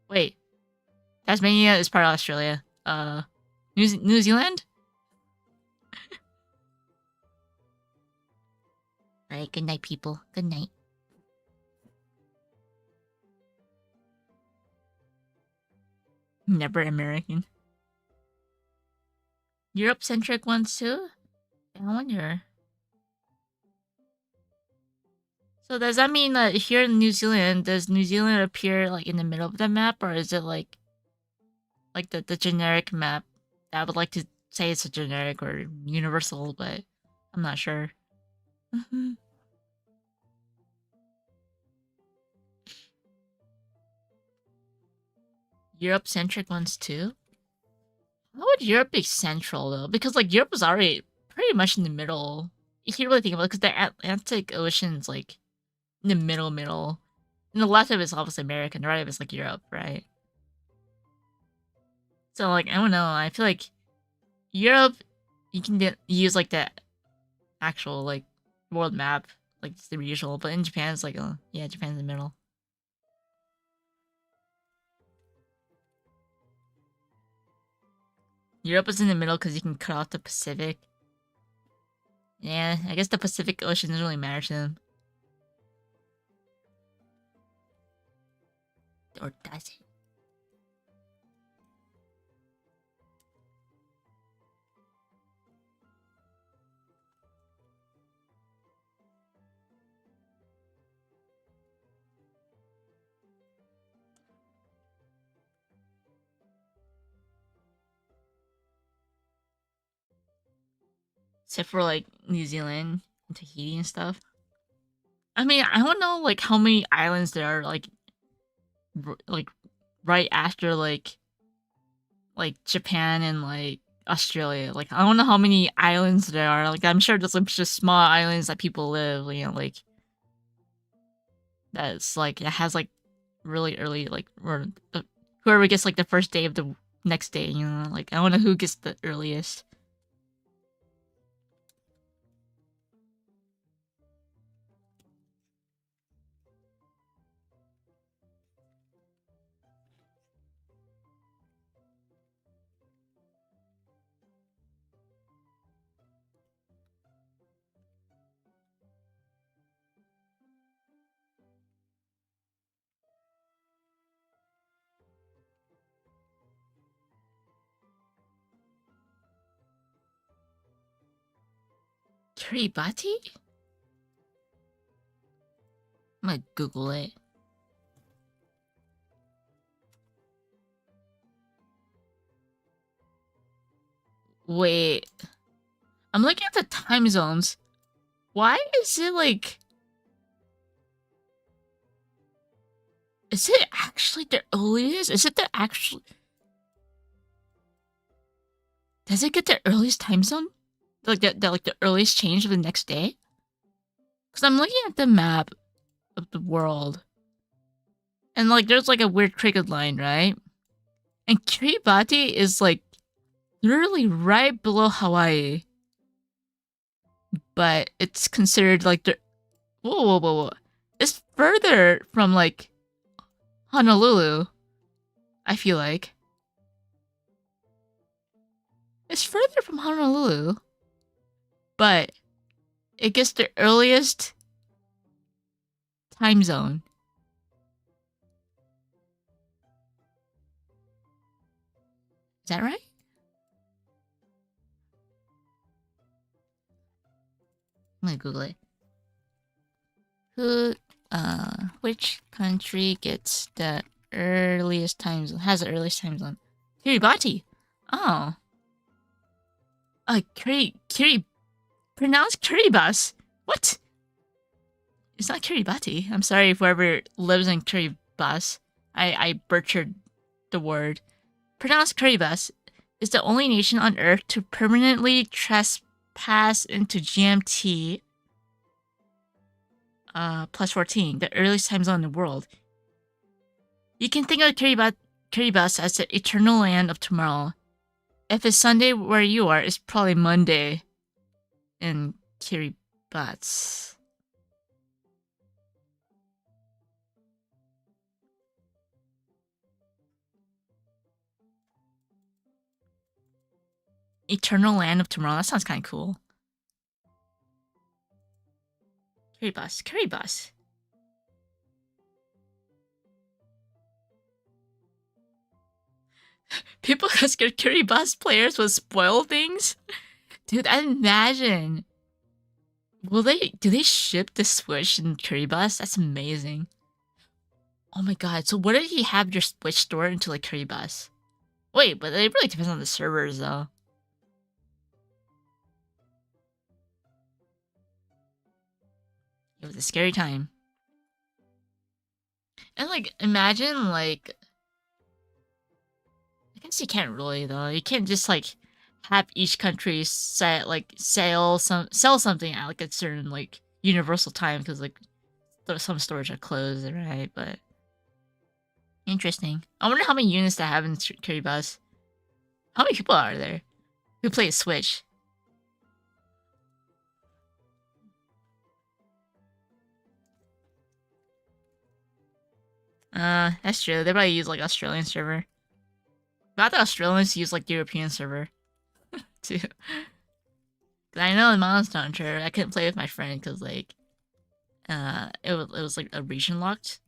Wait, Tasmania is part of Australia. New Zealand? Alright, good night, people. Good night. Never American. Europe-centric ones too? I wonder. So does that mean that here in New Zealand, does New Zealand appear like in the middle of the map, or is it like the generic map? I would like to say it's a generic or universal, but I'm not sure. Europe-centric ones too? How would Europe be central though? Because like Europe is already pretty much in the middle. If you really think about it, because the Atlantic Ocean's like in the middle. And the left of it's obviously America, and the right of it's like Europe, right? So like I don't know. I feel like Europe, you can use like the actual like world map, like it's the usual. But in Japan, it's like, yeah, Japan's in the middle. Europe is in the middle because you can cut off the Pacific. Yeah, I guess the Pacific Ocean doesn't really matter to them. Or does it? Except for like New Zealand and Tahiti and stuff. I mean, I don't know like how many islands there are like right after like Japan and like Australia. Like I don't know how many islands there are. Like I'm sure there's like just small islands that people live. Like that's like it has like really early like or whoever gets like the first day of the next day, you know, like I wonder who gets the earliest. Kiribati? I'm gonna Google it. Wait, I'm looking at the time zones. Why is it like? Is it actually the earliest? Is it the actual? Does it get the earliest time zone? Like the earliest change of the next day? Because I'm looking at the map of the world, and like there's like a weird cricket line, right? And Kiribati is like literally right below Hawaii, but it's considered like the whoa. It's further from like Honolulu. I feel like it's further from Honolulu, but it gets the earliest time zone. Is that right? I'm gonna Google it. Who, which country gets the earliest time zone? Has the earliest time zone? Kiribati. Oh, pronounced Kiribati. What? It's not Kiribati. I'm sorry if whoever lives in Kiribati. I butchered the word. Pronounced Kiribati is the only nation on Earth to permanently trespass into GMT plus 14, the earliest time zone in the world. You can think of Kiribati as the eternal land of tomorrow. If it's Sunday where you are, it's probably Monday in Kiribati. Eternal land of tomorrow. That sounds kind of cool. Kiribati. People got scared Kiribati players would spoil things. Dude, I imagine. Do they ship the Switch in Kiribati? That's amazing. Oh my god, so what if you have your Switch stored into like Kiribati? Wait, but it really depends on the servers though. It was a scary time. And like imagine like I guess you can't really though. You can't just like have each country sell something at like a certain like universal time because like some stores are closed, right? But interesting. I wonder how many units they have in Kiribati. How many people are there who play Switch? That's true. They probably use like Australian server. But the Australians use like European server too. Cause I know in Monster Hunter I couldn't play with my friend because like it was like a region locked.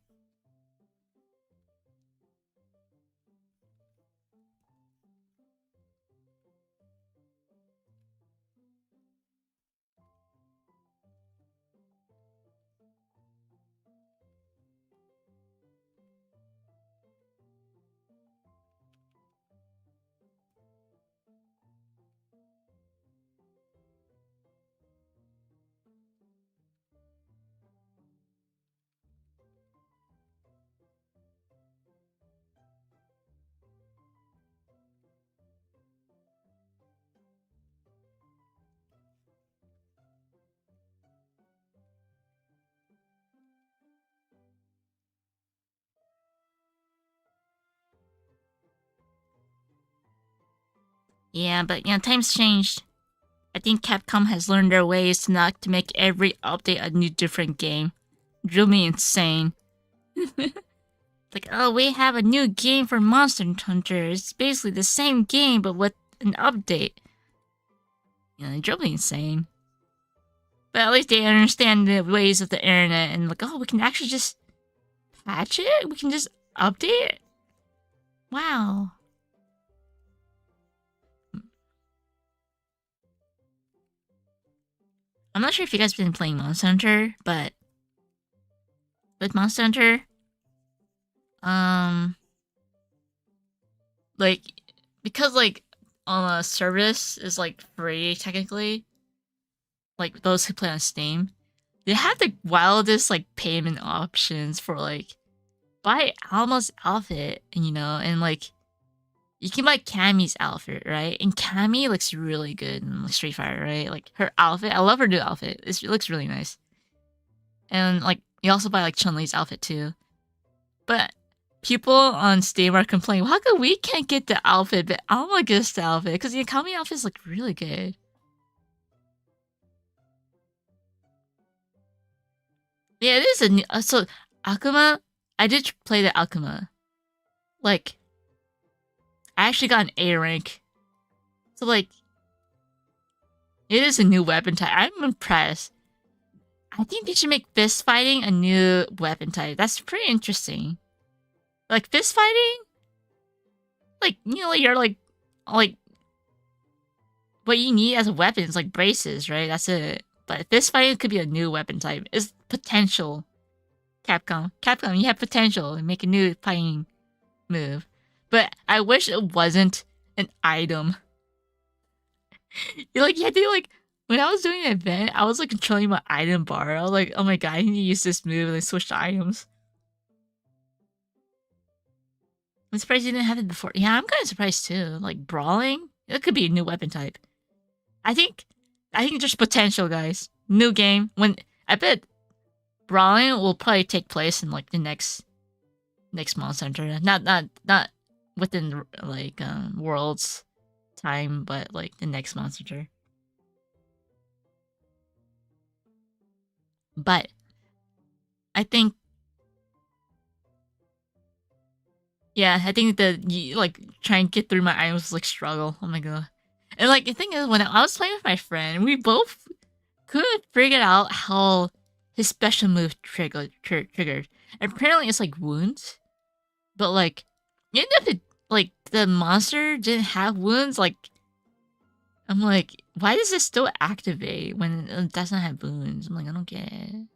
Yeah, but times changed. I think Capcom has learned their ways to not to make every update a new different game. Drove me insane. Like, oh, we have a new game for Monster Hunter. It's basically the same game, but with an update. It drove me insane. But at least they understand the ways of the internet and like, oh, we can actually just patch it? We can just update it? Wow. I'm not sure if you guys have been playing Monster Hunter, but with Monster Hunter, um, like, because like on a service is like free technically, like those who play on Steam, they have the wildest like payment options for like buy Alma's outfit, and like you can buy Cammy's outfit, right? And Cammy looks really good in like, Street Fighter, right? Like her outfit, I love her new outfit. It looks really nice. And like you also buy like Chun-Li's outfit too. But people on Steam are complaining, well, how come we can't get the outfit, but Alma gets the outfit? Because the Akami outfits look really good. Yeah, it is a new. So Akuma, I did play the Akuma. Like, I actually got an A rank. So like, it is a new weapon type. I'm impressed. I think they should make fist fighting a new weapon type. That's pretty interesting. Like fist fighting, like you're like what you need as a weapon is like braces, right? That's it. But fist fighting could be a new weapon type. It's potential. Capcom, you have potential to make a new fighting move. But I wish it wasn't an item. You had to like when I was doing an event, I was like controlling my item bar. I was like, oh my god, I need to use this move and then switch to items. I'm surprised you didn't have it before. Yeah, I'm kind of surprised too. Like brawling, it could be a new weapon type. I think, I think there's potential, guys. New game. When I bet brawling will probably take place in like the next Monster Hunter. Not within like worlds time, but like the next Monster Hunter. But I think, yeah, I think that you like trying to get through my items was like struggle. Oh my god. And like the thing is, when I was playing with my friend, we both couldn't figure out how his special move triggered. Apparently, it's like wounds, but like even if it like the monster didn't have wounds, like I'm like, why does it still activate when it doesn't have wounds? I'm like, I don't get it.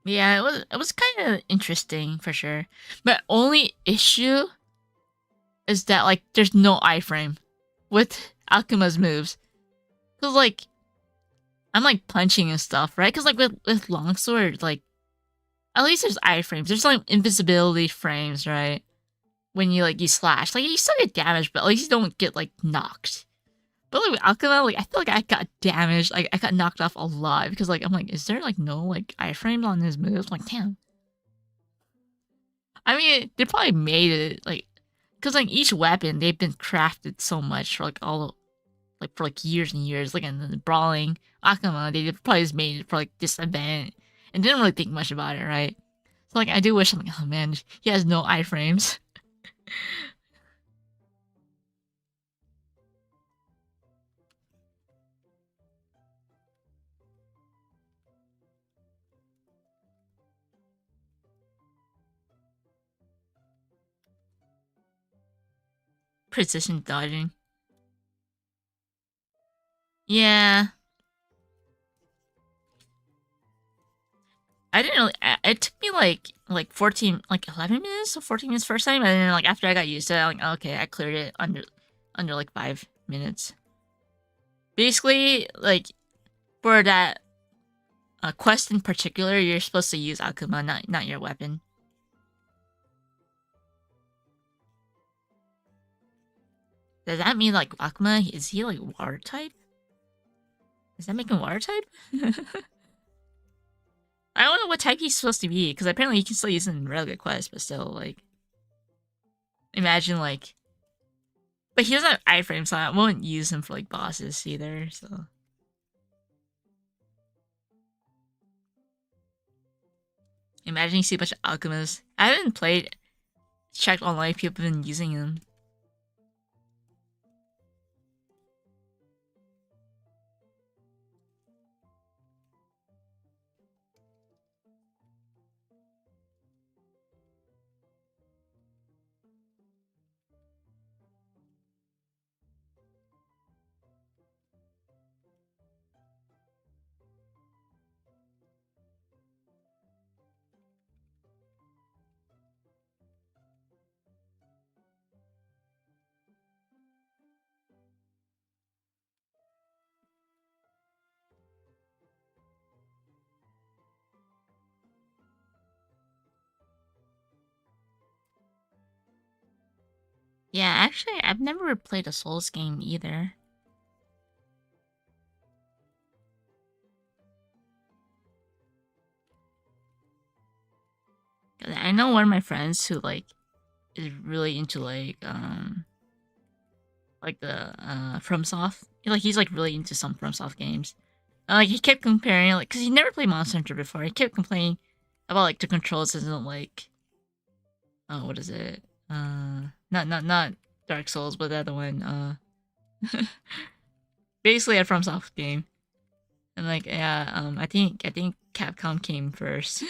Yeah, it was kind of interesting for sure. But only issue is that like there's no iframe with Akuma's moves. Cause like I'm like punching and stuff, right? Cause like with longsword, like at least there's iframes. There's like invisibility frames, right? When you like you slash, like you still get damaged, but at least you don't get like knocked. But like with Akuma, like I feel like I got damaged. Like I got knocked off a lot because like I'm like, is there like no like iframes on his moves? I'm like, damn. I mean, they probably made it like, cause like each weapon they've been crafted so much for like all like for like years and years. Like in the brawling Akuma, they probably just made it for like this event and didn't really think much about it, right? So like I do wish I'm like, oh man, he has no iframes. Precision dodging. Yeah, I didn't really. It took me like 14, like 11 minutes or 14 minutes first time, and then like after I got used to it, I'm like, okay, I cleared it under like 5 minutes. Basically, like for that quest in particular, you're supposed to use Akuma, not your weapon. Does that mean like Akuma is he like water type? Does that make him water type? I don't know what type he's supposed to be, because apparently he can still use it in regular quests, but still, like, imagine, like, but he doesn't have iframe, so I won't use him for, like, bosses either, so. Imagine you see a bunch of alchemists. I haven't checked online if people have been using him. Yeah, actually, I've never played a Souls game either. I know one of my friends who, like, is really into, like the, FromSoft. Like, he's, like, really into some FromSoft games. Like, he kept comparing, like, because he never played Monster Hunter before. He kept complaining about, like, the controls isn't, like, oh, what is it? Not Dark Souls, but the other one, basically a FromSoft game. And, like, yeah, I think Capcom came first.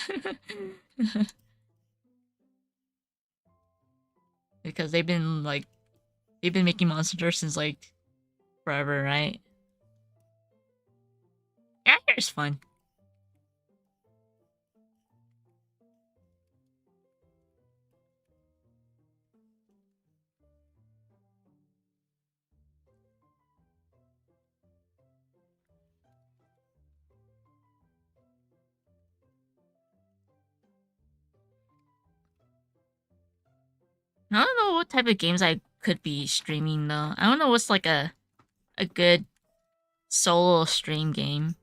Because they've been making Monster Hunter since, like, forever, right? Yeah, it's fun. I don't know what type of games I could be streaming though. I don't know what's like a good solo stream game.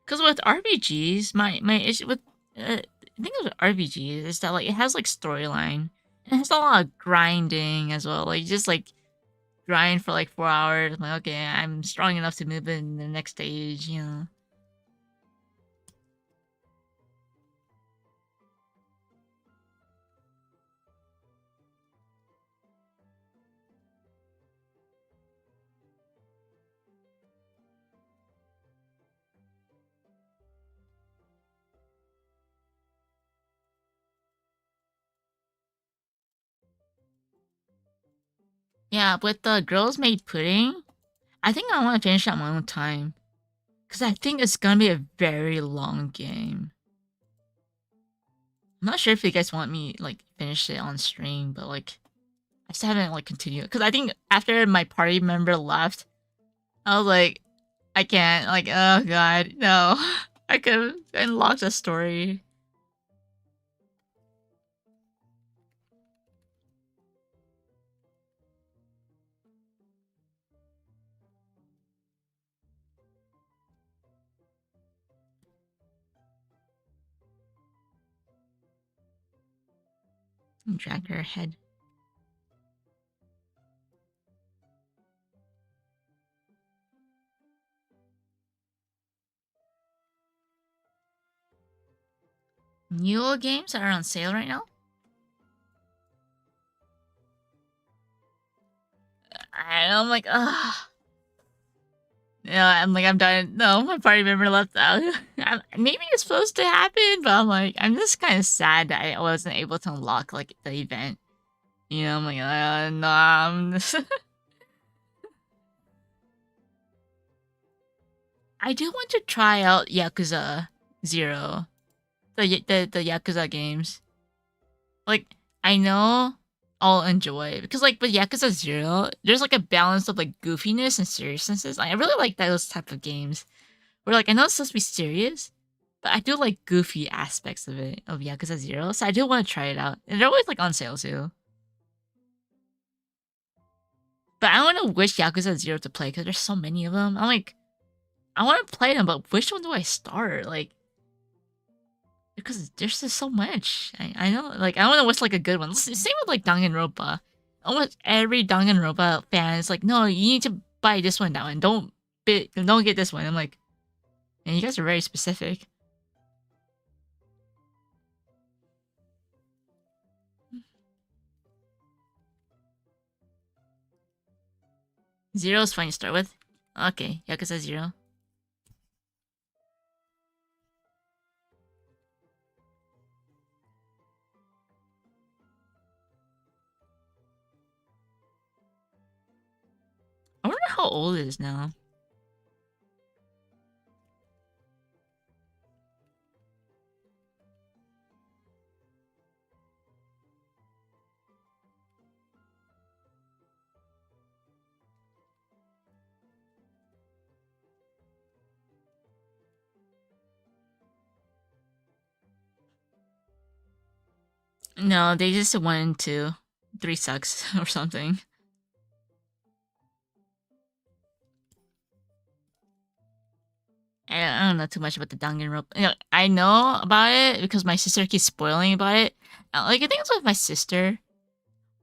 Because with RPGs, my issue with I think with RPGs is that, like, it has like storyline. It has a lot of grinding as well. Like, you just like grind for like 4 hours. I'm like, okay, I'm strong enough to move in the next stage. You know. Yeah, with the Girls Made Pudding, I think I want to finish at my own time. Because I think it's gonna be a very long game. I'm not sure if you guys want me like finish it on stream, but like I just haven't like continued. Because I think after my party member left, I was like, I can't. Like, oh god, no. I could unlock the story. And drag her head. New games are on sale right now. I'm like, ugh. Yeah, I'm like, I'm done. No, my party member left out. Maybe it's supposed to happen, but I'm like, I'm just kind of sad that I wasn't able to unlock like the event. You know, I'm like, no, I do want to try out Yakuza Zero, the Yakuza games. Like, I know I'll enjoy it because, like, with Yakuza Zero, there's like a balance of like goofiness and seriousness. I really like those type of games where, like, I know it's supposed to be serious, but I do like goofy aspects of it of Yakuza Zero, so I do want to try it out. And they're always like on sale too. But I want to wish Yakuza Zero to play because there's so many of them. I'm like, I want to play them, but which one do I start? Like, Because there's just so much. I know, like, I don't know what's, like, a good one. Same with, like, Danganronpa. Almost every Danganronpa fan is like, "No, you need to buy this one, that one. Don't get this one." I'm like, "Man, you guys are very specific." Zero is fine to start with. Okay, Yakuza 0. I wonder how old it is now. No, they just 1 and 2. 3 sucks or something. I don't know too much about the Danganronpa. You know, I know about it because my sister keeps spoiling about it. Like, I think it's with my sister.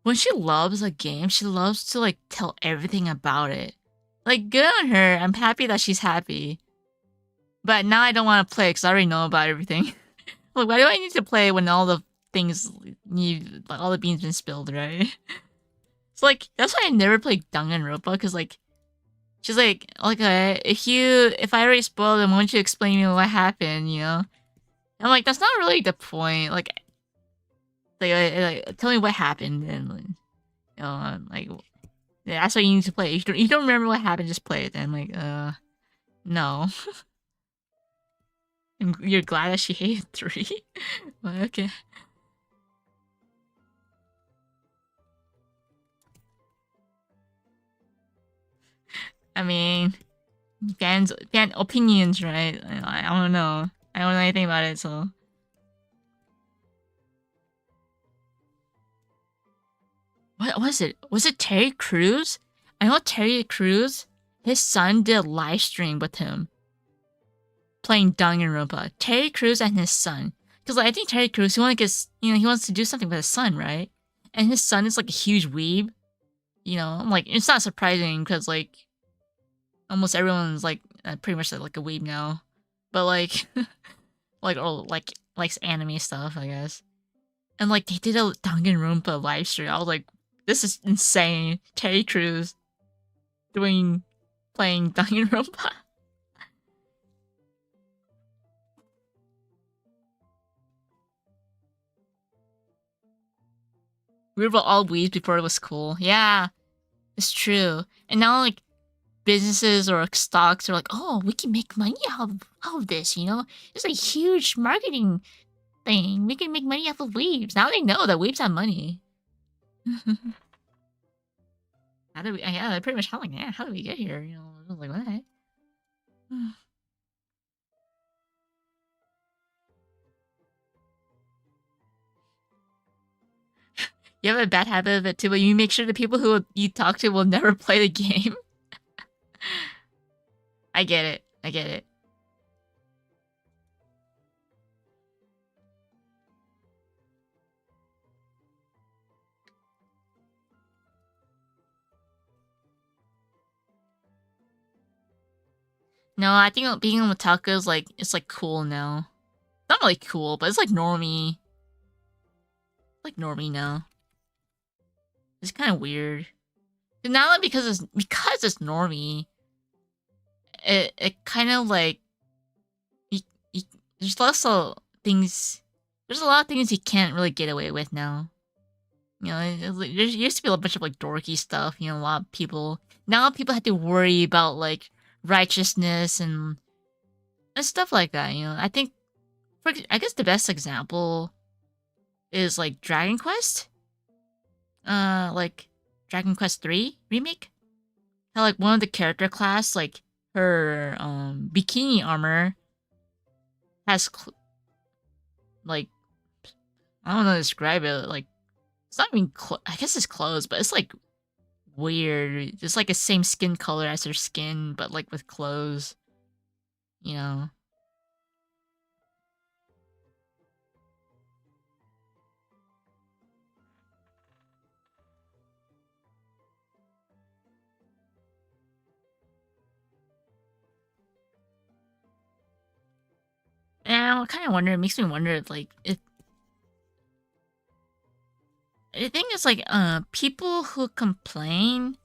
When she loves a game, she loves to, like, tell everything about it. Like, good on her. I'm happy that she's happy. But now I don't want to play because I already know about everything. Like, why do I need to play when all the things need, like, all the beans been spilled, right? It's like, that's why I never played Danganronpa, because, like, she's like, okay, if I already spoiled it, why don't you explain to me what happened, you know? I'm like, that's not really the point. Like, tell me what happened, and, like, you know, like, yeah, that's why you need to play. If you don't remember what happened, just play it. Then, like, no. And you're glad that she hated 3? Well, okay. I mean, fan opinions, right? I don't know. I don't know anything about it, so. What was it? Was it Terry Crews? I know Terry Crews. His son did a live stream with him playing Danganronpa. Terry Crews and his son. Because, like, I think Terry Crews, he wants to do something with his son, right? And his son is like a huge weeb. You know, I'm like, it's not surprising because, like, almost everyone's like pretty much like a weeb now. But, like, like likes anime stuff, I guess. And, like, they did a Danganronpa live stream. I was like, this is insane. Terry Crews playing Danganronpa. We were all weebs before it was cool. Yeah, it's true. And now, like, businesses or stocks are like, oh, we can make money out of this, you know? It's a huge marketing thing. We can make money off of weebs. Now they know that weebs have money. How did we? Yeah, they're pretty much telling, yeah, how did we get here? You know, I was like, what? You have a bad habit of it too, but you make sure the people who you talk to will never play the game. I get it. I get it. No, I think being an otaku is like, it's like cool now. Not really cool, but it's like normie. Like normie now. It's kind of weird. Now that because it's normie, it kind of like you, you, there's less of things. There's a lot of things you can't really get away with now. You know, there used to be a bunch of like dorky stuff. You know, a lot of people now people have to worry about like righteousness and stuff like that. You know, I guess the best example is like Dragon Quest. Like Dragon Quest 3 remake. How like one of the character class, like her bikini armor has like I don't know how to describe it. Like it's not even I guess it's clothes, but it's like weird. It's like the same skin color as her skin, but like with clothes. You know. And I kind of wonder. It makes me wonder if, like, if the thing is, like, people who complain,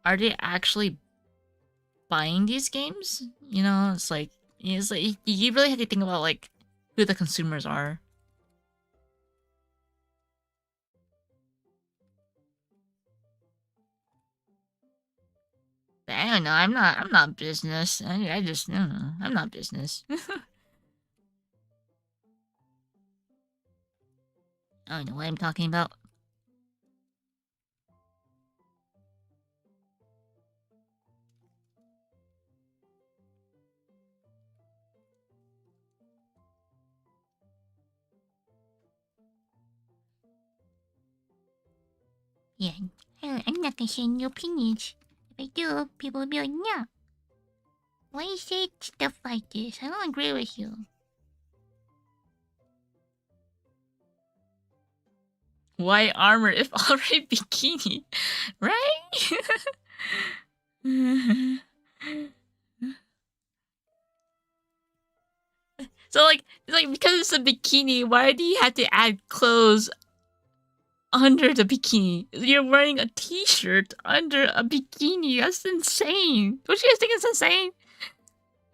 are they actually buying these games? You know, it's like you really have to think about like who the consumers are. I don't know. I'm not business. I just no, no. I'm not business. I don't know what I'm talking about. Yeah, I'm not gonna say any opinions. If I do, people will be like, "Yeah, why you say stuff like this? I don't agree with you." Why armor if already bikini, right? So like because it's a bikini, why do you have to add clothes under the bikini? You're wearing a t-shirt under a bikini. That's insane. Don't you guys think it's insane?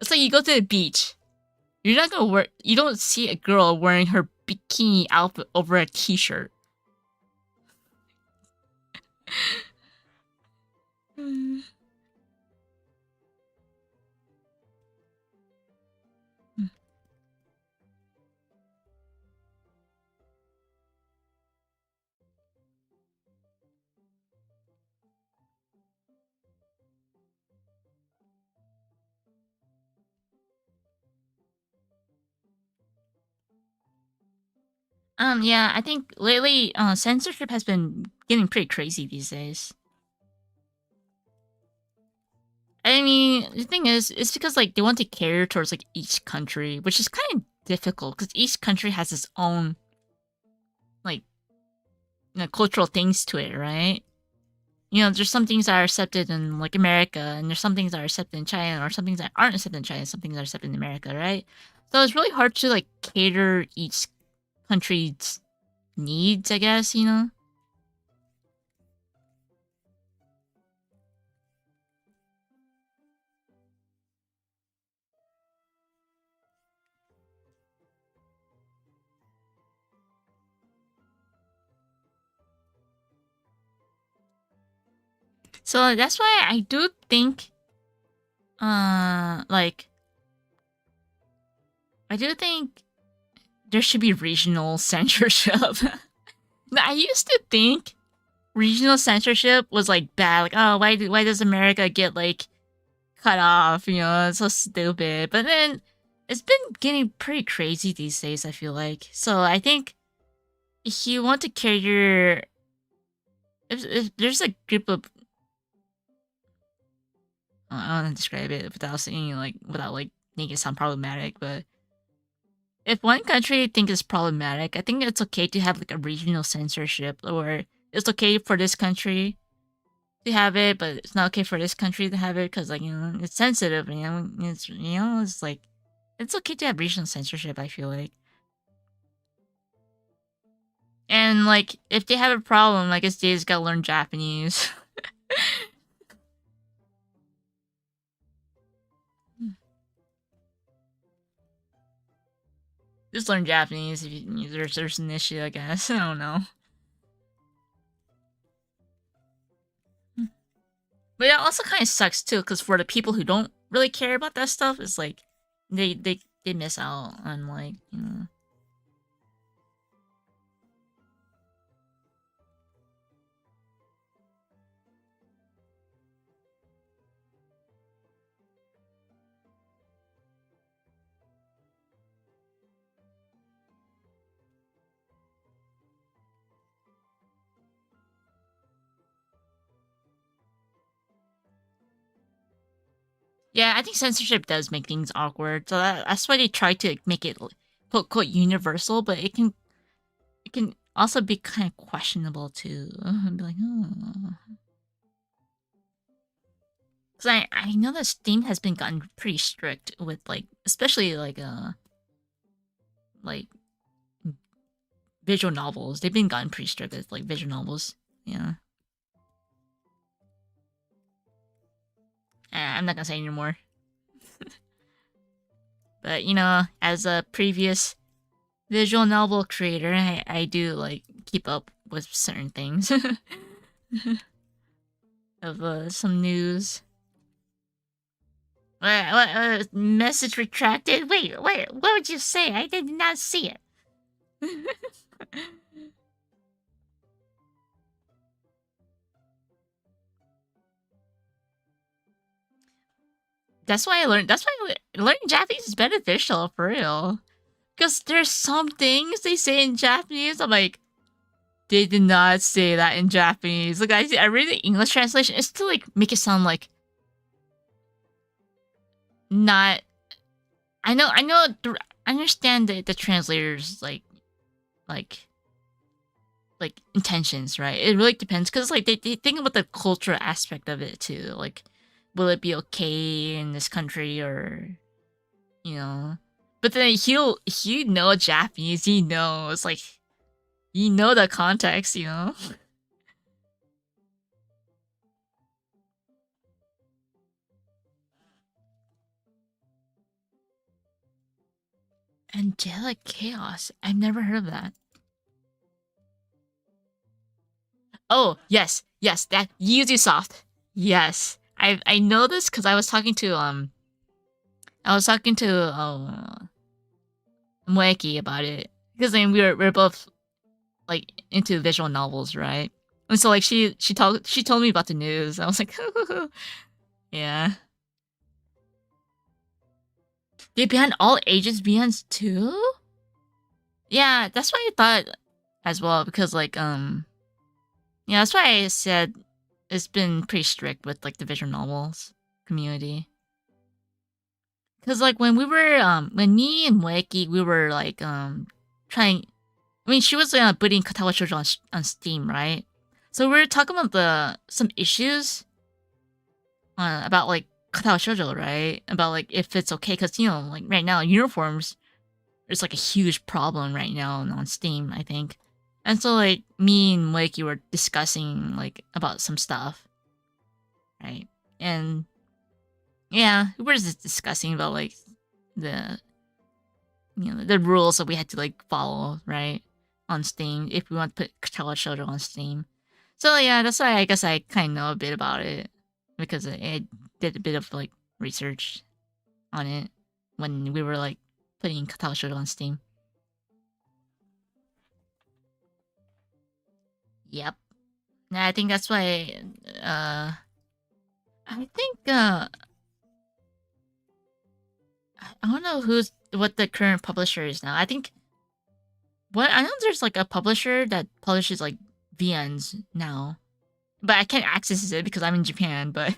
It's like you go to the beach. You're not gonna wear. You don't see a girl wearing her bikini outfit over a t-shirt. Yeah, I think lately, censorship has been getting pretty crazy these days. I mean, the thing is, it's because like they want to cater towards like each country, which is kind of difficult because each country has its own like cultural things to it, right? You know, there's some things that are accepted in like America, and there's some things that are accepted in China, or some things that aren't accepted in China, and some things that are accepted in America, right? So it's really hard to like cater each country's needs, I guess, you know? So that's why I do think, like, I do think there should be regional censorship. Now, I used to think regional censorship was like bad. Like, oh, why does America get like cut off? You know, it's so stupid. But then it's been getting pretty crazy these days. I feel like so. I think if you want to cater, if there's a group of, I don't want to describe it without saying like without like making it sound problematic, but if one country think is problematic, I think it's okay to have like a regional censorship, or it's okay for this country to have it, but it's not okay for this country to have it because like it's sensitive. It's like it's okay to have regional censorship. I feel like, and like if they have a problem, I guess they just gotta learn Japanese. Just learn Japanese if there's an issue. I guess I don't know. But it also kind of sucks too, because for the people who don't really care about that stuff, it's like they miss out on like yeah, I think censorship does make things awkward. So that's why they try to make it quote quote universal, but it can also be kind of questionable too. Be like, oh. Cause I know that Steam has been gotten pretty strict with like, especially like visual novels. They've been gotten pretty strict with like visual novels. Yeah. I'm not gonna say anymore. But you know, as a previous visual novel creator, I do like keep up with certain things of some news. What message retracted? Wait, what would you say? I did not see it. That's why I learned. That's why learning Japanese is beneficial for real. Because there's some things they say in Japanese. I'm like, they did not say that in Japanese. Like I read the English translation. It's to like make it sound like not. I understand the translators like like intentions, right? It really depends because like they think about the cultural aspect of it too. Like, will it be okay in this country or you know? But then he know Japanese. He knows like you know the context, you know. Angelic Chaos. I've never heard of that. Oh yes, yes, that Ubisoft. Yes, I know this because I was talking to Moeki about it because I mean we are both like into visual novels, right? And so like she told me about the news. I was like, yeah. They banned all ages bands too. Yeah, that's what I thought as well because like yeah, that's why I said it's been pretty strict with like the visual novels community. Cause like when we were when me and Moeki we were like trying. I mean, she was putting Katawa Shoujo on Steam, right? So we were talking about the some issues about like Katawa Shoujo, right? About like if it's okay, cause you know like right now uniforms there's like a huge problem right now on Steam, I think. And so like me and Moeki were discussing like about some stuff, right? And yeah, we were just discussing about like the the rules that we had to like follow, right? On Steam if we want to put Katawa Shoujo on Steam. So yeah, that's why I guess I kind of know a bit about it because I did a bit of like research on it when we were like putting Katawa Shoujo on Steam. Yep. Yeah, I think that's why. I think I don't know what the current publisher is now. I think what I know there's like a publisher that publishes like VNs now, but I can't access it because I'm in Japan. But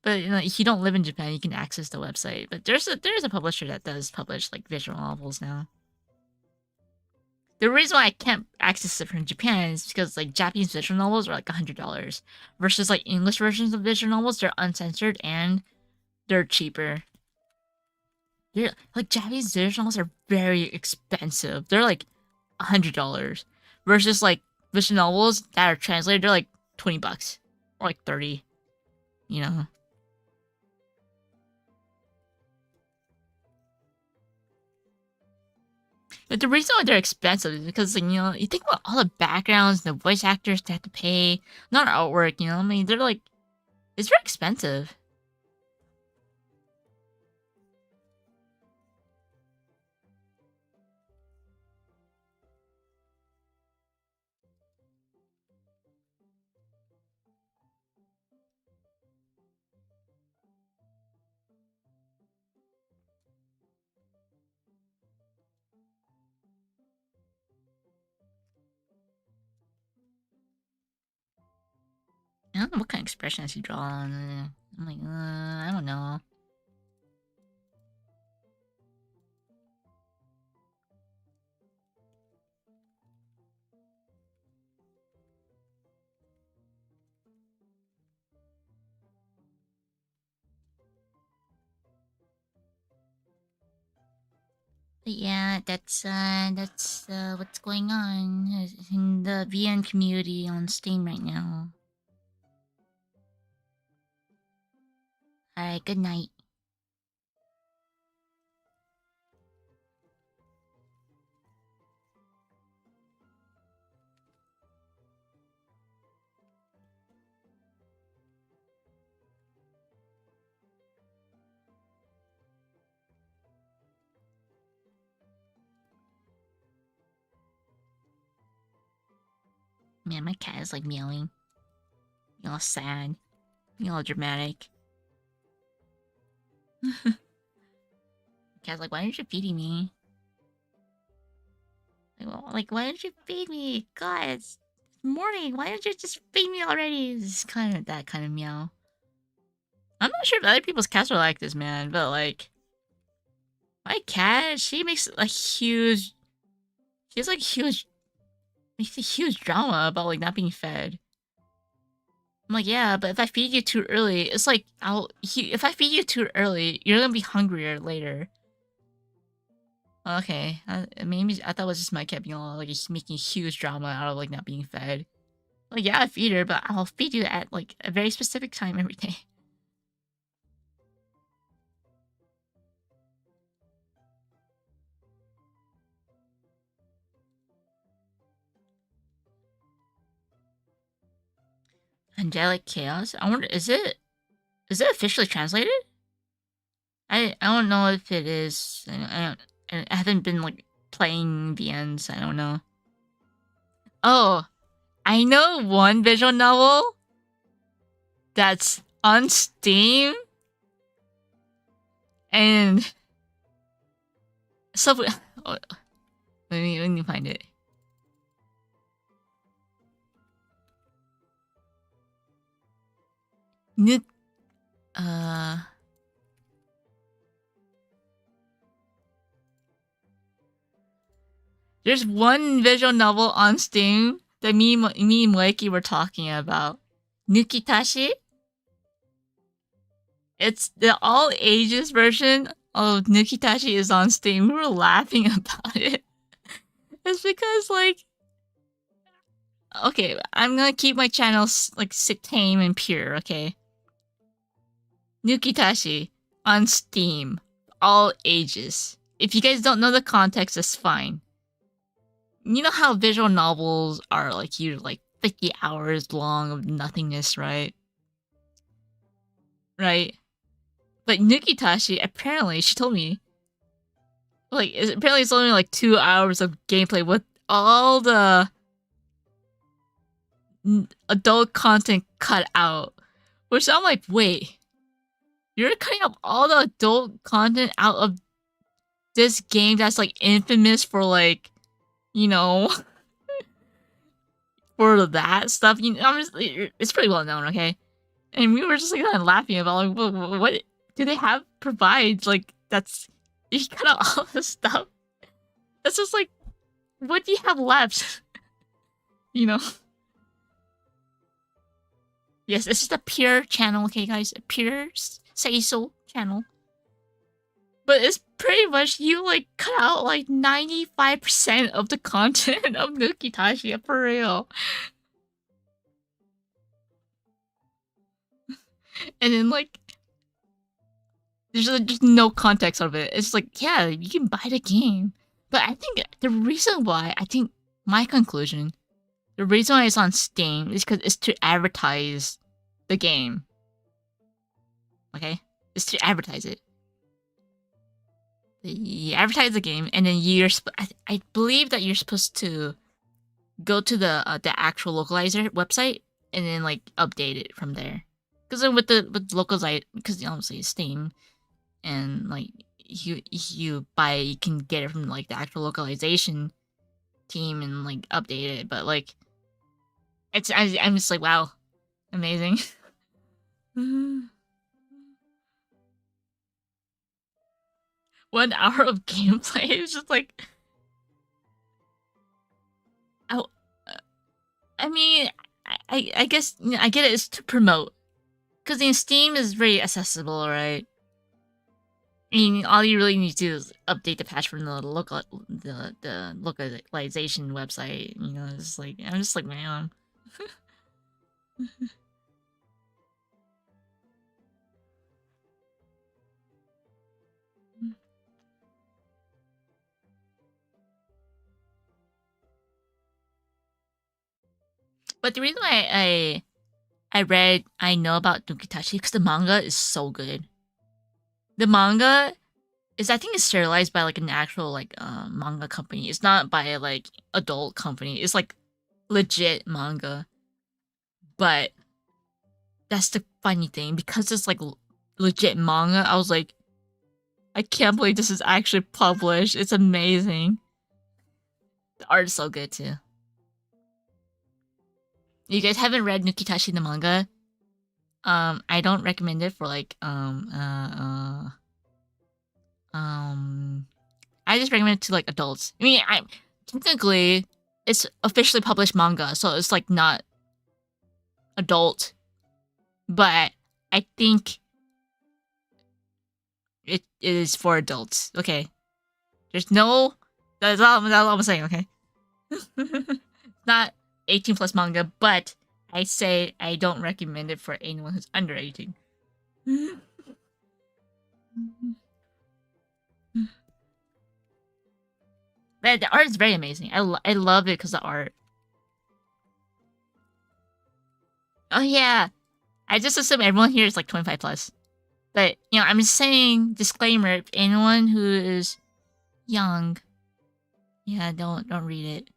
you know, if you don't live in Japan, you can access the website. But there's a publisher that does publish like visual novels now. The reason why I can't access it from Japan is because like Japanese visual novels are like $100 versus like English versions of visual novels. They're uncensored and they're cheaper. They're like Japanese visual novels are very expensive. They're like $100 versus like visual novels that are translated. They're like $20 or like 30. You know. But the reason why they're expensive is because, like, you know, you think about all the backgrounds, the voice actors they have to pay, not artwork, you know, I mean, they're like, it's very expensive. I don't know what kind of expressions he draw. I'm like, I don't know. But yeah, that's what's going on in the VN community on Steam right now. Alright, good night. Man, my cat is like meowing. Being all sad. Being all dramatic. Cat's like, why aren't you feeding me? Like, why don't you feed me? God, it's morning. Why don't you just feed me already? It's kind of that kind of meow. I'm not sure if other people's cats are like this, man, but like, my cat, she makes a huge, she has like huge, makes a huge drama about like not being fed. I'm like, yeah, but if I feed you too early, it's like if I feed you too early, you're gonna be hungrier later. Okay, maybe I thought it was just my cat being all like making huge drama out of like not being fed. Like, yeah, I feed her, but I'll feed you at like a very specific time every day. Angelic Chaos? I wonder, is it officially translated? I don't know if it is. I haven't been like playing VNs. I don't know. Oh, I know one visual novel that's on Steam, and so oh, let me find it. There's one visual novel on Steam that me and Moeki were talking about. Nukitashi? It's the all ages version of Nukitashi is on Steam. We were laughing about it. It's because like, okay, I'm gonna keep my channel like tame and pure, okay? Nukitashi on Steam, all ages. If you guys don't know the context, that's fine. You know how visual novels are like usually like 50 hours long of nothingness, right? Right? But Nukitashi, apparently, she told me, like, apparently it's only like 2 hours of gameplay with all the adult content cut out. Which I'm like, wait, you're cutting up all the adult content out of this game that's like infamous for like, you know, for that stuff. You know, it's pretty well known, okay? And we were just like kind of laughing about like, what do they have provide like that's you cut out all this stuff. That's just like, what do you have left? You know. Yes, this is a pure channel, okay, guys, a pure say so channel. But it's pretty much you like cut out like 95% of the content of Nukitashi for real. And then like there's just no context of it. It's like, yeah, you can buy the game. But I think the reason why, my conclusion, the reason why it's on Steam is because it's to advertise the game. Okay? It's to advertise it. You advertise the game, and then I believe that you're supposed to go to the actual localizer website and then like update it from there. Because then with localize, because obviously it's Steam, and like you buy, you can get it from like the actual localization team and like update it. But like, I'm just like, wow, amazing. 1 hour of gameplay is just like, I mean, I guess I get it. It's to promote, because Steam is very accessible, right? I mean, all you really need to do is update the patch from the localization website. You know, it's like I'm just like, man. But the reason why I know about Nukitashi because the manga is so good. The manga is I think it's serialized by like an actual like manga company. It's not by a like adult company. It's like legit manga. But that's the funny thing because it's like legit manga. I was like, I can't believe this is actually published. It's amazing. The art is so good too. You guys haven't read Nukitashi the manga? I don't recommend it for like I just recommend it to like adults. I mean, I technically it's officially published manga, so it's like not adult, but I think it is for adults. Okay, there's no. That's all I'm saying. Okay, it's not 18 plus manga, but I say I don't recommend it for anyone who's under 18. But the art is very amazing. I love it because the art. Oh yeah, I just assume everyone here is like 25 plus. But you know, I'm just saying disclaimer: if anyone who is young, yeah, don't read it.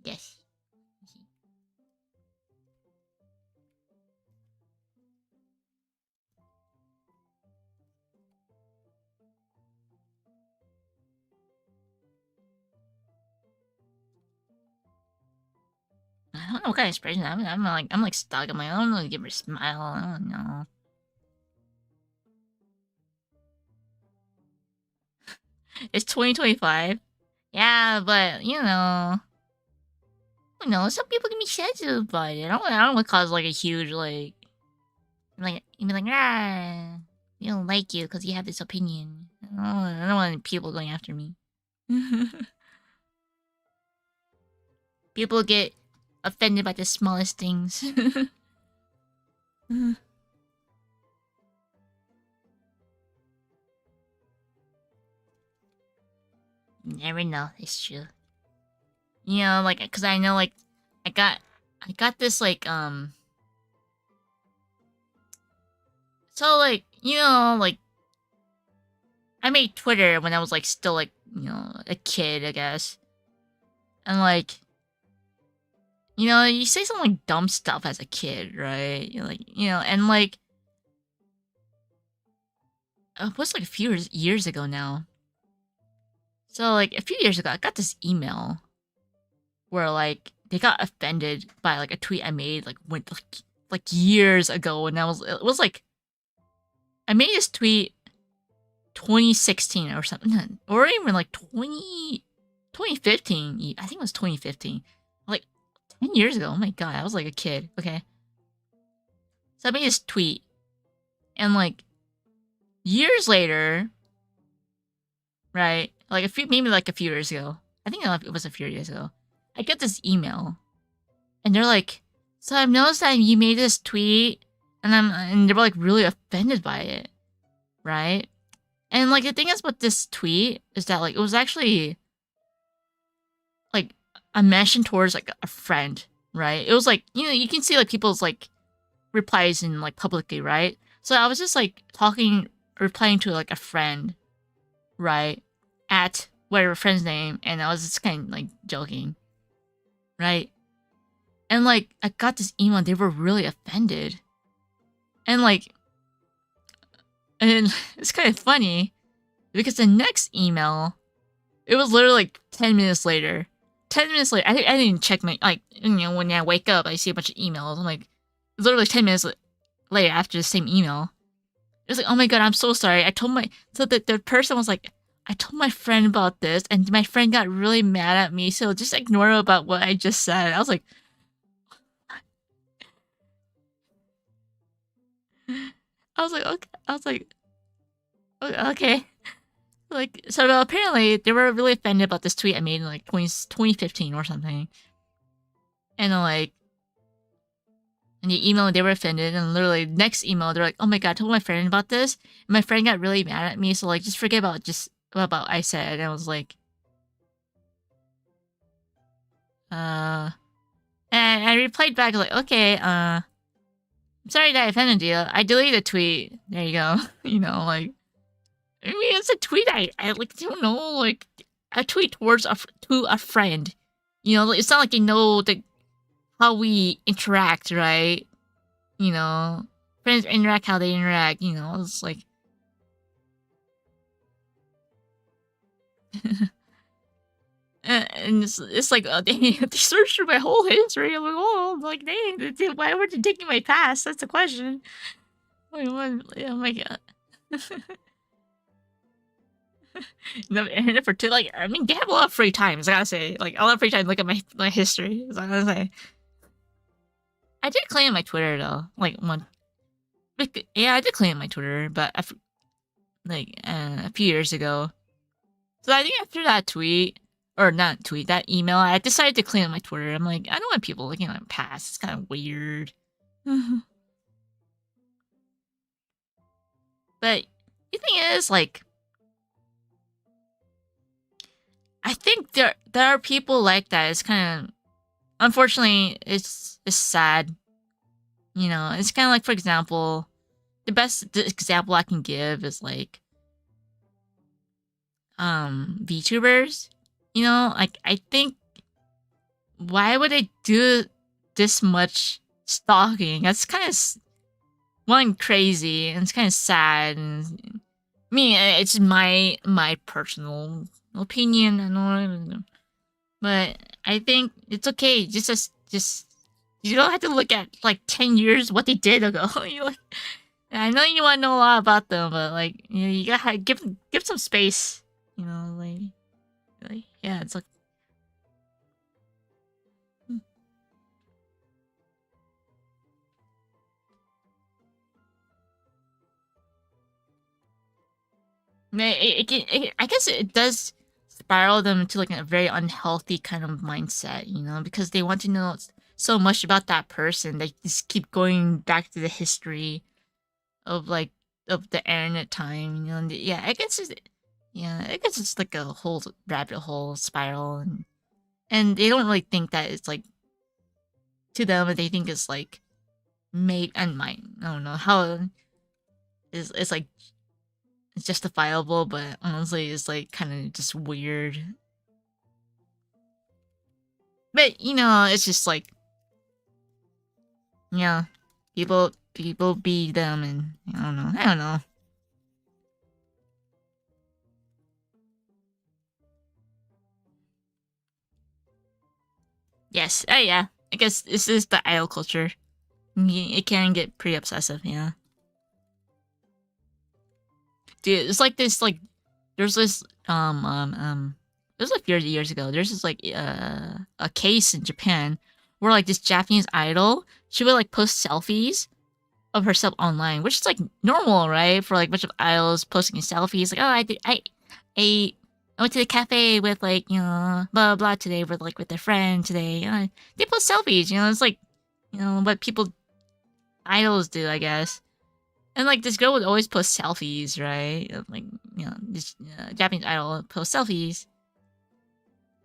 Yes. I don't know what kind of expression. I'm like stuck. I'm like, I don't know, give her a smile. I don't know. It's 2025. Yeah, but you know, some people can be sensitive about it. I don't want to cause like a huge like you be like we don't like you because you have this opinion. I don't want people going after me. People get offended by the smallest things. Never know. It's true. You know, like, cause I know, like, I got this, like, so, like, you know, like, I made Twitter when I was, like, still, like, you know, a kid, I guess. And, like, you know, you say some, like, dumb stuff as a kid, right? You're like, you know, and, like, it was, like, a few years ago now. So, like, a few years ago, I got this email where, like, they got offended by, like, a tweet I made, like, like years ago, and it was, like, I made this tweet 2016 or something, or even like 2015. I think it was 2015, like 10 years ago. Oh my god, I was like a kid. Okay, so I made this tweet, and like years later, right? Like maybe like a few years ago. I think it was a few years ago. I get this email, and they're like, "So I've noticed that you made this tweet, and they were like really offended by it, right?" And like the thing is with this tweet is that like it was actually like a mention towards like a friend, right? It was like, you know, you can see like people's like replies in like publicly, right? So I was just like replying to like a friend, right? At whatever friend's name, and I was just kind of like joking, right? And like I got this email, and they were really offended. And like, and it's kind of funny because the next email, it was literally like 10 minutes later. 10 minutes later, I didn't check my, like, you know, when I wake up, I see a bunch of emails. I'm like, literally 10 minutes later after the same email. It was like, oh my god, I'm so sorry. I told so the person was like, I told my friend about this, and my friend got really mad at me. So just ignore about what I just said. I was like, okay. I was like, okay. Like, so apparently they were really offended about this tweet I made in like 2015 or something. And then like, and the email, they were offended. And literally next email, they're like, oh my God, I told my friend about this. And my friend got really mad at me. So like, just forget about about I said. And I was like, and I replied back like, okay, I'm sorry that I offended you. I deleted the tweet. There you go. You know, like, I mean, it's a tweet. I like, don't know, like, a tweet towards to a friend. You know, it's not like you know how we interact, right? You know, friends interact how they interact. You know, it's like. And it's like they searched through my whole history. I'm like, oh, like dang, why were they taking my past? That's the question. Like, what? Oh my God. No, and for two, like, I mean, they have a lot of free time. I gotta say, like, a lot of free time. Look at my history. I gotta say, I did claim my Twitter though. Like one, yeah, I did claim my Twitter, but a few years ago. So I think after that tweet, or not tweet, that email, I decided to clean up my Twitter. I'm like, I don't want people looking at my past. It's kind of weird. But the thing is, like, I think there are people like that. It's kind of, unfortunately, it's sad. You know, it's kind of like, for example, the best example I can give is like, VTubers. You know, like, I think, why would they do this much stalking? That's kind of one crazy, and it's kind of sad. And I mean, it's my personal opinion. I know, but I think it's okay. Just you don't have to look at like 10 years what they did ago. You like, I know you want to know a lot about them, but like, you know, you gotta give some space. You know, like yeah, it's like. I guess it does spiral them into like a very unhealthy kind of mindset, you know, because they want to know so much about that person. They just keep going back to the history of like of the internet time, you know. And yeah, I guess it's like a whole rabbit hole spiral, and they don't really think that it's like, to them, they think it's like, maybe, and mine, I don't know how it's like, it's justifiable, but honestly, it's like kind of just weird. But you know, it's just like, yeah, people be them, and I don't know. Yes, yeah. I guess this is the idol culture. It can get pretty obsessive, yeah. Dude, it's like this, like, there's this, it was like years ago. There's this like a case in Japan where like this Japanese idol, she would like post selfies of herself online, which is like normal, right? For like a bunch of idols posting selfies, like, oh, I went to the cafe with like, you know, blah blah, blah today with their friend today. They post selfies, you know. It's like, you know, what people idols do, I guess. And like this girl would always post selfies, right? Like, you know, this Japanese idol post selfies,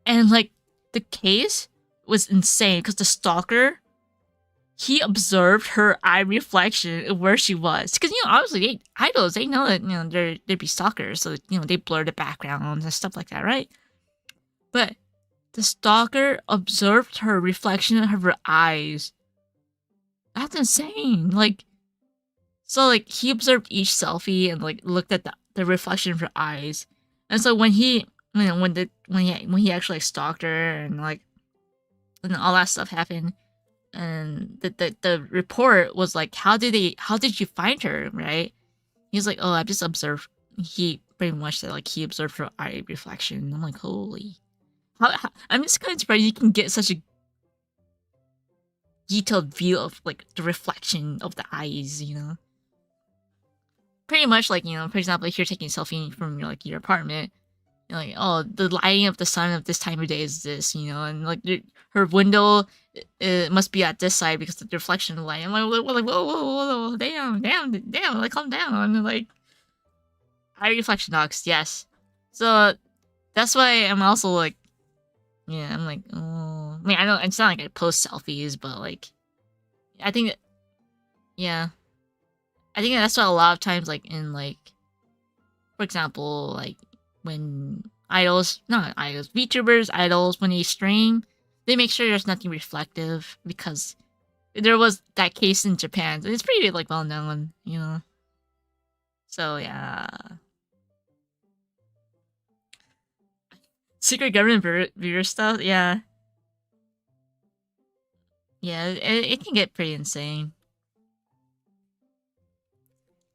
and like the case was insane because the stalker, he observed her eye reflection of where she was. Because, you know, obviously idols, they know that, you know, they'd be stalkers, so, you know, they blur the backgrounds and stuff like that, right? But the stalker observed her reflection of her eyes. That's insane. Like, so like he observed each selfie and like looked at the reflection of her eyes. And so when he, you know, when he actually like, stalked her, and like, and all that stuff happened, and the report was like, how did you find her, right? He's like, oh, I just observed, he pretty much that like he observed her eye reflection. I'm like, holy. I'm just kind of surprised you can get such a detailed view of like the reflection of the eyes, you know. Pretty much like, you know, for example, if you're taking a selfie from your like your apartment, you're like, oh, the lighting of the sun at this time of day is this, you know, and like her window it must be at this side because of the reflection of the light. I'm like, whoa, whoa, damn, like calm down, and like eye reflection dogs, yes. So that's why I'm also like, yeah, I'm like, oh, I mean, I don't. It's not like I post selfies, but like, I think, yeah, I think that's why a lot of times, like in like, for example, like when idols, not idols, VTubers, idols, when they stream, they make sure there's nothing reflective because there was that case in Japan. It's pretty like well known, you know. So yeah, secret government viewer stuff. Yeah, yeah, it can get pretty insane.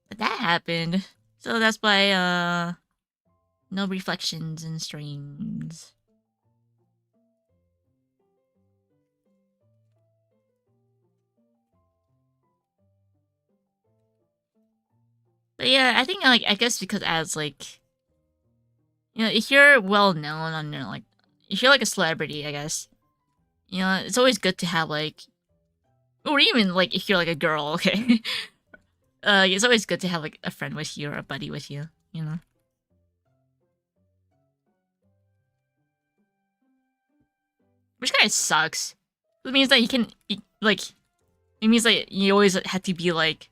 But that happened, so that's why no reflections in streams. But yeah, I think like I guess because as like, you know, if you're well known on your like, if you're like a celebrity, I guess, you know, it's always good to have like, or even like if you're like a girl, okay, it's always good to have like a friend with you or a buddy with you, you know. Which kind of sucks. It means that like, it means that you always have to be like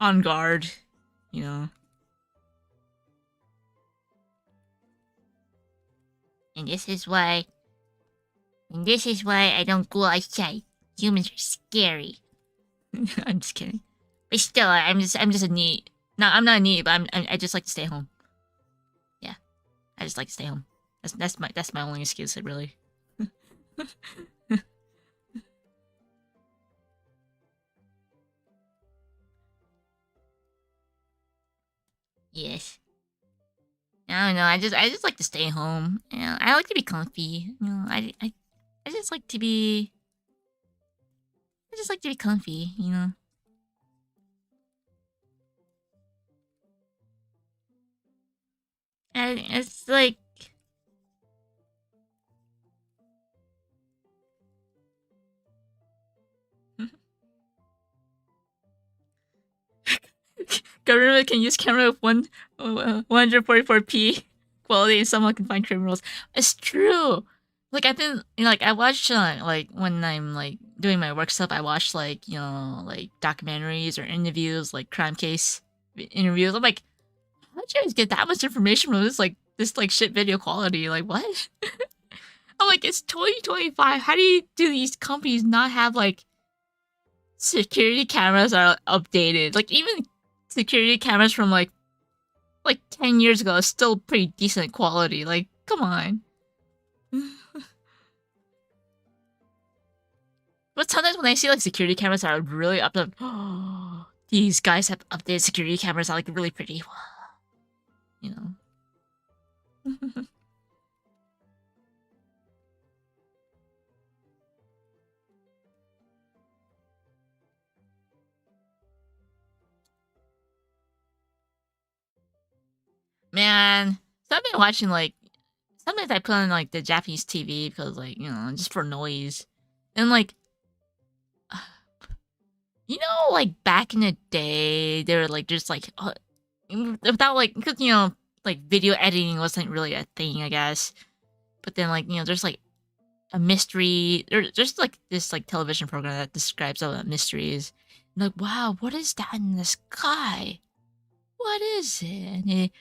on guard, you know. And this is why I don't go outside. Humans are scary. I'm just kidding. But still, I'm just a neat. No, I'm not a neat, but I just like to stay home. Yeah, I just like to stay home. That's my only excuse, really. Yes. I don't know. I just like to stay home. You know, I like to be comfy. You know, I just like to be. I just like to be comfy. You know. And it's like. Government can use camera with 144p quality and someone can find criminals. It's true. Like I've been, you know, like I watch like when I'm like doing my work stuff, I watch like, you know, like documentaries or interviews, like crime case interviews. I'm like, how'd you guys get that much information from this like shit video quality? Like what? I'm like, it's 2025. How do these companies not have like security cameras are updated? Like even security cameras from like 10 years ago is still pretty decent quality. Like, come on. But sometimes when I see like security cameras that are really up to, oh, these guys have updated security cameras that are like really pretty. You know. Man, so I've been watching like sometimes I put on like the Japanese TV because like, you know, just for noise. And like you know, like back in the day, they were like just like without like because you know like video editing wasn't really a thing, I guess. But then like you know, there's like a mystery. There's like this like television program that describes all the mysteries. And, like, wow, what is that in the sky? What is it?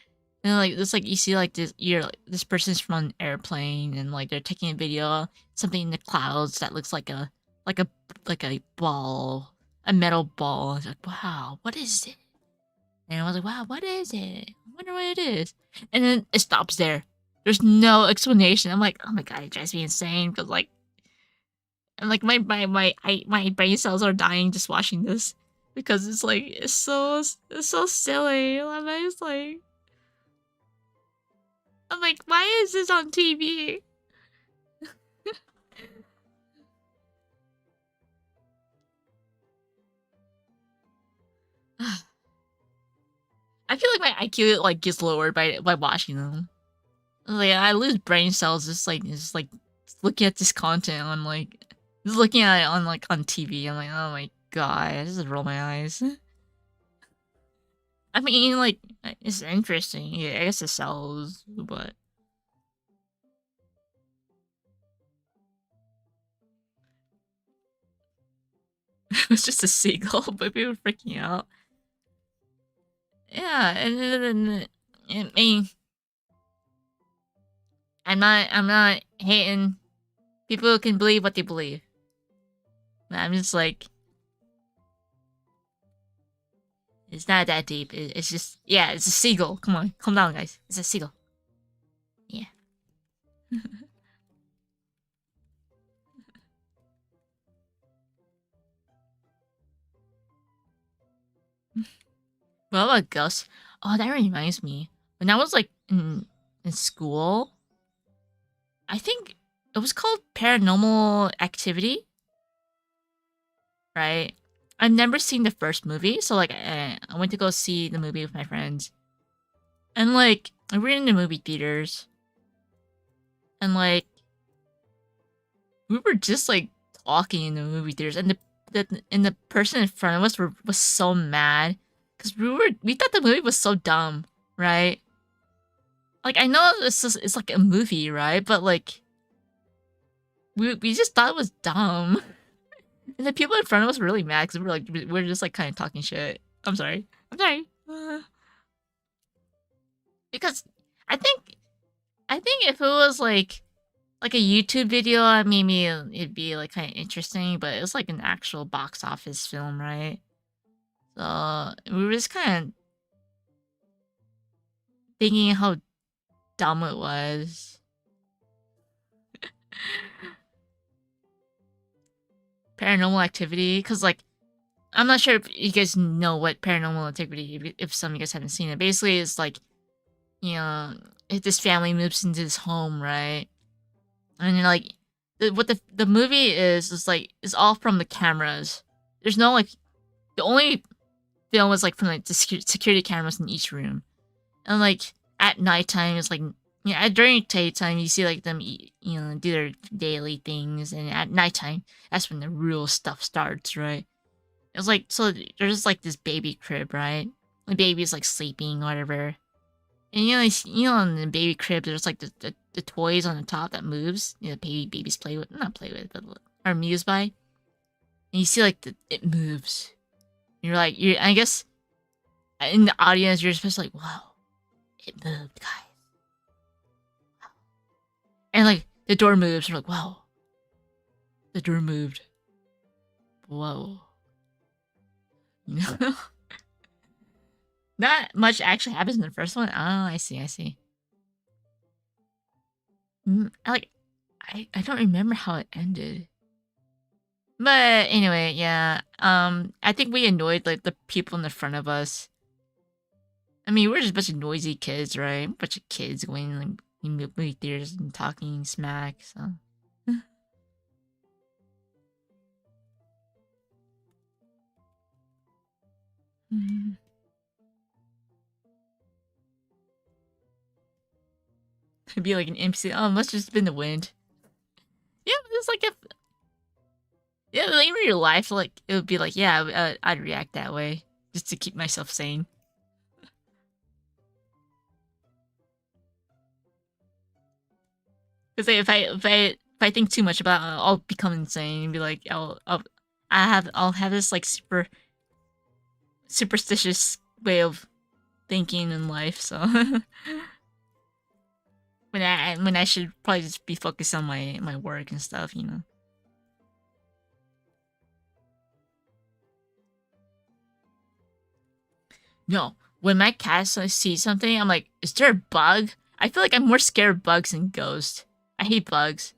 And like it's like you see like this person's from an airplane and like they're taking a video something in the clouds that looks like like a like a ball, a metal ball. It's like, wow, what is it? And I was like, wow, what is it? I wonder what it is. And then it stops there. There's no explanation. I'm like, oh my god, it drives me insane because like, and like my brain cells are dying just watching this because it's like it's so silly. I'm just like, I'm like, why is this on TV? I feel like my IQ like gets lowered by watching them. Like I lose brain cells just like looking at this content on like just looking at it on like on TV. I'm like, oh my god, I just roll my eyes. I mean, like it's interesting. Yeah, I guess it sells, but it's just a seagull. But people were freaking out. Yeah, and I mean, I'm not hating. People can believe what they believe. I'm just like, it's not that deep. It's just, yeah, it's a seagull. Come on, calm down, guys. It's a seagull. Yeah. What about ghosts? Oh, that reminds me. When I was like in school, I think it was called Paranormal Activity, right? I've never seen the first movie, so like I went to go see the movie with my friends, and like we were in the movie theaters, and like we were just like talking in the movie theaters, and the person in front of us was so mad because we thought the movie was so dumb, right? Like I know it's like a movie, right? But like we just thought it was dumb, and the people in front of us were really mad because we're just like kind of talking shit. I'm sorry. I'm sorry. Because I think if it was like a YouTube video, maybe it'd be like kind of interesting. But it's like an actual box office film, right? So we were just kind of thinking how dumb it was. Paranormal Activity, because like I'm not sure if you guys know what Paranormal Activity, if some of you guys haven't seen it. Basically, it's like, you know, if this family moves into this home, right? And you're like, what the movie is like, it's all from the cameras. There's no like, the only film was like from like the security cameras in each room. And like at nighttime, it's like, during daytime, you see like them eat, do their daily things. And at nighttime, that's when the real stuff starts, right? It was like, so there's like this baby crib, right? The baby's like sleeping, whatever. And in the baby crib, there's like the toys on the top that moves. Babies play with, not play with, but are amused by. And you see like it moves. You're like, I guess in the audience, you're supposed to like, wow, it moved, guys. And like the door moves, you're like, wow, the door moved. Whoa. Not much actually happens in the first one. Oh, I see. Like, I don't remember how it ended. But anyway, yeah. I think we annoyed like the people in the front of us. I mean, we're just a bunch of noisy kids, right? A bunch of kids going like in movie theaters and talking smack. So. It'd be like an NPC. Oh, it must have just been the wind. Yeah, it's like if like in real life, like it would be like, yeah, I'd react that way just to keep myself sane. Because if I think too much about it, I'll become insane and be like, I'll have this like superstitious way of thinking in life. So when I should probably just be focused on my work and stuff, No, when my cat sees something, I'm like, is there a bug? I feel like I'm more scared of bugs than ghosts. I hate bugs.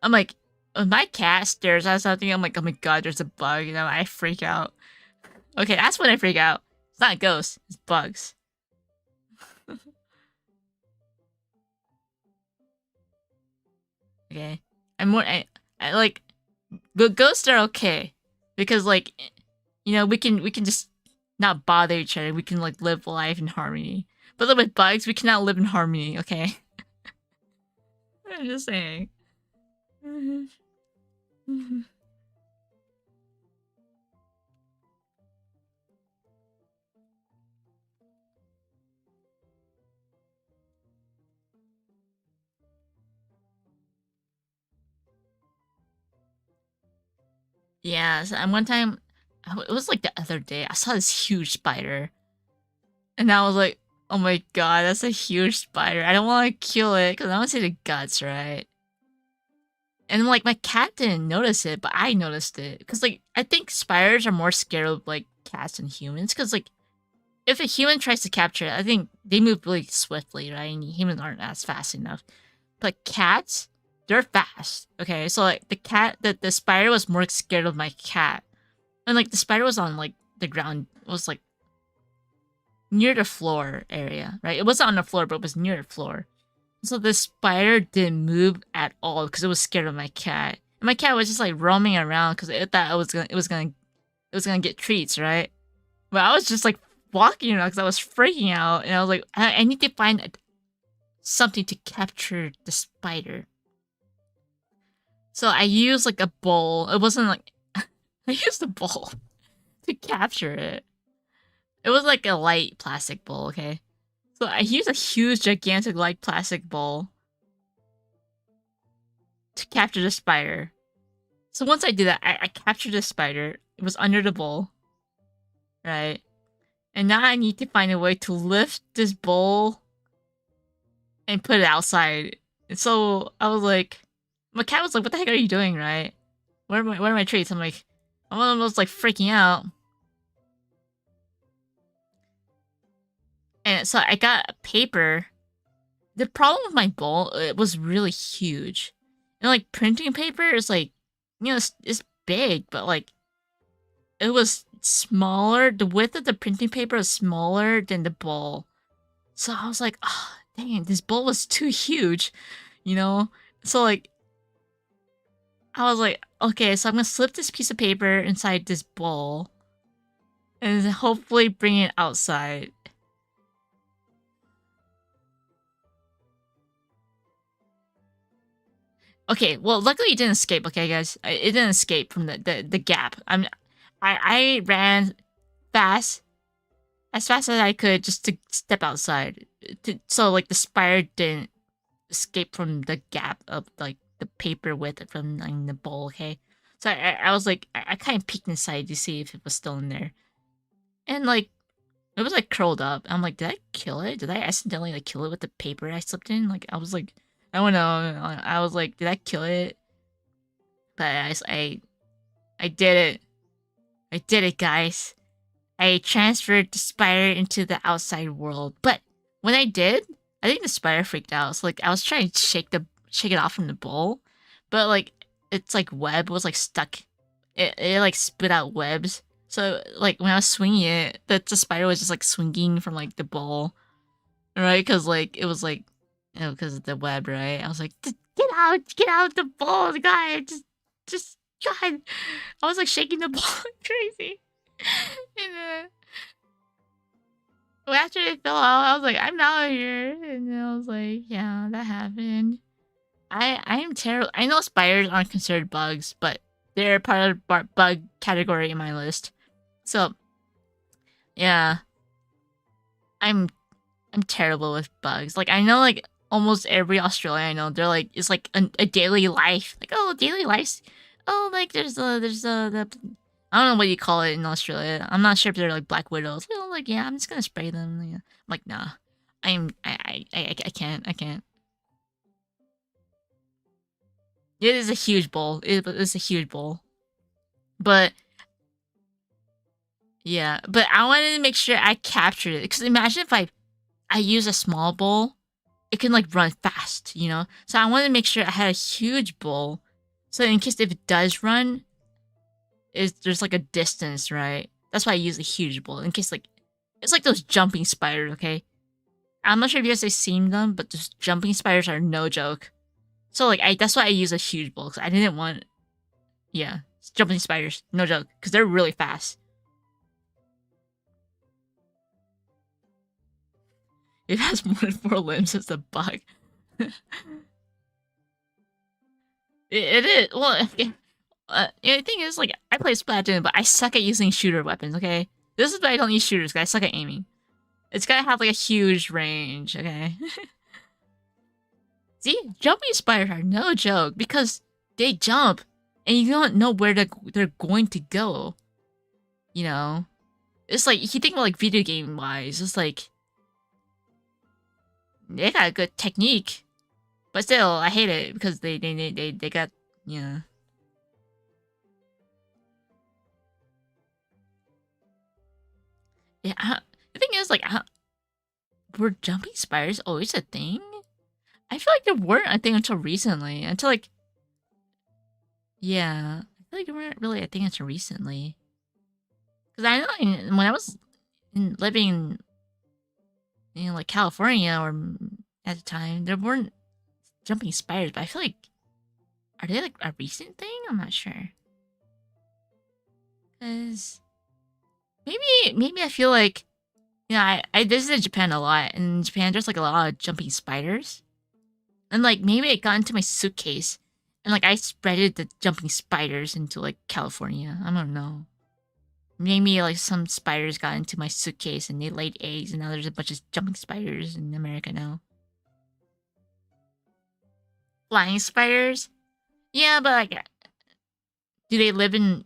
I'm like, when my cat stares at something, I'm like, oh my god, there's a bug, I freak out. Okay, that's when I freak out. It's not ghosts, it's bugs. Okay, I like ghosts are okay because like we can just not bother each other. We can like live life in harmony. But with bugs, we cannot live in harmony. Okay, I'm just saying. Yeah, so, and one time, it was like the other day, I saw this huge spider, and I was like, "Oh my god, that's a huge spider! I don't want to kill it because I want to see the guts, right?" And like my cat didn't notice it, but I noticed it because like I think spiders are more scared of like cats than humans because like if a human tries to capture it, I think they move really swiftly, right? And humans aren't as fast enough. But cats, they're fast. Okay, so like the spider was more scared of my cat, and like the spider was on like the ground, it was like near the floor area, right? It wasn't on the floor, but it was near the floor. So the spider didn't move at all because it was scared of my cat. And my cat was just like roaming around because it thought it was gonna get treats, right? But I was just like walking around because I was freaking out, and I was like, I need to find something to capture the spider. So I used like a bowl. It wasn't like I used a bowl to capture it. It was like a light plastic bowl, okay? So I used a huge, gigantic light plastic bowl to capture the spider. So once I did that, I captured the spider. It was under the bowl, right? And now I need to find a way to lift this bowl and put it outside. And so I was like, my cat was like, "What the heck are you doing, right? Where are my treats?" I'm like, I'm almost like freaking out. And so I got a paper. The problem with my bowl, it was really huge. And like printing paper is like, it's big, but like it was smaller. The width of the printing paper was smaller than the bowl. So I was like, oh, dang, this bowl was too huge, you know? So like, I was like, okay, so I'm gonna slip this piece of paper inside this bowl and hopefully bring it outside. Okay, well, luckily it didn't escape. Okay, guys, it didn't escape from the gap. I ran fast, as fast as I could, just to step outside. So like the spider didn't escape from the gap of like the paper width from like, the bowl. Okay, so I was like I kind of peeked inside to see if it was still in there, and like it was like curled up. I'm like, did I kill it? Did I accidentally like kill it with the paper I slipped in? Like I was like, I don't know. I was like, did I kill it? But I did it. I did it, guys. I transferred the spider into the outside world. But when I did, I think the spider freaked out. So like I was trying to shake it off from the bowl, but like it's like web was like stuck. It like spit out webs. So like when I was swinging it, the spider was just like swinging from like the bowl, right? Because like it was like because of the web, right? I was like, get out the bowl, guy, just God. I was like shaking the ball like crazy. And after it fell out, I was like, I'm out of here. And then I was like, yeah, that happened. I am terrible. I know spiders aren't considered bugs, but they're part of the bug category in my list. So, yeah, I'm I'm terrible with bugs. Like I know like almost every Australian I know, they're like it's like a daily life. Like oh, daily life. Oh, like there's the I don't know what you call it in Australia. I'm not sure if they're like black widows. Well, like yeah, I'm just gonna spray them. Yeah. I'm like nah, I can't. I can't. It is a huge bowl. It is a huge bowl. But yeah, but I wanted to make sure I captured it because imagine if I use a small bowl, it can like run fast, you know. So I wanted to make sure I had a huge bowl, so in case if it does run, there's like a distance, right? That's why I use a huge bowl in case like it's like those jumping spiders. Okay, I'm not sure if you guys have seen them, but just jumping spiders are no joke. So like that's why I use a huge bowl, 'cause I didn't want, yeah, jumping spiders. No joke, because they're really fast. It has more than 4 limbs as a bug. it is. Well, okay. The thing is, like, I play Splatting, but I suck at using shooter weapons, okay? This is why I don't use shooters, because I suck at aiming. It's gotta have, like, a huge range, okay? See, jumping spiders are no joke, because they jump, and you don't know where they're going to go. You know? It's like, if you think about, like, video game-wise, it's like, they got a good technique, but still, I hate it, because they got, you know... Yeah, the thing is, like, were jumping spiders always a thing? I feel like they weren't a thing until recently. Until, like... Yeah. I feel like they weren't really a thing until recently. Because I know when I was living in, like, California or at the time, there weren't jumping spiders, but I feel like... Are they, like, a recent thing? I'm not sure. Because... Maybe I feel like... Yeah, I visited Japan a lot, and in Japan there's, like, a lot of jumping spiders. And, like, maybe it got into my suitcase, and, like, I spreaded the jumping spiders into, like, California. I don't know. Maybe, like, some spiders got into my suitcase, and they laid eggs, and now there's a bunch of jumping spiders in America now. Flying spiders? Yeah, but, like, do they live in,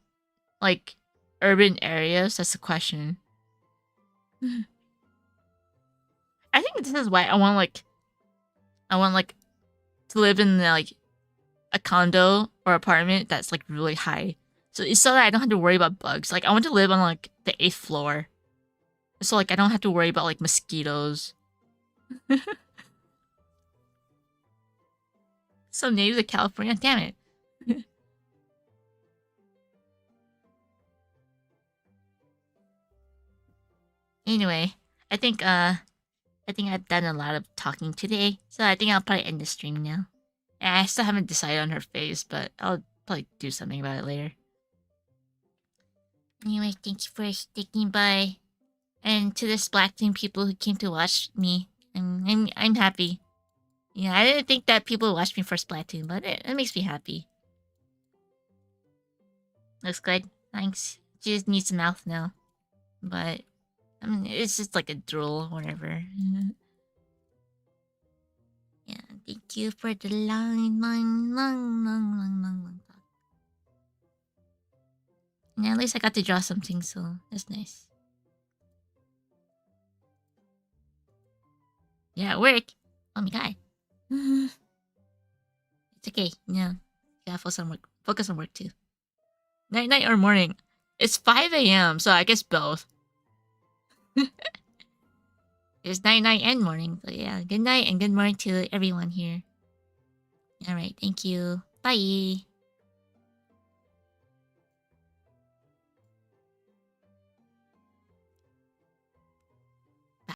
like, urban areas? That's the question. I think this is why I want, like, to live in, like, a condo or apartment that's, like, really high. So it's so that I don't have to worry about bugs. Like, I want to live on, like, the 8th floor. So, like, I don't have to worry about, like, mosquitoes. Some natives of California, damn it. Anyway, I think I've done a lot of talking today, so I think I'll probably end the stream now. And I still haven't decided on her face, but I'll probably do something about it later. Anyway, thank you for sticking by, and to the Splatting people who came to watch me, I'm happy. Yeah, I didn't think that people would watch me for Splatoon, but it makes me happy. Looks good. Thanks. She just needs a mouth now. But, I mean, it's just like a drool, whatever. Yeah, thank you for the long talk. And at least I got to draw something, so that's nice. Yeah, it worked. Oh my god. It's okay, you know. You gotta focus on work too. Night or morning? It's 5 a.m., so I guess both. It's night and morning. So yeah, good night and good morning to everyone here. Alright, thank you. Bye.